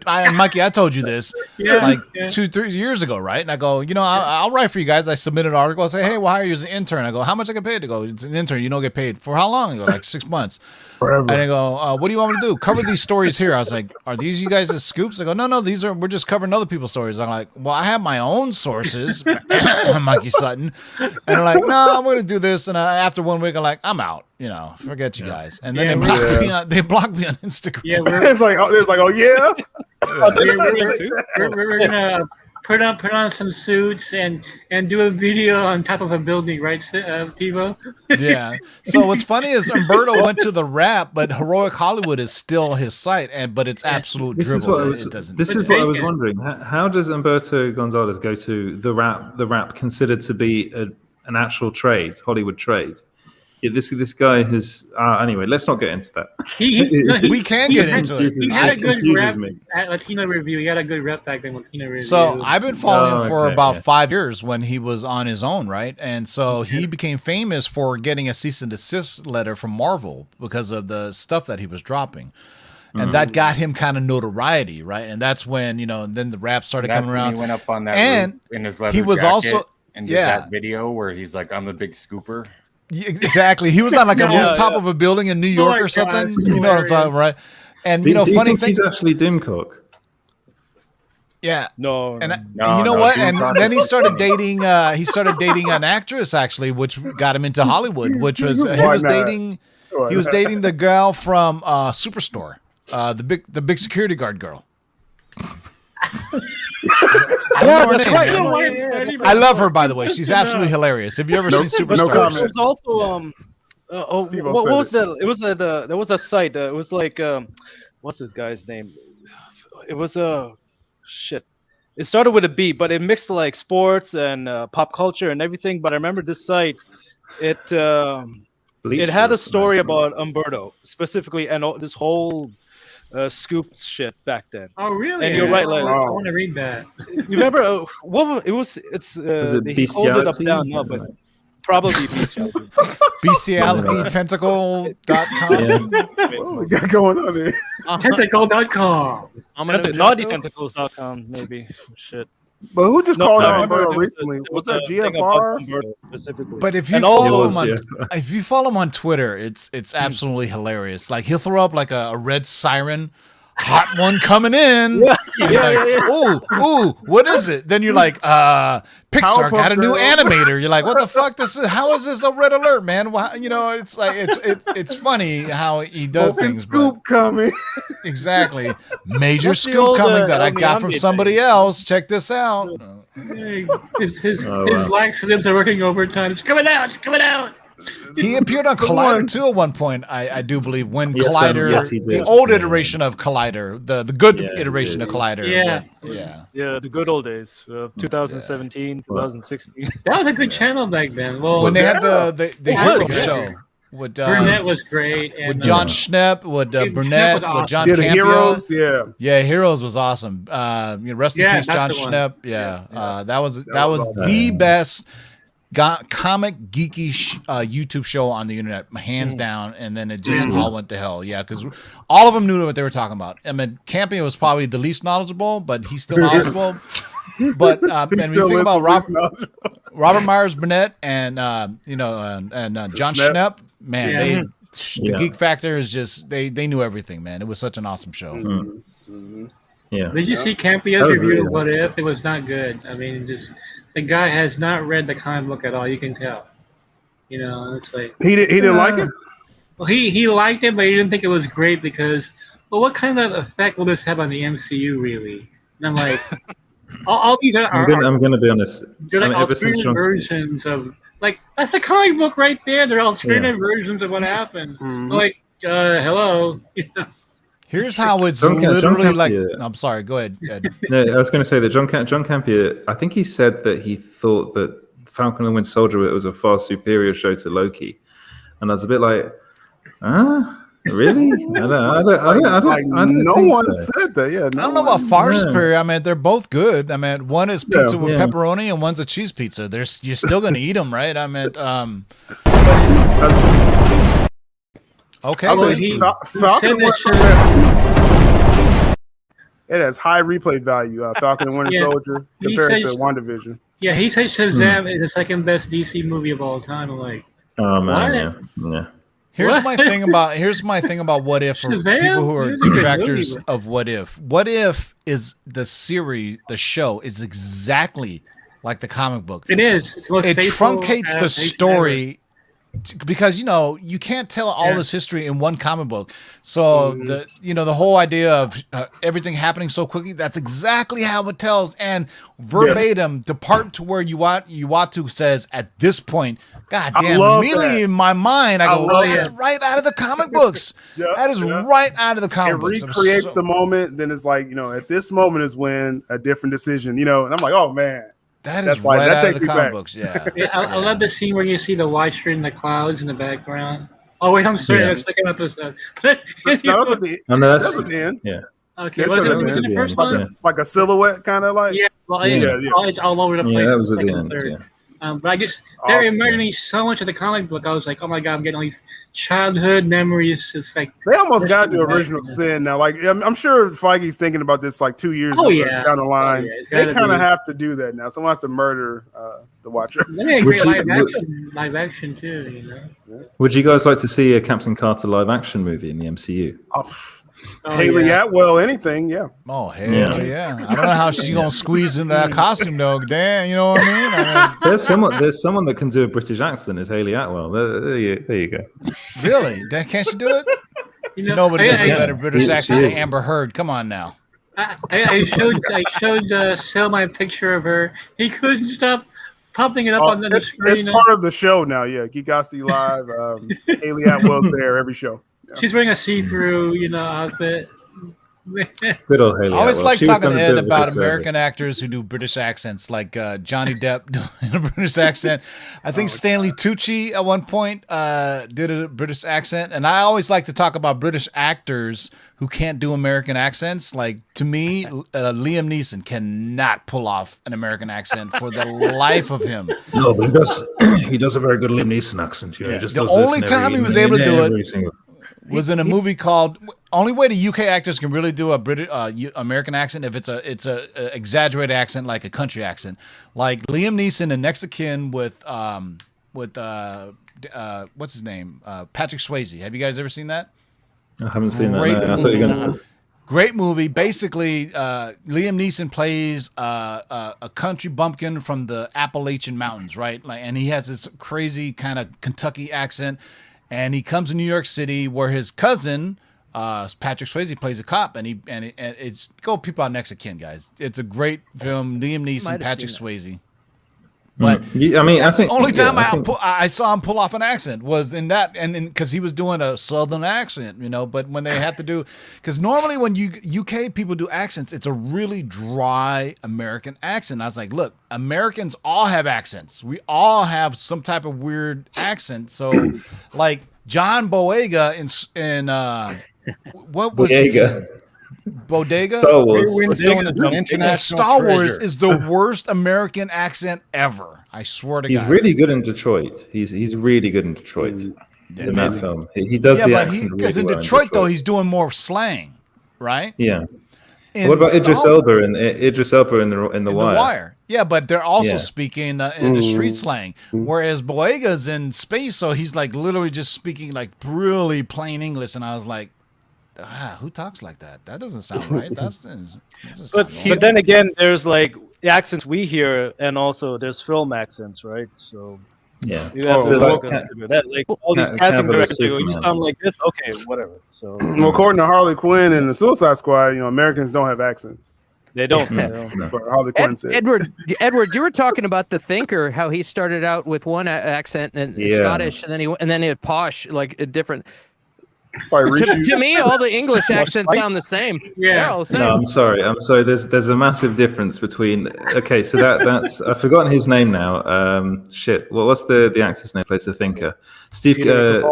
Mikey, I told you this Yeah, 2-3 years ago, right? And I go, I'll write for you guys. I submit an article. I say, hey, we'll hire you as an intern. I go, how much I get paid? They go, it's an intern. You don't get paid for how long? I go, like 6 months. Forever. And I go, what do you want me to do? Cover these stories here. I was like, are these you guys' scoops? I go, no, we're just covering other people's stories. I'm like, well, I have my own sources, Mikey Sutton. And they're like, no, I'm going to do this. And after 1 week, I'm like, I'm out. Forget you guys. And then they blocked me on Instagram. Yeah, it's like, oh yeah. We're gonna put on some suits and do a video on top of a building, right, Tivo? Yeah. So what's funny is Umberto went to the rap, but Heroic Hollywood is still his site, but it's absolute This is dribble. what I was wondering. How does Umberto Gonzalez go to the rap considered to be an actual trade, Hollywood trade? Yeah, this guy has. Anyway, let's not get into that. We can get into it. He had a good rep at Latino Review. He had a good rep back then with Latino Review. So I've been following him for about 5 years when he was on his own, right? And so he became famous for getting a cease and desist letter from Marvel because of the stuff that he was dropping. And that got him kind of notoriety, right? And that's when, then the rap started coming around. He went up on that and in his leather he was jacket also and did that video where he's like, I'm the big scooper. Exactly. He was on like a rooftop of a building in New York or something. You know what I'm talking about, right? And do you funny think thing, he's actually Dimcock? Yeah. No. And you know what? And then he started dating. He started dating an actress actually, which got him into Hollywood. Which was he was dating. He was dating the girl from Superstore, the big security guard girl. I love her, by the way. She's absolutely hilarious. Have you ever seen Superstore? There was also what was that? It was there was a site. It was like what's this guy's name? It was shit. It started with a B, but it mixed like sports and pop culture and everything. But I remember this site. It had a story about Umberto specifically, and this whole scoop shit back then. Oh really? And you're right, like, I want to read that. You remember what it was? It's he holds it up down now, but probably bestiality. BestialityTentacle.com. What we got going on here? Tentacle.com. Naughtitentacles.com maybe. Shit. But who just called out Umberto recently? Was that GFR? Specifically. But if you follow him on Twitter, it's absolutely hilarious. Like he'll throw up like a red siren, hot one coming in. Ooh, what is it? Then you're like, Pixar got a new animator. You're like, what the fuck? How is this a red alert, man? Why, it's like it's funny how he does things. Scoop coming. Exactly. Major scoop coming that I got from somebody else. Check this out. His laxatives are working overtime. It's coming out. It's coming out. He appeared on Collider too at one point, I do believe, when Collider, the old iteration of Collider, the good iteration of Collider. Yeah, the good old days, 2017, 2016. That was a good channel back then. Well, when they had the Hero show. With, Burnett was great. And, with John Schnepp, with Burnett, with John Campia. The Heroes, Heroes was awesome. Rest in peace, John Schnepp. That was the best comic geeky YouTube show on the internet, hands down. And then it just all went to hell. Yeah, because all of them knew what they were talking about. I mean, Campia was probably the least knowledgeable, but he's still knowledgeable. But and when you think about Robert Myers Burnett and John Schnepp, man, the Geek Factor is just they knew everything, man. It was such an awesome show. Yeah. Did you see Campia's review of What If? It was not good. I mean, just the guy has not read the comic book at all. You can tell. It's like he didn't like it. Well, he liked it, but he didn't think it was great because, well, what kind of effect will this have on the MCU, really? And I'm like, all these are. I'm gonna be honest. They're like alternate versions of, like, that's a comic book right there. They're alternate versions of what happened. Like, hello. Here's how it's literally like. I'm sorry. Go ahead. No, I was going to say that John Campia. I think he said that he thought that Falcon and Winter Soldier was a far superior show to Loki, and I was a bit like, really? I don't no one said that. Yeah, I don't know about far superior. I mean, they're both good. I mean, one is pizza with pepperoni, and one's a cheese pizza. You're still going to eat them, right? I mean, okay. Falcon it has high replay value. Falcon and Winter Soldier compared to WandaVision. Yeah, he said Shazam is the second best DC movie of all time. I'm like, oh man, yeah. Here's my thing about What If for Shazam? people who are It was a good detractors movie. of What If. What If is the show is exactly like the comic book. It is. It's the most It faithful truncates the adaptation story because you can't tell all this history in one comic book. So the whole idea of everything happening so quickly, that's exactly how it tells, and verbatim the part to where Uatu says at this point, God damn, immediately in my mind I go, that's right out of the comic books. That is right out of the comic books. It recreates the moment, then it's like, at this moment is when a different decision, and I'm like, oh man. That's right out of the comic books, yeah. I love the scene where you see the widescreen, the clouds in the background. Oh wait, I'm sorry, that's the second episode. No, that's at the end. Yeah. Okay, was it in the first one? Like a silhouette, kind of like. Yeah, well, it's all over the place. Yeah, that was at the second and end. third. Yeah. But I just that reminded me so much of the comic book. I was like, oh my god, I'm getting all these childhood memories. It's like they almost got to Original Sin now. Like I'm sure Feige's thinking about this like 2 years down the line. They kind of have to do that now. Someone has to murder the Watcher. They had great live action too. Would you guys like to see a Captain Carter live action movie in the MCU? Haley Atwell, anything, yeah. Oh hell yeah! I don't know how she's gonna squeeze into that costume though. Damn, you know what I mean? There's someone that can do a British accent. Is Haley Atwell? There you go. Really? Can't she do it? Nobody does a better British accent than Amber Heard. Come on now. I showed Sel my picture of her. He couldn't stop popping it up on the screen. It's part of the show now. Yeah, Geekosity Live. Haley Atwell's there every show. She's wearing a see-through, outfit. Good old Haley. I always Atwell. like She was talking to done a Ed bit of a about disservice. American actors who do British accents, like Johnny Depp doing a British accent. I think Stanley Tucci at one point did a British accent, and I always like to talk about British actors who can't do American accents. Like to me, Liam Neeson cannot pull off an American accent for the life of him. No, but he does a very good Liam Neeson accent. Yeah. The only time he was able to do it was in a movie called. Only way the UK actors can really do a British American accent if it's a exaggerated accent like a country accent, like Liam Neeson in Next of Kin with what's his name, Patrick Swayze. Have you guys ever seen that? I haven't seen that. Great No. I thought you were going to. Great movie. Basically, Liam Neeson plays a country bumpkin from the Appalachian Mountains, right? And he has this crazy kind of Kentucky accent. And he comes to New York City, where his cousin, Patrick Swayze, plays a cop. And it's go people out Next of Kin, guys. It's a great film. Liam Neeson, Patrick Swayze. But I think the only time I saw him pull off an accent was in that, and because he was doing a southern accent, But when they have to do, because normally when UK people do accents, it's a really dry American accent. I was like, look, Americans all have accents. We all have some type of weird accent. So, like John Boyega in what was Bodega? Star Wars. Star Wars is the worst American accent ever. I swear to God. He's really good in Detroit. He's really good in Detroit. In that film, he does the accent because really in well Detroit though he's doing more slang, right? Yeah. What about Idris Elba in the Wire? Yeah, but they're also speaking in the street slang, whereas Boyega's in space, so he's like literally just speaking like really plain English, and I was like, who talks like that? That doesn't sound right. But then again, there's like the accents we hear, and also there's film accents, right? So yeah, you have to consider that. Like all these casting directors, go, you sound like this, okay, whatever. So well, according to Harley Quinn and the Suicide Squad, Americans don't have accents. They don't. For Harley Quinn said. Edward, you were talking about the Thinker, how he started out with one accent and Scottish, and then he posh, like a different. To me, all the English accents sound the same. Yeah, they're all the same. No, I'm sorry. There's a massive difference between. Okay, so that's I've forgotten his name now. What's the actor's name? Plays the Thinker. Peter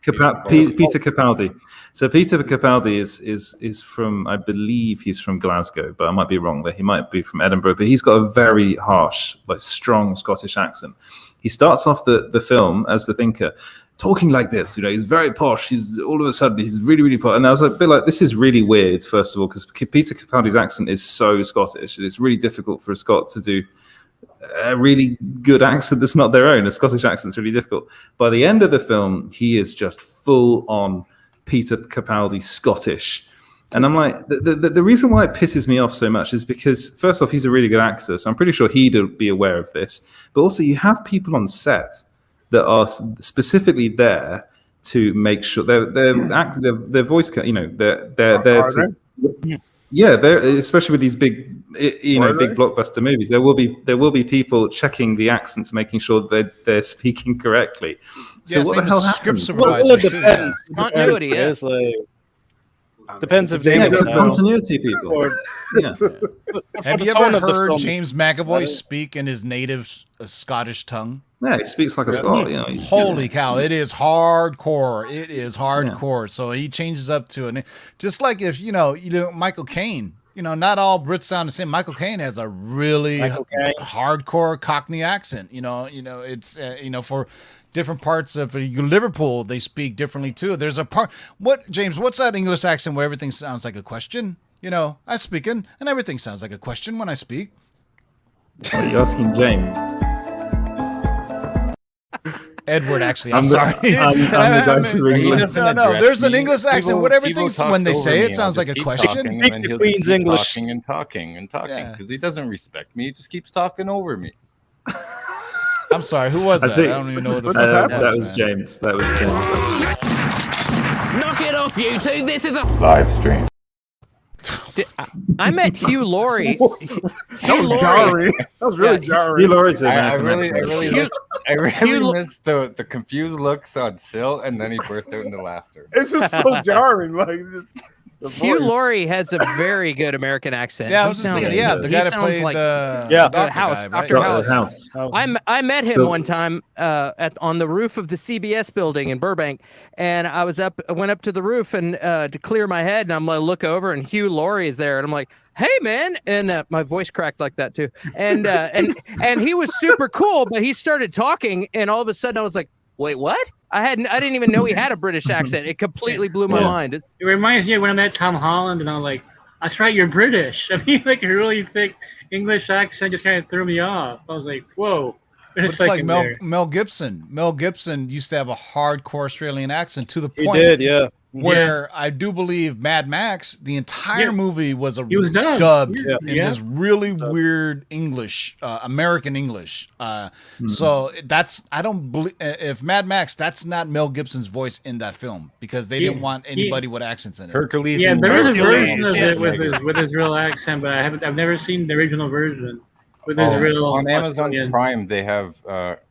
Capaldi. So Peter Capaldi is from, I believe he's from Glasgow, but I might be wrong there. He might be from Edinburgh, but he's got a very harsh, like strong Scottish accent. He starts off the film as the Thinker. talking like this. He's very posh. He's all of a sudden he's really, really posh. And I was a bit like, this is really weird. First of all, because Peter Capaldi's accent is so Scottish, and it's really difficult for a Scot to do a really good accent that's not their own. A Scottish accent's really difficult. By the end of the film, he is just full on Peter Capaldi Scottish. And I'm like, the reason why it pisses me off so much is because, first off, he's a really good actor, so I'm pretty sure he'd be aware of this. But also, you have people on set that are specifically there to make sure their voice, they're especially with these big blockbuster movies, there will be people checking the accents, making sure that they're speaking correctly. So what the hell happens? Well, it depends. Continuity is like depends if they continuity people. Have you ever heard James McAvoy speak in his native Scottish tongue? Yeah, he speaks like a Scot. Holy cow! It is hardcore. It is hardcore. Yeah. So he changes up to it, just like if Michael Caine. Not all Brits sound the same. Michael Caine has a really hardcore Cockney accent. It's for different parts of Liverpool, they speak differently too. There's a part. James? What's that English accent where everything sounds like a question? I speak and everything sounds like a question when I speak. Are you asking James? Edward, actually, I'm sorry. No, there's an English accent. What everything's when they say it sounds like a question. Make the Queen's English. Talking because he doesn't respect me. He just keeps talking over me. I'm sorry. Who was that? I don't even know what that was James. That was James. Knock it off, you two. This is a live stream. I met Hugh Laurie. That was jarring. That was really jarring. Hugh Laurie's I really missed the confused looks on Sil, and then he burst out into laughter. It's just so jarring. Like just. Hugh Laurie has a very good American accent. Yeah, I was just thinking. Yeah, the guy that played the House, guy, Dr. right? House. I met him one time on the roof of the CBS building in Burbank, and I went up to the roof and to clear my head, and I'm like, look over, and Hugh Laurie is there, and I'm like, hey man, and my voice cracked like that too, and he was super cool, but he started talking, and all of a sudden I was like, wait, what? I didn't even know he had a British accent. It completely blew my mind. It reminds me of when I met Tom Holland, and I'm like, that's right, you're British. I mean, like a really thick English accent just kind of threw me off. I was like, whoa. It's like Mel Gibson. Mel Gibson used to have a hardcore Australian accent to the point. He did, yeah. Where I do believe Mad Max, the entire movie was dubbed in this really weird English, American English. So I don't believe if Mad Max, that's not Mel Gibson's voice in that film because they didn't want anybody with accents in it. Hercules. Yeah, there is a version of it with his real accent, but I've never seen the original version with his real. On Amazon Prime, they have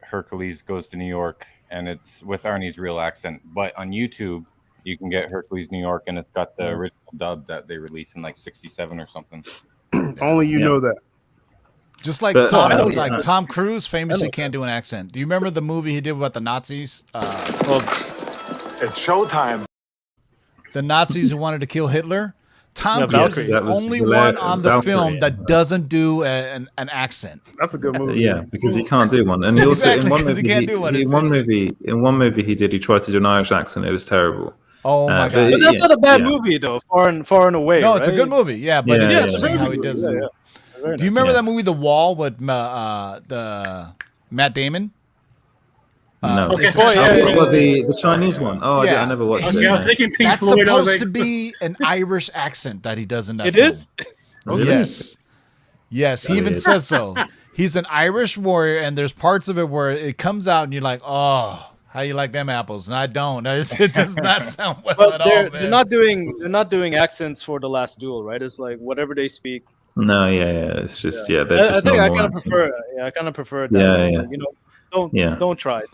Hercules Goes to New York, and it's with Arnie's real accent. But on YouTube, you can get Hercules New York, and it's got the original dub that they released in like '67 or something. Only you know that. Just like Tom Cruise famously can't do an accent. Do you remember the movie he did about the Nazis? It's showtime. The Nazis who wanted to kill Hitler. Tom Cruise is the only one on the film that doesn't do an accent. That's a good movie. Yeah, because he can't do one, and he also in one movie he did. He tried to do an Irish accent. It was terrible. Oh my god! But that's not a bad movie though. Far and away. No, it's a good movie. Yeah, but it's interesting how he does it. Do you remember that movie, The Wall, with the Matt Damon? No, it's the Chinese one. Oh, yeah. I never watched it. That's supposed to be an Irish accent that he does in that film. It is? Yes, he even says so. He's an Irish warrior, and there's parts of it where it comes out, and you're like, oh, how you like them apples? And I don't. It does not sound well at all, man. They're not doing accents for The Last Duel, right? It's like whatever they speak. No, it's just they're just I normal kind of prefer. Yeah, I kind of prefer that. Like, don't try it.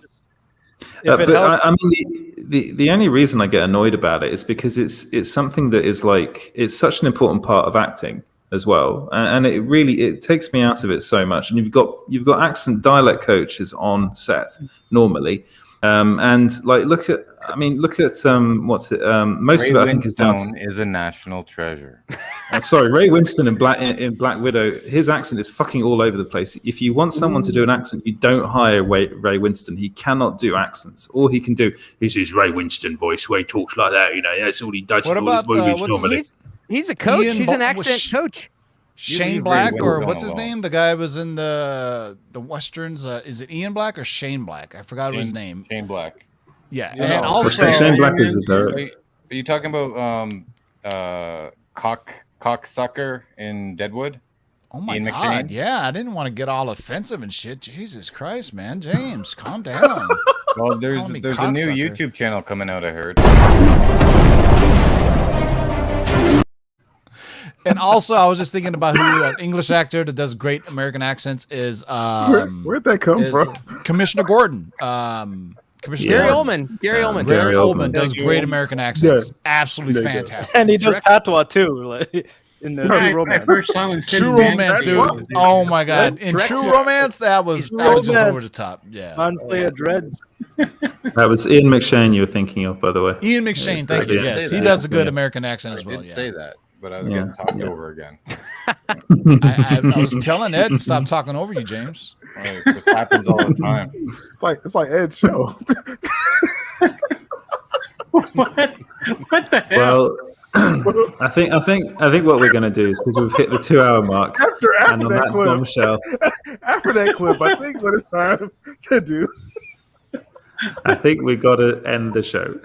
I mean, the only reason I get annoyed about it is because it's something that is like it's such an important part of acting as well, and it takes me out of it so much. And you've got accent dialect coaches on set normally, And like, look at what's it? Most Ray of it, I think, is down. Winstone is a national treasure. Sorry, Ray Winston in Black Widow. His accent is fucking all over the place. If you want someone to do an accent, you don't hire Ray Winston. He cannot do accents. All he can do is his Ray Winston voice, where he talks like that. You know, that's all he does. What in all his about, movies normally. He's a coach. Ian He's an Bo- accent coach. Shane Black, or what's his name? The guy was in the westerns. Is it Ian Black or Shane Black? I forgot his name. Shane Black. Yeah, and also Shane Black is the director. Are you talking about Cocksucker in Deadwood? Oh my Ian God! McShane? Yeah, I didn't want to get all offensive and shit. Jesus Christ, man, James, calm down. Well, there's Calling me a new cocksucker. YouTube channel coming out, I heard. And also, I was just thinking about who an English actor that does great American accents is. Where'd that come from? Commissioner Gordon. Gary Oldman. Gary Oldman. Gary Oldman does great American accents. Yeah. Absolutely fantastic. And he does patois too, like in the True Romance. First time in True Romance, dude. Oh my God! In True Romance, that was just over the top. Yeah. Mansley Dreads. That was Ian McShane you were thinking of, by the way. Ian McShane, thank you. Yes, he does a good American accent as well. I did say that, but I was getting talked over again. I was telling Ed to stop talking over you, James. It happens all the time. It's like Ed's show. What the hell? Well, I think what we're going to do is, because we've hit the 2-hour mark, After and on that that clip, bombshell, after that clip, I think what it's time to do. I think we got to end the show.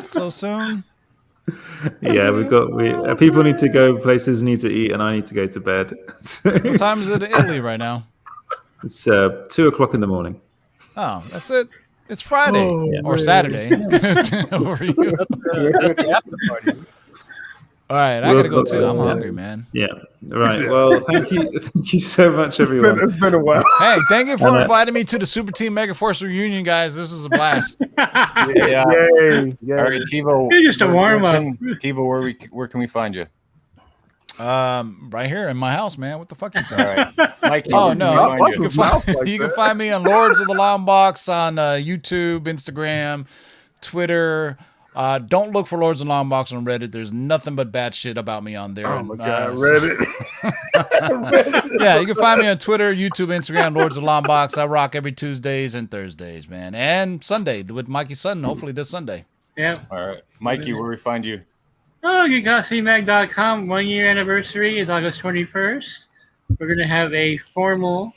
So soon? Yeah, people need to go, places need to eat, and I need to go to bed. What time is it in Italy right now? It's 2:00 in the morning. Oh, that's it. It's Friday or Saturday. Over you. All right, I gotta go too. I'm hungry, man. Yeah. Right. Well, thank you so much, everyone. It's been a while. Hey, thank you for inviting me to the Super Team Megaforce reunion, guys. This was a blast. Yay. All right, Tivo. Just a warm up. Tivo, where can we find you? Right here in my house, man. What the fuck? All right, Mike. Oh no, you you can find me on Lords of the Long Box on YouTube, Instagram, Twitter. Don't look for Lords of the Long Box on Reddit. There's nothing but bad shit about me on there. Oh my God, Reddit. Yeah, you can find me on Twitter, YouTube, Instagram, Lords of the Long Box. I rock every Tuesdays and Thursdays, man, and Sunday with Mikey Sutton. Hopefully this Sunday. Yeah. All right, Mikey, where we find you? Oh, GeekGossipMag.com. 1 year anniversary is August 21st. We're going to have a formal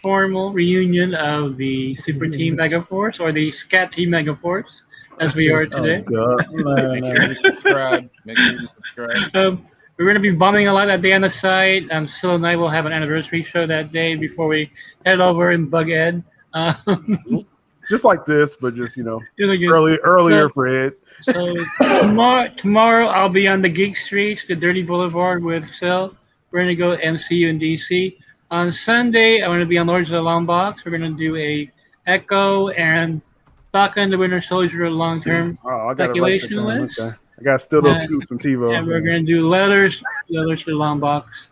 reunion of the Super Team Megaforce, or the Scat Team Megaforce, as we are today. Oh, God. Make sure you subscribe. Make sure you subscribe. We're going to be bumming a lot that day on the site. Sil and I will have an anniversary show that day before we head over and bug Ed. Just like this, but just Really earlier for Ed. So tomorrow I'll be on the Geek Streets, the Dirty Boulevard with Sil. We're going to go MCU in DC. On Sunday, I'm going to be on Lords of the Long Box. We're going to do a Echo and Falcon the Winter Soldier long-term speculation list. Okay. I got still those scoops from TiVo. And we're going to do leathers for the long box.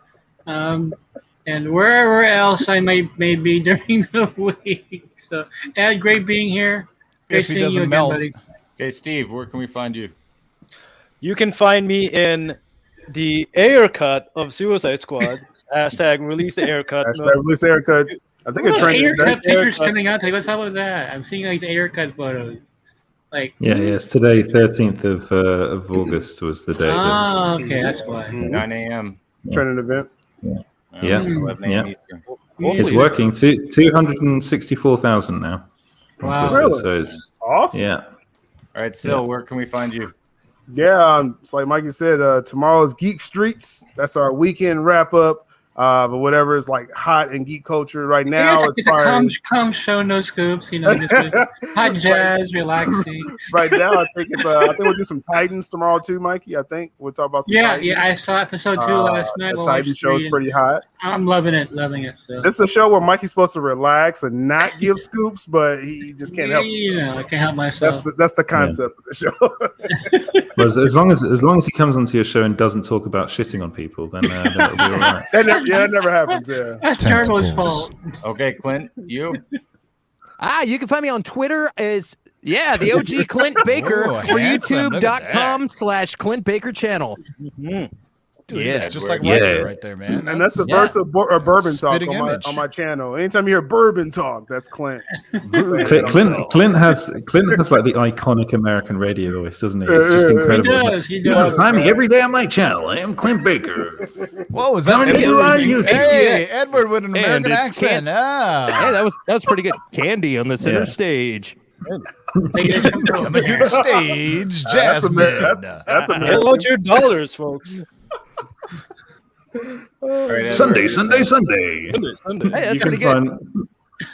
And wherever else I may be during the week. So, Ed, great being here. Great If he seeing you doesn't again, melt. buddy. Okay, Steve, where can we find you? You can find me in the Ayer cut of Suicide Squad. Hashtag release the Ayer cut. Release the Ayer cut. I think it's trending. Ayer cut pictures coming out today. What's up with that? I'm seeing these Ayer cut photos. Yes. Today, 13th of August was the day. Oh, okay, that's why. 9 a.m. Trending event. Yeah. 11 a.m. Eastern. It's working. 264,000 now. Wow. Really? So it's awesome. Yeah. All right, Sil, where can we find you? Yeah, it's like Mikey said, tomorrow's Geek Streets. That's our weekend wrap up. But whatever is like hot in geek culture right now, it's a calm show, no scoops, just hot jazz, relaxing. Right now, I think we'll do some Titans tomorrow too, Mikey. I think we'll talk about some Titans. Yeah, I saw episode 2 last night. The Titan show is pretty hot. I'm loving it. So. This is a show where Mikey's supposed to relax and not give scoops, but he just can't help himself. I can't help myself. That's the concept of the show. Well, as long as he comes onto your show and doesn't talk about shitting on people, then that'll be all right. That never happens. Yeah, that's Turbo's fault. Okay, Clint, you. You can find me on Twitter as the OG Clint Baker Ooh, or handsome. Look at youtube.com/Clint Baker channel. Dude, Yeah. it's just like Riker right there, man. And that's the verse of bourbon talk spitting image. on my channel. Anytime you hear bourbon talk, that's Clint. Clint has like the iconic American radio voice, doesn't he? It's just incredible. He does. Find me every day on my channel. I am Clint Baker. Whoa, was that Coming to you on YouTube. Hey, Edward with an American it's accent. Hey, that was pretty good. Candy on the center stage. Coming to the stage, Jasmine. That's a Pull out your dollars, folks. Sunday. Sunday. Hey, that's pretty good.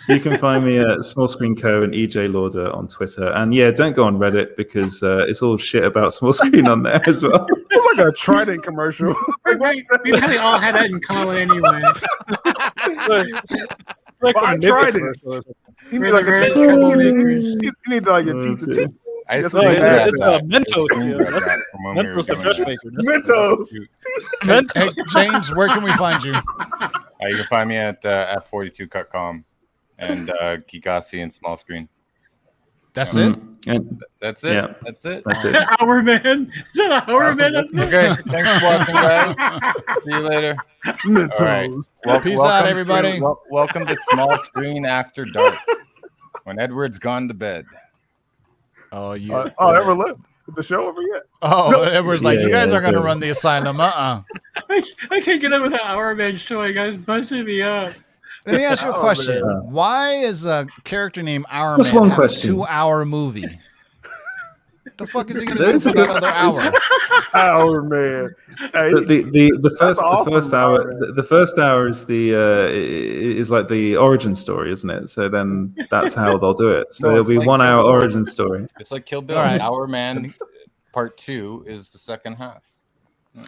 You can find me at Small Screen Co and EJ Lauder on Twitter. And don't go on Reddit because it's all shit about Small Screen on there as well. It's like a Trident commercial. We probably all had that in common anyway. I tried it. You need like a teeth. You need like a teeth to teeth. It's Mentos. Mentos the fresh maker. Mentos. Hey, James, where can we find you? You can find me at F42.com and Geekossi and Small Screen. That's it? That's it. Yeah. That's it. That's it. Hour man. Is that Hour man? Okay. Thanks for watching, guys. See you later. Mentos. All right. Well, Peace out, everybody. Welcome to Small Screen After Dark. When Edward's gone to bed. Oh, you. Edward left. It's a show over yet. Oh, Edward's like, you guys aren't going to run the asylum. I can't get up with that Hour man show. You guys busted me up. Let me ask you a question. Why is a character named Hour Just Man one have question. a 2-hour movie? The fuck is he going to do for that other hour? Hour Man. Hey, The first awesome, hour the first hour is is like the origin story, isn't it? So then that's how they'll do it. So it'll be like 1 hour origin story. It's like Kill Bill. All right. Hour Man Part 2 is the second half.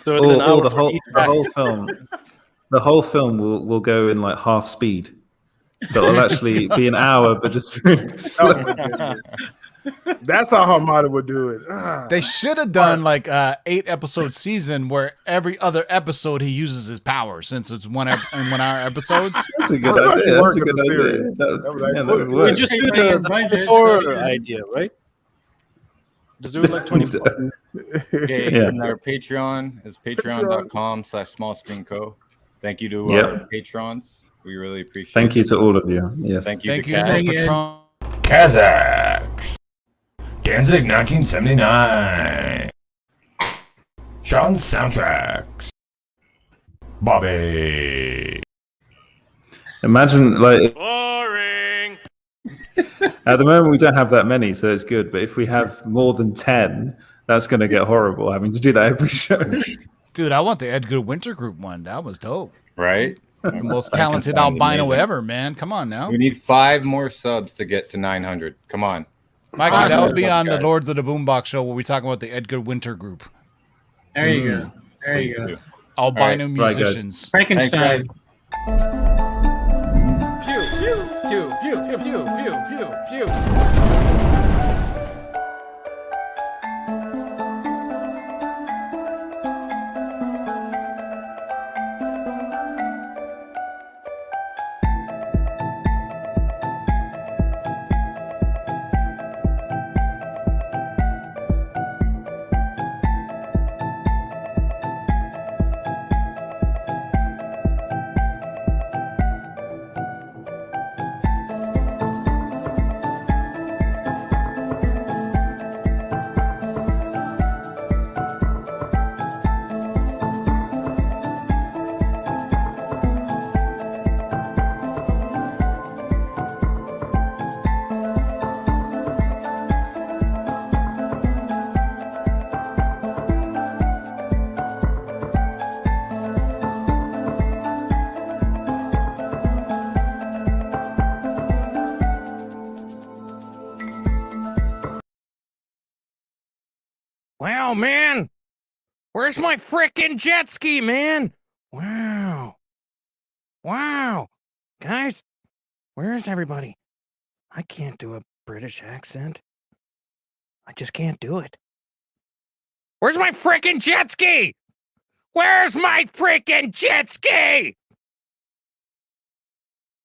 So it's an hour the for whole each the whole film. The whole film will go in like half speed. So it'll actually be an hour, but just really slow. That's how Hamada would do it. They should have done like a 8-episode season where every other episode he uses his power, since it's 1 hour episodes. That's a good idea. That's a good idea. That would We work. just do the 24 idea, right? Just do it like 24. Okay, Yeah. and our Patreon is patreon.com/smallscreenco. Thank you to our patrons. We really appreciate Thank it. you to all of you. Yes. Thank you Thank to you, Kat. Patron. Kazakhs. Danzig 1979. Sean Soundtracks. Bobby. Imagine like Boring. at the moment we don't have that many, so it's good. But if we have more than 10, that's going to get horrible. Having to do that every show. Dude, I want the Edgar Winter Group one. That was dope. Right? The most talented sounds albino amazing. ever, man. Come on now. We need 5 more subs to get to 900. Come on. Mikey, that would be 500 on the guys. Lords of the Boombox show where we talk about the Edgar Winter Group. There you go. There you go. Albino Right, guys. musicians. Frankenstein. Pew, pew, pew, pew, pew, pew, pew, pew, pew. Wow, man. Where's my frickin' jet ski, man? Wow. Wow. Guys, where's everybody? I can't do a British accent. I just can't do it. Where's my frickin' jet ski? Where's my frickin' jet ski?